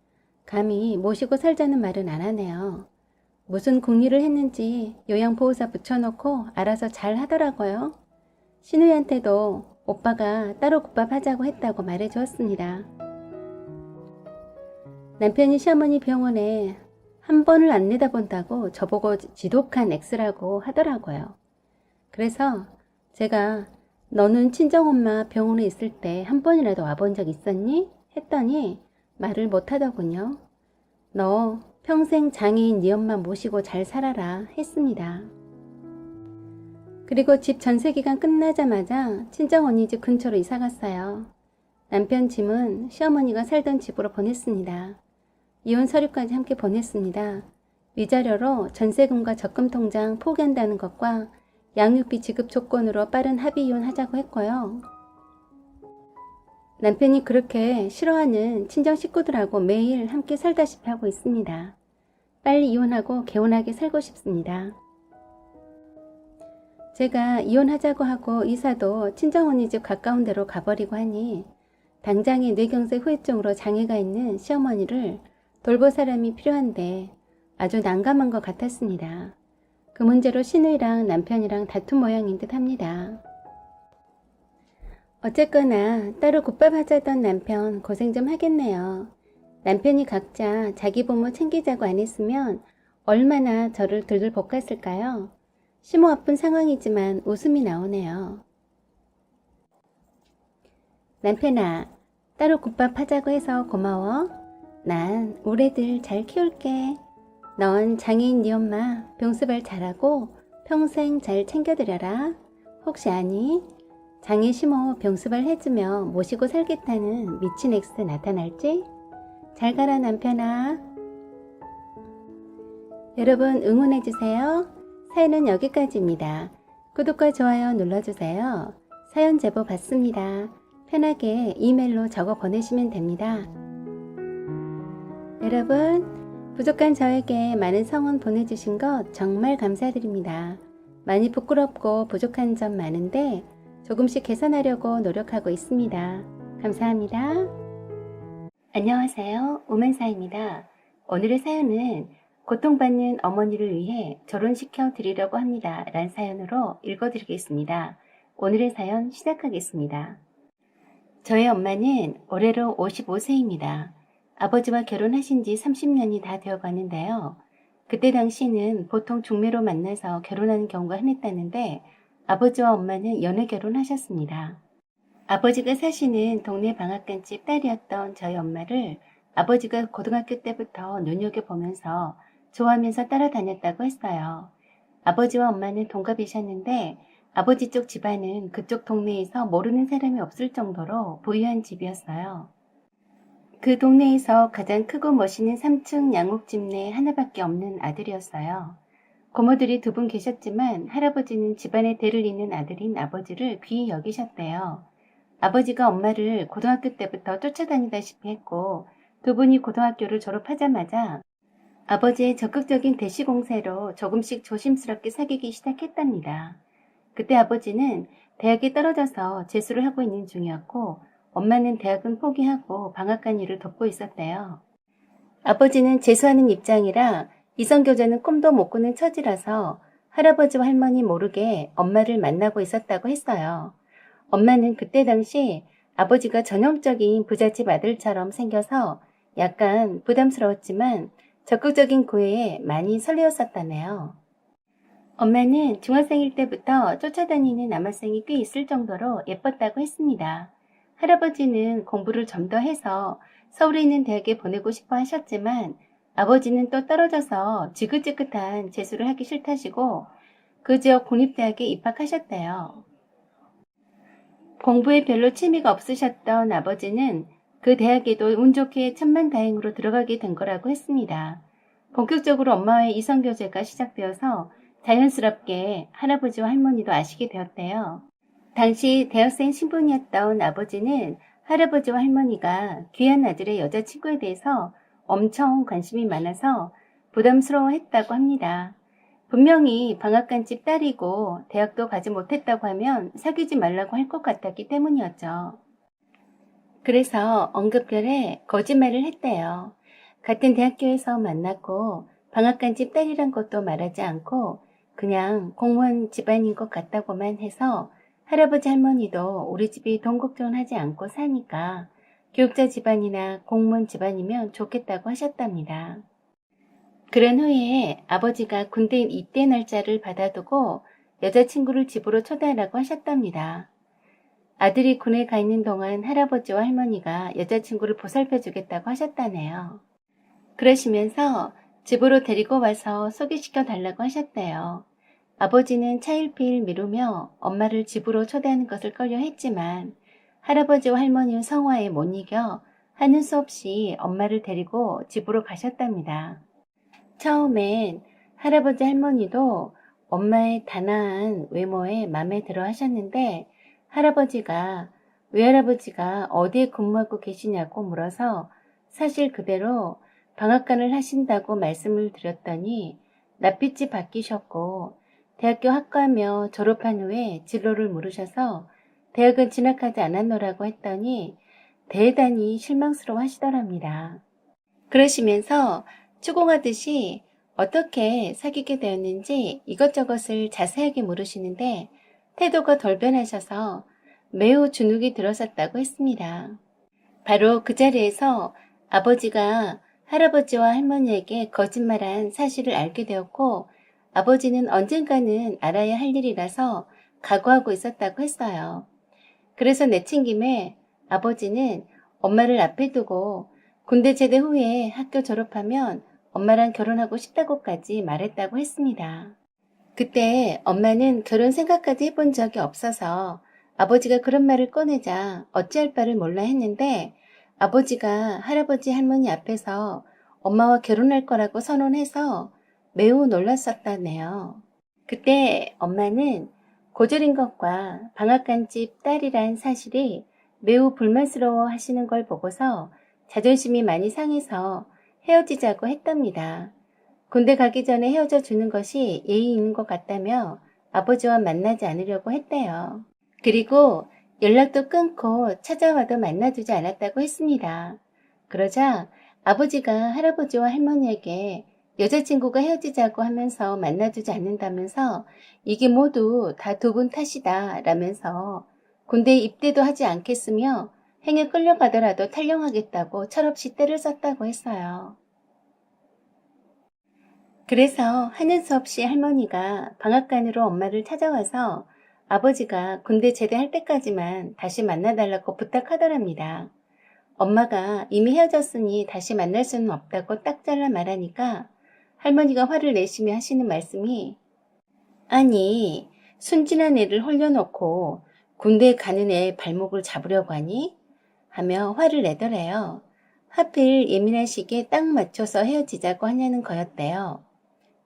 감히 모시고 살자는 말은 안 하네요. 무슨 궁리를 했는지 요양보호사 붙여놓고 알아서 잘 하더라고요. 시누이한테도 오빠가 따로 국밥 하자고 했다고 말해주었습니다. 남편이 시어머니 병원에 한 번을 안 내다본다고 저보고 지독한 X라고 하더라고요. 그래서 제가 너는 친정엄마 병원에 있을 때 한 번이라도 와본 적 있었니? 했더니 말을 못하더군요. 너 평생 장애인 네 엄마 모시고 잘 살아라 했습니다. 그리고 집 전세기간 끝나자마자 친정언니 집 근처로 이사갔어요. 남편 짐은 시어머니가 살던 집으로 보냈습니다. 이혼 서류까지 함께 보냈습니다. 위자료로 전세금과 적금 통장 포기한다는 것과 양육비 지급 조건으로 빠른 합의 이혼하자고 했고요. 남편이 그렇게 싫어하는 친정 식구들하고 매일 함께 살다시피 하고 있습니다. 빨리 이혼하고 개운하게 살고 싶습니다. 제가 이혼하자고 하고 이사도 친정언니 집 가까운 데로 가버리고 하니 당장의 뇌경색 후유증으로 장애가 있는 시어머니를 돌볼 사람이 필요한데 아주 난감한 것 같았습니다. 그 문제로 시누이랑 남편이랑 다툰 모양인 듯 합니다. 어쨌거나 따로 국밥 하자던 남편 고생 좀 하겠네요. 남편이 각자 자기 부모 챙기자고 안 했으면 얼마나 저를 들들 볶았을까요? 심호 아픈 상황이지만 웃음이 나오네요. 남편아, 따로 국밥 하자고 해서 고마워. 난 우리 애들 잘 키울게. 넌 장애인 네 엄마 병수발 잘하고 평생 잘 챙겨드려라. 혹시 아니? 장애 심호 병수발 해주며 모시고 살겠다는 미친 엑스 나타날지? 잘 가라 남편아. 여러분 응원해주세요. 사연은 여기까지입니다. 구독과 좋아요 눌러주세요. 사연 제보 받습니다. 편하게 이메일로 적어 보내시면 됩니다. 여러분, 부족한 저에게 많은 성원 보내주신 것 정말 감사드립니다. 많이 부끄럽고 부족한 점 많은데 조금씩 개선하려고 노력하고 있습니다. 감사합니다. 안녕하세요. 오만사입니다. 오늘의 사연은 고통받는 어머니를 위해 결혼시켜 드리려고 합니다. 란 사연으로 읽어드리겠습니다. 오늘의 사연 시작하겠습니다. 저의 엄마는 올해로 55세입니다. 아버지와 결혼하신 지 30년이 다 되어가는데요. 그때 당시는 보통 중매로 만나서 결혼하는 경우가 흔했다는데 아버지와 엄마는 연애 결혼하셨습니다. 아버지가 사시는 동네 방앗간집 딸이었던 저희 엄마를 아버지가 고등학교 때부터 눈여겨보면서 좋아하면서 따라다녔다고 했어요. 아버지와 엄마는 동갑이셨는데 아버지 쪽 집안은 그쪽 동네에서 모르는 사람이 없을 정도로 부유한 집이었어요. 그 동네에서 가장 크고 멋있는 3층 양옥집 내 하나밖에 없는 아들이었어요. 고모들이 2분 계셨지만 할아버지는 집안의 대를 잇는 아들인 아버지를 귀히 여기셨대요. 아버지가 엄마를 고등학교 때부터 쫓아다니다시피 했고 2분이 고등학교를 졸업하자마자 아버지의 적극적인 대시 공세로 조금씩 조심스럽게 사귀기 시작했답니다. 그때 아버지는 대학에 떨어져서 재수를 하고 있는 중이었고 엄마는 대학은 포기하고 방앗간 일을 돕고 있었대요. 아버지는 재수하는 입장이라 이성교제는 꿈도 못 꾸는 처지라서 할아버지와 할머니 모르게 엄마를 만나고 있었다고 했어요. 엄마는 그때 당시 아버지가 전형적인 부잣집 아들처럼 생겨서 약간 부담스러웠지만 적극적인 구애에 많이 설레었었다네요. 엄마는 중학생일 때부터 쫓아다니는 남학생이 꽤 있을 정도로 예뻤다고 했습니다. 할아버지는 공부를 좀 더 해서 서울에 있는 대학에 보내고 싶어 하셨지만 아버지는 또 떨어져서 지긋지긋한 재수를 하기 싫다시고 그 지역 공립대학에 입학하셨대요. 공부에 별로 취미가 없으셨던 아버지는 그 대학에도 운 좋게 천만다행으로 들어가게 된 거라고 했습니다. 본격적으로 엄마와의 이성교제가 시작되어서 자연스럽게 할아버지와 할머니도 아시게 되었대요. 당시 대학생 신분이었던 아버지는 할아버지와 할머니가 귀한 아들의 여자친구에 대해서 엄청 관심이 많아서 부담스러워했다고 합니다. 분명히 방앗간집 딸이고 대학도 가지 못했다고 하면 사귀지 말라고 할 것 같았기 때문이었죠. 그래서 언급결에 거짓말을 했대요. 같은 대학교에서 만났고 방앗간집 딸이란 것도 말하지 않고 그냥 공무원 집안인 것 같다고만 해서 할아버지 할머니도 우리 집이 돈 걱정하지 않고 사니까 교육자 집안이나 공무원 집안이면 좋겠다고 하셨답니다. 그런 후에 아버지가 군대 입대 날짜를 받아두고 여자친구를 집으로 초대하라고 하셨답니다. 아들이 군에 가 있는 동안 할아버지와 할머니가 여자친구를 보살펴 주겠다고 하셨다네요. 그러시면서 집으로 데리고 와서 소개시켜 달라고 하셨대요. 아버지는 차일피일 미루며 엄마를 집으로 초대하는 것을 꺼려 했지만 할아버지와 할머니의 성화에 못 이겨 하는 수 없이 엄마를 데리고 집으로 가셨답니다. 처음엔 할아버지 할머니도 엄마의 단아한 외모에 마음에 들어 하셨는데 할아버지가 외할아버지가 어디에 근무하고 계시냐고 물어서 사실 그대로 방앗간을 하신다고 말씀을 드렸더니 낯빛이 바뀌셨고 대학교 학과며 졸업한 후에 진로를 물으셔서 대학은 진학하지 않았노라고 했더니 대단히 실망스러워 하시더랍니다. 그러시면서 추궁하듯이 어떻게 사귀게 되었는지 이것저것을 자세하게 물으시는데 태도가 덜 변하셔서 매우 주눅이 들었었다고 했습니다. 바로 그 자리에서 아버지가 할아버지와 할머니에게 거짓말한 사실을 알게 되었고 아버지는 언젠가는 알아야 할 일이라서 각오하고 있었다고 했어요. 그래서 내친김에 아버지는 엄마를 앞에 두고 군대 제대 후에 학교 졸업하면 엄마랑 결혼하고 싶다고까지 말했다고 했습니다. 그때 엄마는 결혼 생각까지 해본 적이 없어서 아버지가 그런 말을 꺼내자 어찌할 바를 몰라 했는데 아버지가 할아버지 할머니 앞에서 엄마와 결혼할 거라고 선언해서 매우 놀랐었다네요. 그때 엄마는 고졸인 것과 방앗간집 딸이란 사실이 매우 불만스러워 하시는 걸 보고서 자존심이 많이 상해서 헤어지자고 했답니다. 군대 가기 전에 헤어져 주는 것이 예의 있는 것 같다며 아버지와 만나지 않으려고 했대요. 그리고 연락도 끊고 찾아와도 만나주지 않았다고 했습니다. 그러자 아버지가 할아버지와 할머니에게 여자친구가 헤어지자고 하면서 만나주지 않는다면서 이게 모두 다 두 분 탓이다 라면서 군대에 입대도 하지 않겠으며 행에 끌려가더라도 탈영하겠다고 철없이 때를 썼다고 했어요. 그래서 하는 수 없이 할머니가 방앗간으로 엄마를 찾아와서 아버지가 군대 제대할 때까지만 다시 만나달라고 부탁하더랍니다. 엄마가 이미 헤어졌으니 다시 만날 수는 없다고 딱 잘라 말하니까 할머니가 화를 내시며 하시는 말씀이 아니 순진한 애를 홀려놓고 군대에 가는 애 발목을 잡으려고 하니? 하며 화를 내더래요. 하필 예민한 시기에 딱 맞춰서 헤어지자고 하냐는 거였대요.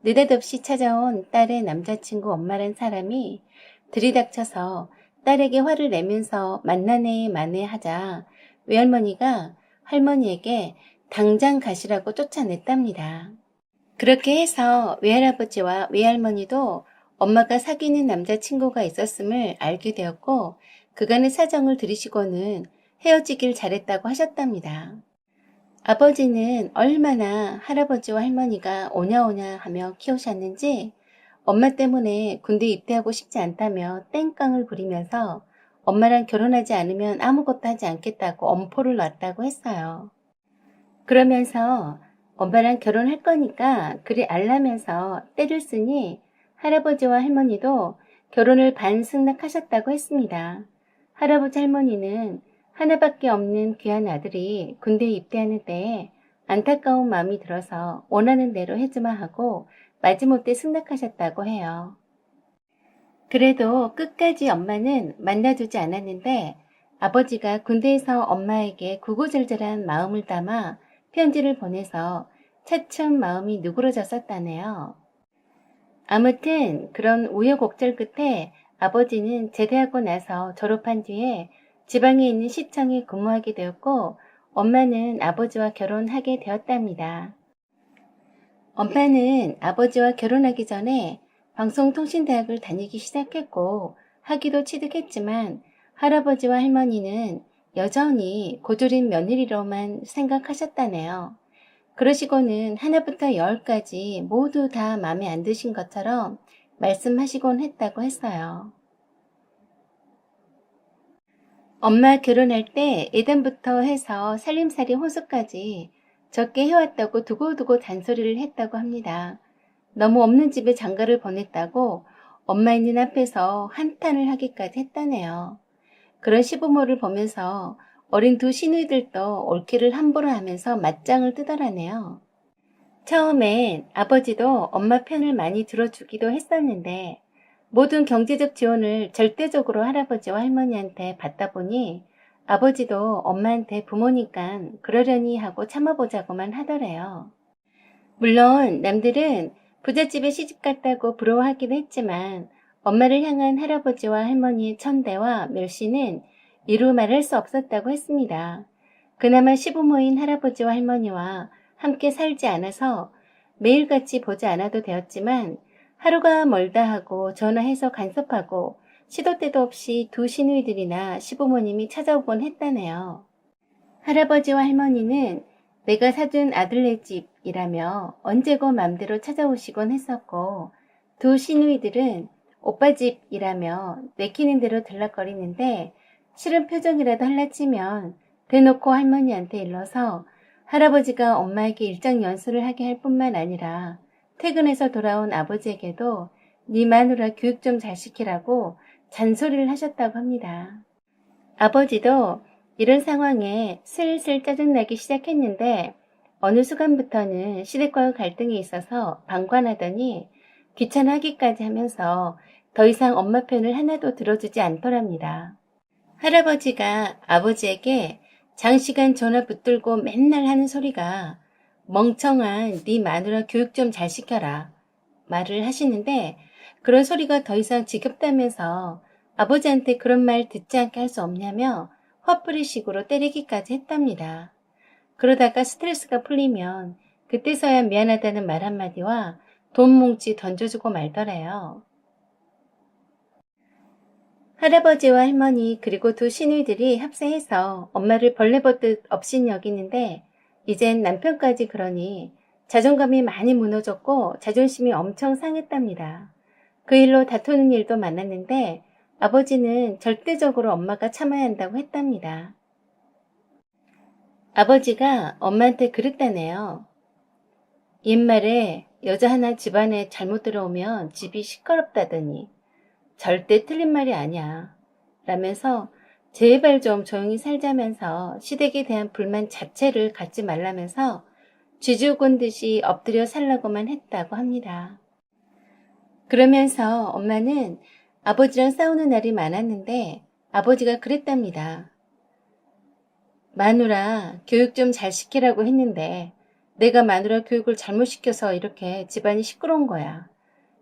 느닷없이 찾아온 딸의 남자친구 엄마란 사람이 들이닥쳐서 딸에게 화를 내면서 만나네 마네 하자 외할머니가 할머니에게 당장 가시라고 쫓아냈답니다. 그렇게 해서 외할아버지와 외할머니도 엄마가 사귀는 남자친구가 있었음을 알게 되었고 그간의 사정을 들으시고는 헤어지길 잘했다고 하셨답니다. 아버지는 얼마나 할아버지와 할머니가 오냐오냐 하며 키우셨는지 엄마 때문에 군대 입대하고 싶지 않다며 땡깡을 부리면서 엄마랑 결혼하지 않으면 아무것도 하지 않겠다고 엄포를 놨다고 했어요. 그러면서 엄마랑 결혼할 거니까 그리 알라면서 때를 쓰니 할아버지와 할머니도 결혼을 반승낙하셨다고 했습니다. 할아버지 할머니는 하나밖에 없는 귀한 아들이 군대에 입대하는 때에 안타까운 마음이 들어서 원하는 대로 해주마 하고 마지못해 승낙하셨다고 해요. 그래도 끝까지 엄마는 만나주지 않았는데 아버지가 군대에서 엄마에게 구구절절한 마음을 담아 편지를 보내서 차츰 마음이 누그러졌었다네요. 아무튼 그런 우여곡절 끝에 아버지는 제대하고 나서 졸업한 뒤에 지방에 있는 시청에 근무하게 되었고 엄마는 아버지와 결혼하게 되었답니다. 엄마는 아버지와 결혼하기 전에 방송통신대학을 다니기 시작했고 학위도 취득했지만 할아버지와 할머니는 여전히 고졸인 며느리로만 생각하셨다네요. 그러시고는 하나부터 열까지 모두 다 마음에 안 드신 것처럼 말씀하시곤 했다고 했어요. 엄마 결혼할 때 예단부터 해서 살림살이 혼수까지 적게 해왔다고 두고두고 잔소리를 했다고 합니다. 너무 없는 집에 장가를 보냈다고 엄마 있는 앞에서 한탄을 하기까지 했다네요. 그런 시부모를 보면서 어린 두 시누이들도 옳기를 함부로 하면서 맞짱을 뜨더라네요. 처음엔 아버지도 엄마 편을 많이 들어주기도 했었는데 모든 경제적 지원을 절대적으로 할아버지와 할머니한테 받다 보니 아버지도 엄마한테 부모니까 그러려니 하고 참아보자고만 하더래요. 물론 남들은 부잣집에 시집갔다고 부러워하기도 했지만 엄마를 향한 할아버지와 할머니의 천대와 멸시는 이루 말할 수 없었다고 했습니다. 그나마 시부모인 할아버지와 할머니와 함께 살지 않아서 매일같이 보지 않아도 되었지만 하루가 멀다 하고 전화해서 간섭하고 시도 때도 없이 두 시누이들이나 시부모님이 찾아오곤 했다네요. 할아버지와 할머니는 내가 사준 아들네 집이라며 언제고 맘대로 찾아오시곤 했었고 두 시누이들은 오빠 집이라며 내키는 대로 들락거리는데 싫은 표정이라도 할라치면 대놓고 할머니한테 일러서 할아버지가 엄마에게 일정 연수를 하게 할 뿐만 아니라 퇴근해서 돌아온 아버지에게도 네 마누라 교육 좀 잘 시키라고 잔소리를 하셨다고 합니다. 아버지도 이런 상황에 슬슬 짜증나기 시작했는데 어느 순간부터는 시댁과의 갈등이 있어서 방관하더니 귀찮아하기까지 하면서 더 이상 엄마 편을 하나도 들어주지 않더랍니다. 할아버지가 아버지에게 장시간 전화 붙들고 맨날 하는 소리가 멍청한 네 마누라 교육 좀 잘 시켜라 말을 하시는데 그런 소리가 더 이상 지겹다면서 아버지한테 그런 말 듣지 않게 할 수 없냐며 화풀이식으로 때리기까지 했답니다. 그러다가 스트레스가 풀리면 그때서야 미안하다는 말 한마디와 돈 뭉치 던져주고 말더래요. 할아버지와 할머니 그리고 두 시누이들이 합세해서 엄마를 벌레 보듯 업신 여기는데 이젠 남편까지 그러니 자존감이 많이 무너졌고 자존심이 엄청 상했답니다. 그 일로 다투는 일도 많았는데 아버지는 절대적으로 엄마가 참아야 한다고 했답니다. 아버지가 엄마한테 그랬다네요. 옛말에 여자 하나 집안에 잘못 들어오면 집이 시끄럽다더니 절대 틀린 말이 아니야 라면서 제발 좀 조용히 살자면서 시댁에 대한 불만 자체를 갖지 말라면서 쥐죽은 듯이 엎드려 살라고만 했다고 합니다. 그러면서 엄마는 아버지랑 싸우는 날이 많았는데 아버지가 그랬답니다. 마누라 교육 좀 잘 시키라고 했는데 내가 마누라 교육을 잘못 시켜서 이렇게 집안이 시끄러운 거야.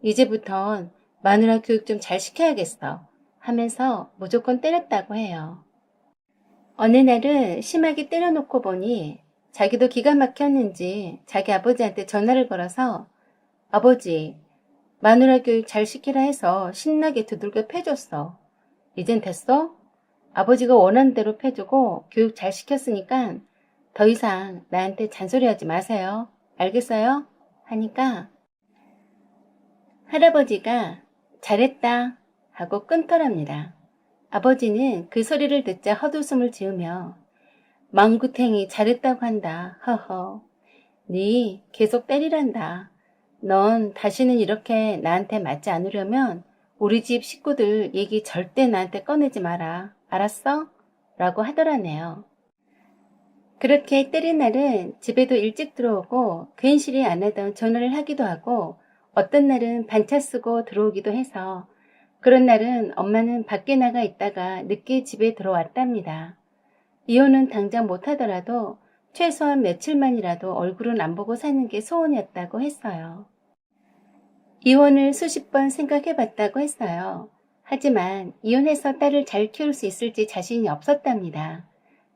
이제부턴 마누라 교육 좀 잘 시켜야겠어 하면서 무조건 때렸다고 해요. 어느 날은 심하게 때려놓고 보니 자기도 기가 막혔는지 자기 아버지한테 전화를 걸어서 아버지 마누라 교육 잘 시키라 해서 신나게 두들겨 패줬어. 이젠 됐어? 아버지가 원하는 대로 패주고 교육 잘 시켰으니까 더 이상 나한테 잔소리하지 마세요. 알겠어요? 하니까 할아버지가 잘했다 하고 끊더랍니다. 아버지는 그 소리를 듣자 헛웃음을 지으며 망구탱이 잘했다고 한다. 허허. 네 계속 때리란다. 넌 다시는 이렇게 나한테 맞지 않으려면 우리 집 식구들 얘기 절대 나한테 꺼내지 마라. 알았어? 라고 하더라네요. 그렇게 때린 날은 집에도 일찍 들어오고 괜시리 안 하던 전화를 하기도 하고 어떤 날은 반차 쓰고 들어오기도 해서 그런 날은 엄마는 밖에 나가 있다가 늦게 집에 들어왔답니다. 이혼은 당장 못하더라도 최소한 며칠만이라도 얼굴은 안 보고 사는 게 소원이었다고 했어요. 이혼을 수십 번 생각해봤다고 했어요. 하지만 이혼해서 딸을 잘 키울 수 있을지 자신이 없었답니다.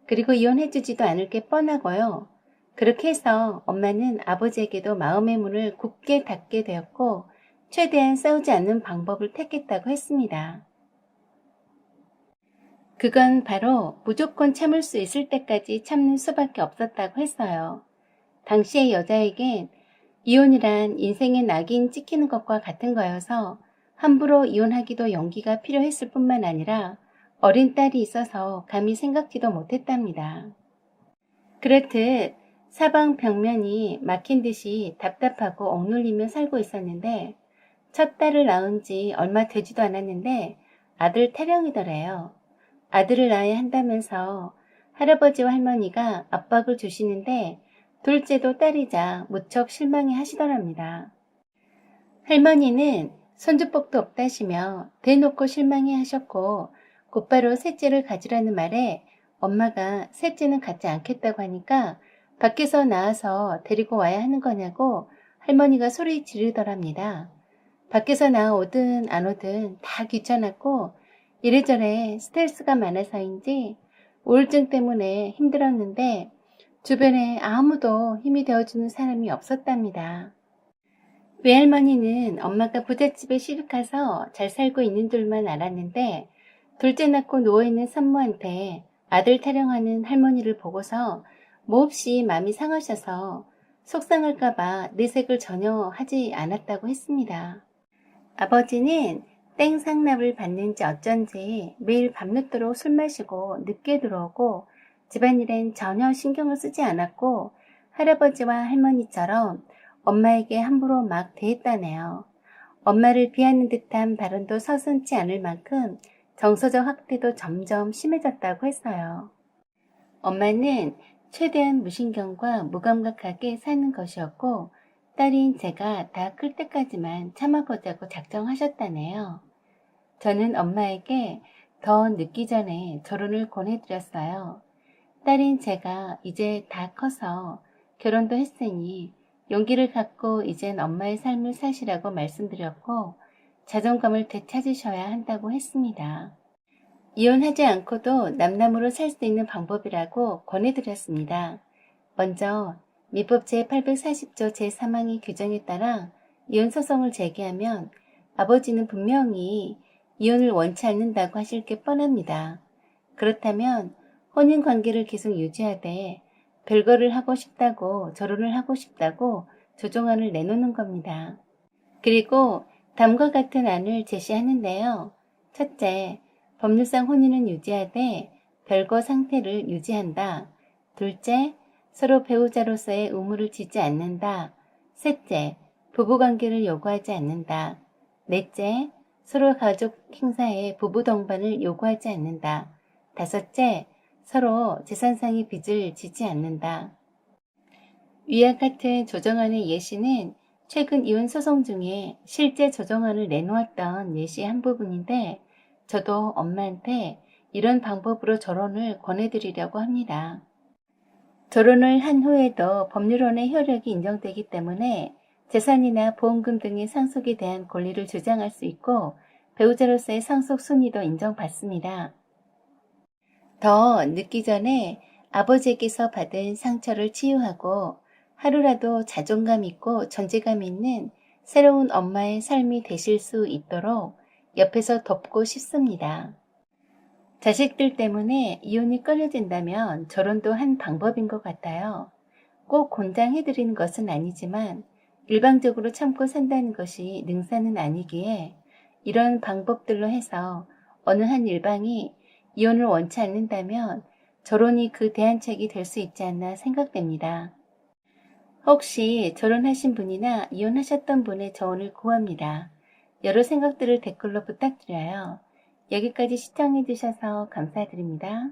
그리고 이혼해주지도 않을 게 뻔하고요. 그렇게 해서 엄마는 아버지에게도 마음의 문을 굳게 닫게 되었고 최대한 싸우지 않는 방법을 택했다고 했습니다. 그건 바로 무조건 참을 수 있을 때까지 참는 수밖에 없었다고 했어요. 당시의 여자에겐 이혼이란 인생의 낙인 찍히는 것과 같은 거여서 함부로 이혼하기도 용기가 필요했을 뿐만 아니라 어린 딸이 있어서 감히 생각지도 못했답니다. 그렇듯 사방 벽면이 막힌 듯이 답답하고 억눌리며 살고 있었는데 첫 딸을 낳은 지 얼마 되지도 않았는데 아들 태령이더래요. 아들을 낳아야 한다면서 할아버지와 할머니가 압박을 주시는데 둘째도 딸이자 무척 실망해 하시더랍니다. 할머니는 손주복도 없다시며 대놓고 실망해 하셨고 곧바로 셋째를 가지라는 말에 엄마가 셋째는 갖지 않겠다고 하니까 밖에서 나와서 데리고 와야 하는 거냐고 할머니가 소리 지르더랍니다. 밖에서 나오든 안 오든 다 귀찮았고 이래저래 스트레스가 많아서인지 우울증 때문에 힘들었는데 주변에 아무도 힘이 되어주는 사람이 없었답니다. 외할머니는 엄마가 부잣집에 시집 가서 잘 살고 있는 줄만 알았는데 둘째 낳고 누워있는 산모한테 아들 타령하는 할머니를 보고서 몹시 마음이 상하셔서 속상할까봐 내색을 전혀 하지 않았다고 했습니다. 아버지는 땡상납을 받는지 어쩐지 매일 밤늦도록 술 마시고 늦게 들어오고 집안일엔 전혀 신경을 쓰지 않았고 할아버지와 할머니처럼 엄마에게 함부로 막 대했다네요. 엄마를 비하는 듯한 발언도 서슴지 않을 만큼 정서적 학대도 점점 심해졌다고 했어요. 엄마는 최대한 무신경과 무감각하게 사는 것이었고 딸인 제가 다 클 때까지만 참아보자고 작정하셨다네요. 저는 엄마에게 더 늦기 전에 결혼을 권해드렸어요. 딸인 제가 이제 다 커서 결혼도 했으니 용기를 갖고 이젠 엄마의 삶을 사시라고 말씀드렸고 자존감을 되찾으셔야 한다고 했습니다. 이혼하지 않고도 남남으로 살 수 있는 방법이라고 권해드렸습니다. 먼저 민법 제840조 제3항의 규정에 따라 이혼소송을 제기하면 아버지는 분명히 이혼을 원치 않는다고 하실 게 뻔합니다. 그렇다면 혼인관계를 계속 유지하되 별거를 하고 싶다고 결혼을 하고 싶다고 조정안을 내놓는 겁니다. 그리고 다음과 같은 안을 제시하는데요. 첫째, 법률상 혼인은 유지하되 별거 상태를 유지한다. 둘째, 서로 배우자로서의 의무를 짓지 않는다. 셋째, 부부관계를 요구하지 않는다. 넷째, 서로 가족 행사에 부부 동반을 요구하지 않는다. 다섯째, 서로 재산상의 빚을 지지 않는다. 위와 같은 조정안의 예시는 최근 이혼 소송 중에 실제 조정안을 내놓았던 예시의 한 부분인데 저도 엄마한테 이런 방법으로 결혼을 권해드리려고 합니다. 결혼을 한 후에도 법률원의 효력이 인정되기 때문에 재산이나 보험금 등의 상속에 대한 권리를 주장할 수 있고 배우자로서의 상속 순위도 인정받습니다. 더 늦기 전에 아버지에게서 받은 상처를 치유하고 하루라도 자존감 있고 존재감 있는 새로운 엄마의 삶이 되실 수 있도록 옆에서 돕고 싶습니다. 자식들 때문에 이혼이 끊어진다면 결혼도 한 방법인 것 같아요. 꼭 권장해드리는 것은 아니지만 일방적으로 참고 산다는 것이 능사는 아니기에 이런 방법들로 해서 어느 한 일방이 이혼을 원치 않는다면 결혼이 그 대안책이 될 수 있지 않나 생각됩니다. 혹시 결혼하신 분이나 이혼하셨던 분의 조언을 구합니다. 여러 생각들을 댓글로 부탁드려요. 여기까지 시청해주셔서 감사드립니다.